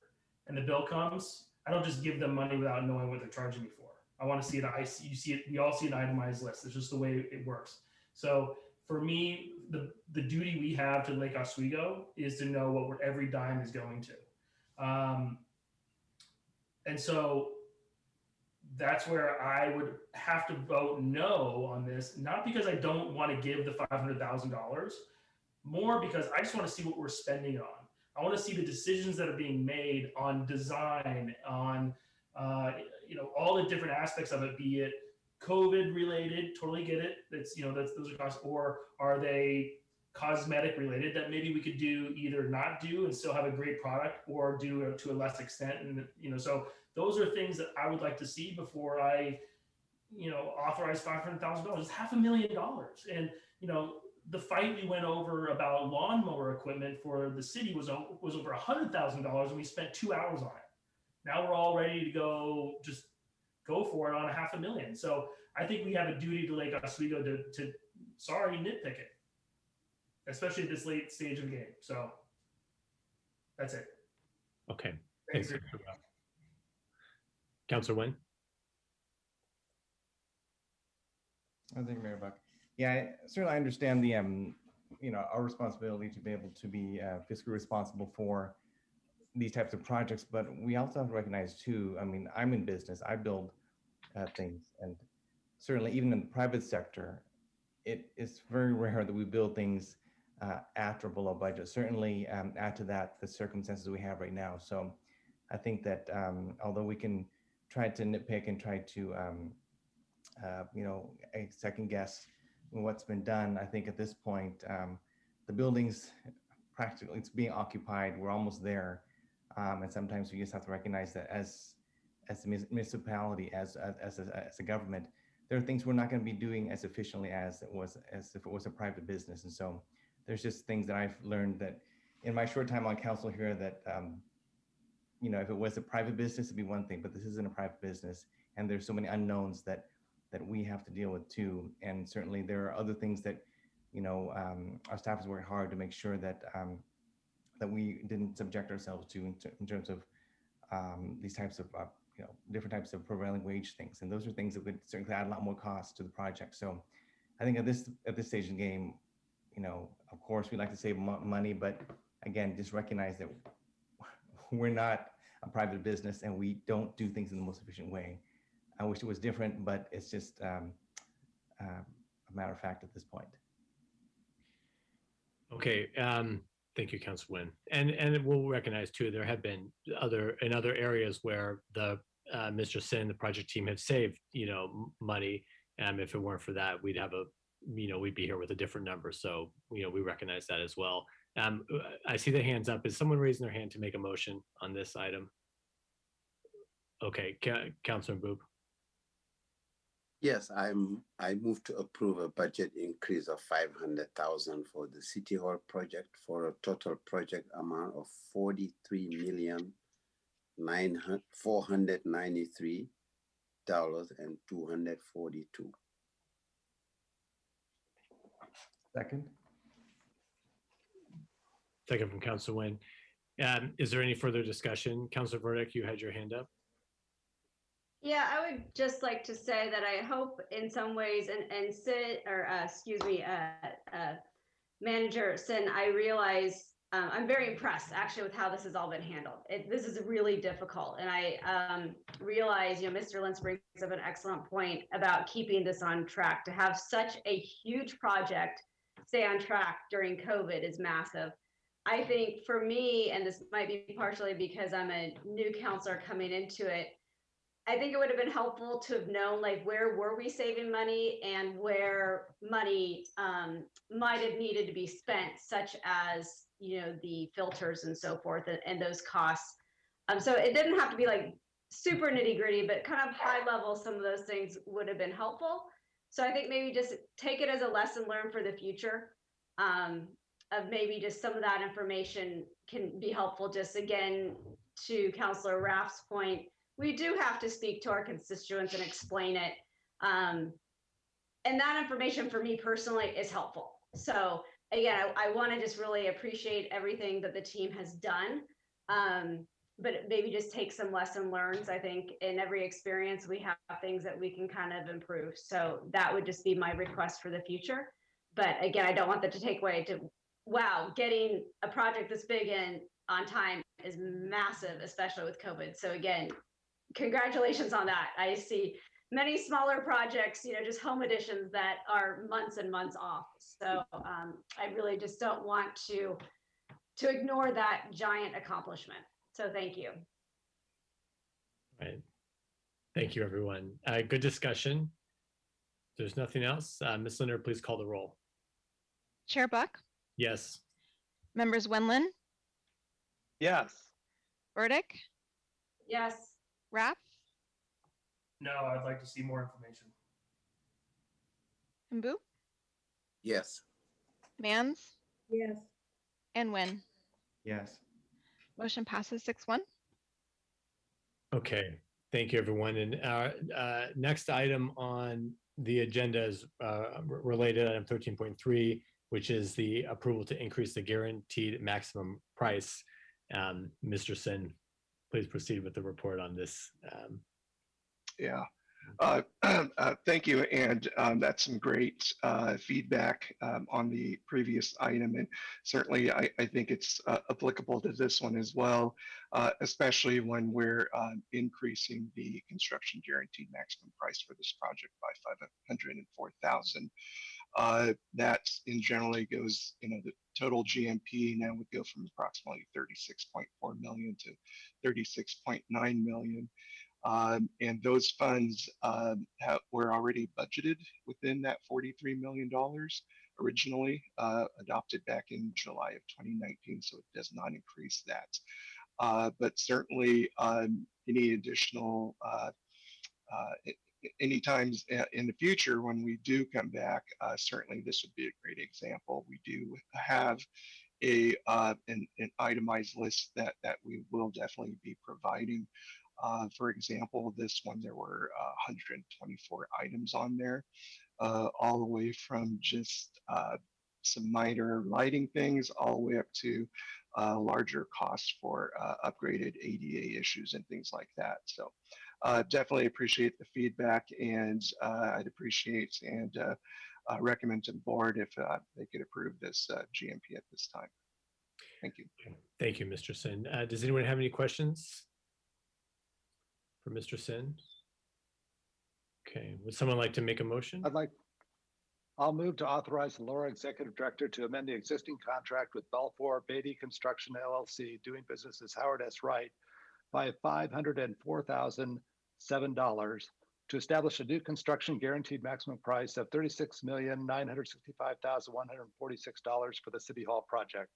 and the bill comes, I don't just give them money without knowing what they're charging me for. I want to see it. You see it. We all see an itemized list. It's just the way it works. So for me, the duty we have to Lake Oswego is to know what every dime is going to. And so that's where I would have to vote no on this, not because I don't want to give the $500,000, more because I just want to see what we're spending on. I want to see the decisions that are being made on design, on all the different aspects of it, be it COVID related, totally get it. Those are costs, or are they cosmetic related that maybe we could do either not do and still have a great product, or do it to a less extent. And so those are things that I would like to see before I authorize $500,000. It's $500,000. And the fight we went over about lawnmower equipment for the city was over $100,000, and we spent 2 hours on it. Now we're all ready to go for it on $500,000. So I think we have a duty to Lake Oswego to nitpick it, especially at this late stage of the game. So that's it. Okay. Thanks. Councilor Nguyen. Thank you, Mayor Buck. Yeah, certainly I understand the our responsibility to be able to be fiscally responsible for these types of projects, but we also have to recognize too, I'm in business, I build things, and certainly even in the private sector, it is very rare that we build things at or below budget. Certainly add to that the circumstances we have right now. So I think that although we can try to nitpick and try to second guess what's been done, I think at this point the building's practically, it's being occupied. We're almost there. And sometimes we just have to recognize that as a municipality, as a government, there are things we're not going to be doing as efficiently as if it was a private business. And so there's just things that I've learned that in my short time on council here that, if it was a private business, it'd be one thing, but this isn't a private business. And there's so many unknowns that we have to deal with too. And certainly there are other things that, our staff has worked hard to make sure that that we didn't subject ourselves to in terms of these types of different types of prevailing wage things, and those are things that would certainly add a lot more cost to the project. So I think at this stage in the game, of course we like to save money, but again, just recognize that we're not a private business and we don't do things in the most efficient way. I wish it was different, but it's just a matter of fact at this point. Okay, thank you, Council Nguyen. And we'll recognize too, there have been other areas where the Mr. Sin, the project team, have saved money. If it weren't for that, we'd have we'd be here with a different number. So we recognize that as well. I see the hands up. Is someone raising their hand to make a motion on this item? Okay, Councilor Boob. Yes, I move to approve a budget increase of 500,000 for the City Hall project for a total project amount of $43,493,242. Second. Second from Councilor Nguyen. Is there any further discussion? Councilor Burdick, you had your hand up. Yeah, I would just like to say that I hope in some ways, and Sid, or excuse me, Manager Sin, I realize I'm very impressed actually with how this has all been handled. This is really difficult, and I realize, Mr. Lentz brings up an excellent point about keeping this on track. To have such a huge project stay on track during COVID is massive. I think for me, and this might be partially because I'm a new counselor coming into it, I think it would have been helpful to have known, like, where were we saving money and where money might have needed to be spent, such as, the filters and so forth, and those costs. So it didn't have to be like super nitty gritty, but kind of high level, some of those things would have been helpful. So I think maybe just take it as a lesson learned for the future, of maybe just some of that information can be helpful. Just again, to Councilor Raff's point, we do have to speak to our constituents and explain it. And that information for me personally is helpful. So again, I want to just really appreciate everything that the team has done. But maybe just take some lesson learns. I think in every experience, we have things that we can kind of improve. So that would just be my request for the future. But again, I don't want that to take away to, wow, getting a project this big and on time is massive, especially with COVID. So again, congratulations on that. I see many smaller projects, just home additions that are months and months off. So I really just don't want to ignore that giant accomplishment. So thank you. Right. Thank you, everyone. Good discussion. If there's nothing else, Ms. Linder, please call the roll. Chair Buck, Yes. members Wendland, Yes. Burdick, Yes. Raff, No, I'd like to see more information. and Boo, Yes. Mans, Yes. and Nguyen. Yes. Motion passes 6-1. Okay. Thank you, everyone. And our next item on the agenda is related item 13.3, which is the approval to increase the guaranteed maximum price. Mr. Sin, please proceed with the report on this. Yeah. Thank you. And that's some great feedback on the previous item. And certainly I think it's applicable to this one as well, especially when we're increasing the construction guaranteed maximum price for this project by $504,000. That in generally goes, the total GMP now would go from approximately 36.4 million to 36.9 million. And those funds were already budgeted within that $43 million originally adopted back in July of 2019, so it does not increase that. But certainly any additional, any times in the future when we do come back, certainly this would be a great example. We do have an itemized list that we will definitely be providing. For example, this one, there were 124 items on there, all the way from just some minor lighting things all the way up to larger costs for upgraded ADA issues and things like that. So definitely appreciate the feedback, and I'd appreciate and recommend to the board if they could approve this GMP at this time. Thank you. Thank you, Mr. Sin. Does anyone have any questions for Mr. Sin? Okay, would someone like to make a motion? I'll move to authorize the LORA Executive Director to amend the existing contract with Belfour Beatty Construction LLC, doing business as Howard S. Wright, by $504,007 to establish a new construction guaranteed maximum price of $36,965,146 for the City Hall project.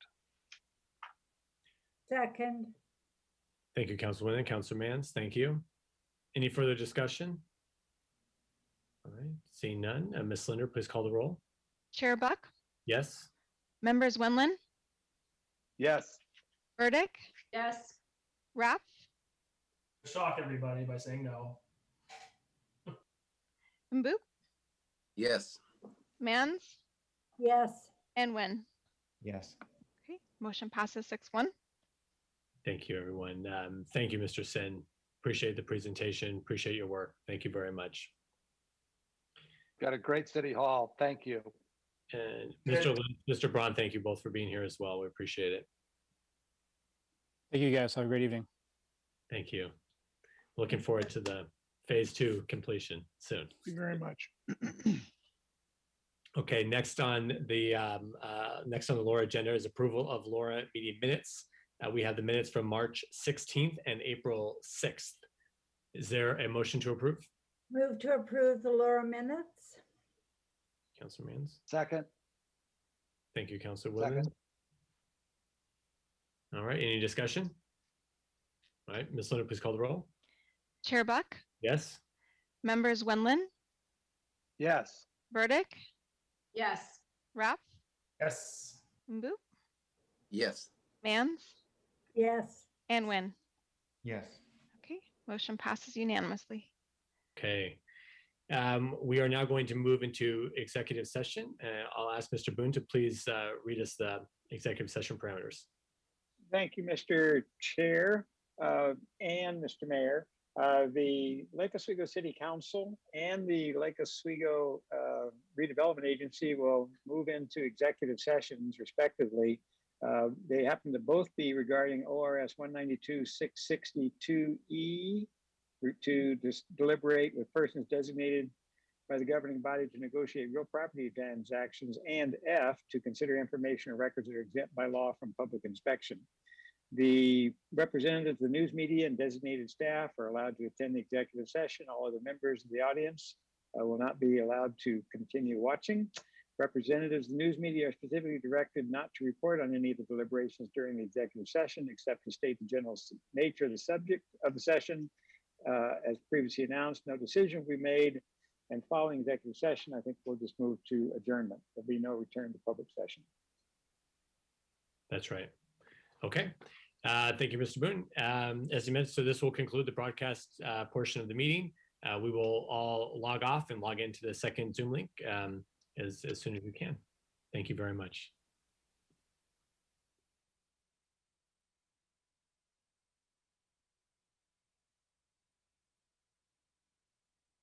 Second. Thank you, Councilwoman. Councilor Mans, thank you. Any further discussion? All right, seeing none. Ms. Linder, please call the roll. Chair Buck, Yes? members Wendland, Yes. Burdick, Yes. Raff, Shock everybody by saying no. Mbu, Yes. Mans, Yes. and Wynn. Yes. Okay, motion passes 6-1. Thank you, everyone. Thank you, Mr. Sin. Appreciate the presentation. Appreciate your work. Thank you very much. Got a great City Hall. Thank you. And Mr. Braun, thank you both for being here as well. We appreciate it. Thank you, guys. Have a great evening. Thank you. Looking forward to the phase 2 completion soon. Thank you very much. Okay, next on the LORA agenda is approval of LORA meeting minutes. We have the minutes from March 16th and April 6th. Is there a motion to approve? Move to approve the LORA minutes. Councilor Mans. Second. Thank you, Councilor Williams. All right, any discussion? All right, Ms. Linder, please call the roll. Chair Buck, Yes? members Wendland, Yes. Burdick, Yes. Raff, Yes. Mbu, Yes. Mans, Yes. and Wynn. Yes. Okay, motion passes unanimously. Okay. We are now going to move into executive session. I'll ask Mr. Boone to please read us the executive session parameters. Thank you, Mr. Chair and Mr. Mayor. The Lake Oswego City Council and the Lake Oswego Redevelopment Agency will move into executive sessions respectively. They happen to both be regarding ORS 192-662E to deliberate with persons designated by the governing body to negotiate real property transactions, and F, to consider information or records that are exempt by law from public inspection. The representatives of the news media and designated staff are allowed to attend the executive session. All other members of the audience will not be allowed to continue watching. Representatives of the news media are specifically directed not to report on any of the deliberations during the executive session, except to state the general nature of the subject of the session. As previously announced, no decision will be made. And following executive session, I think we'll just move to adjournment. There'll be no return to public session. That's right. Okay. Thank you, Mr. Boone. As you mentioned, so this will conclude the broadcast portion of the meeting. We will all log off and log into the second Zoom link as soon as we can. Thank you very much.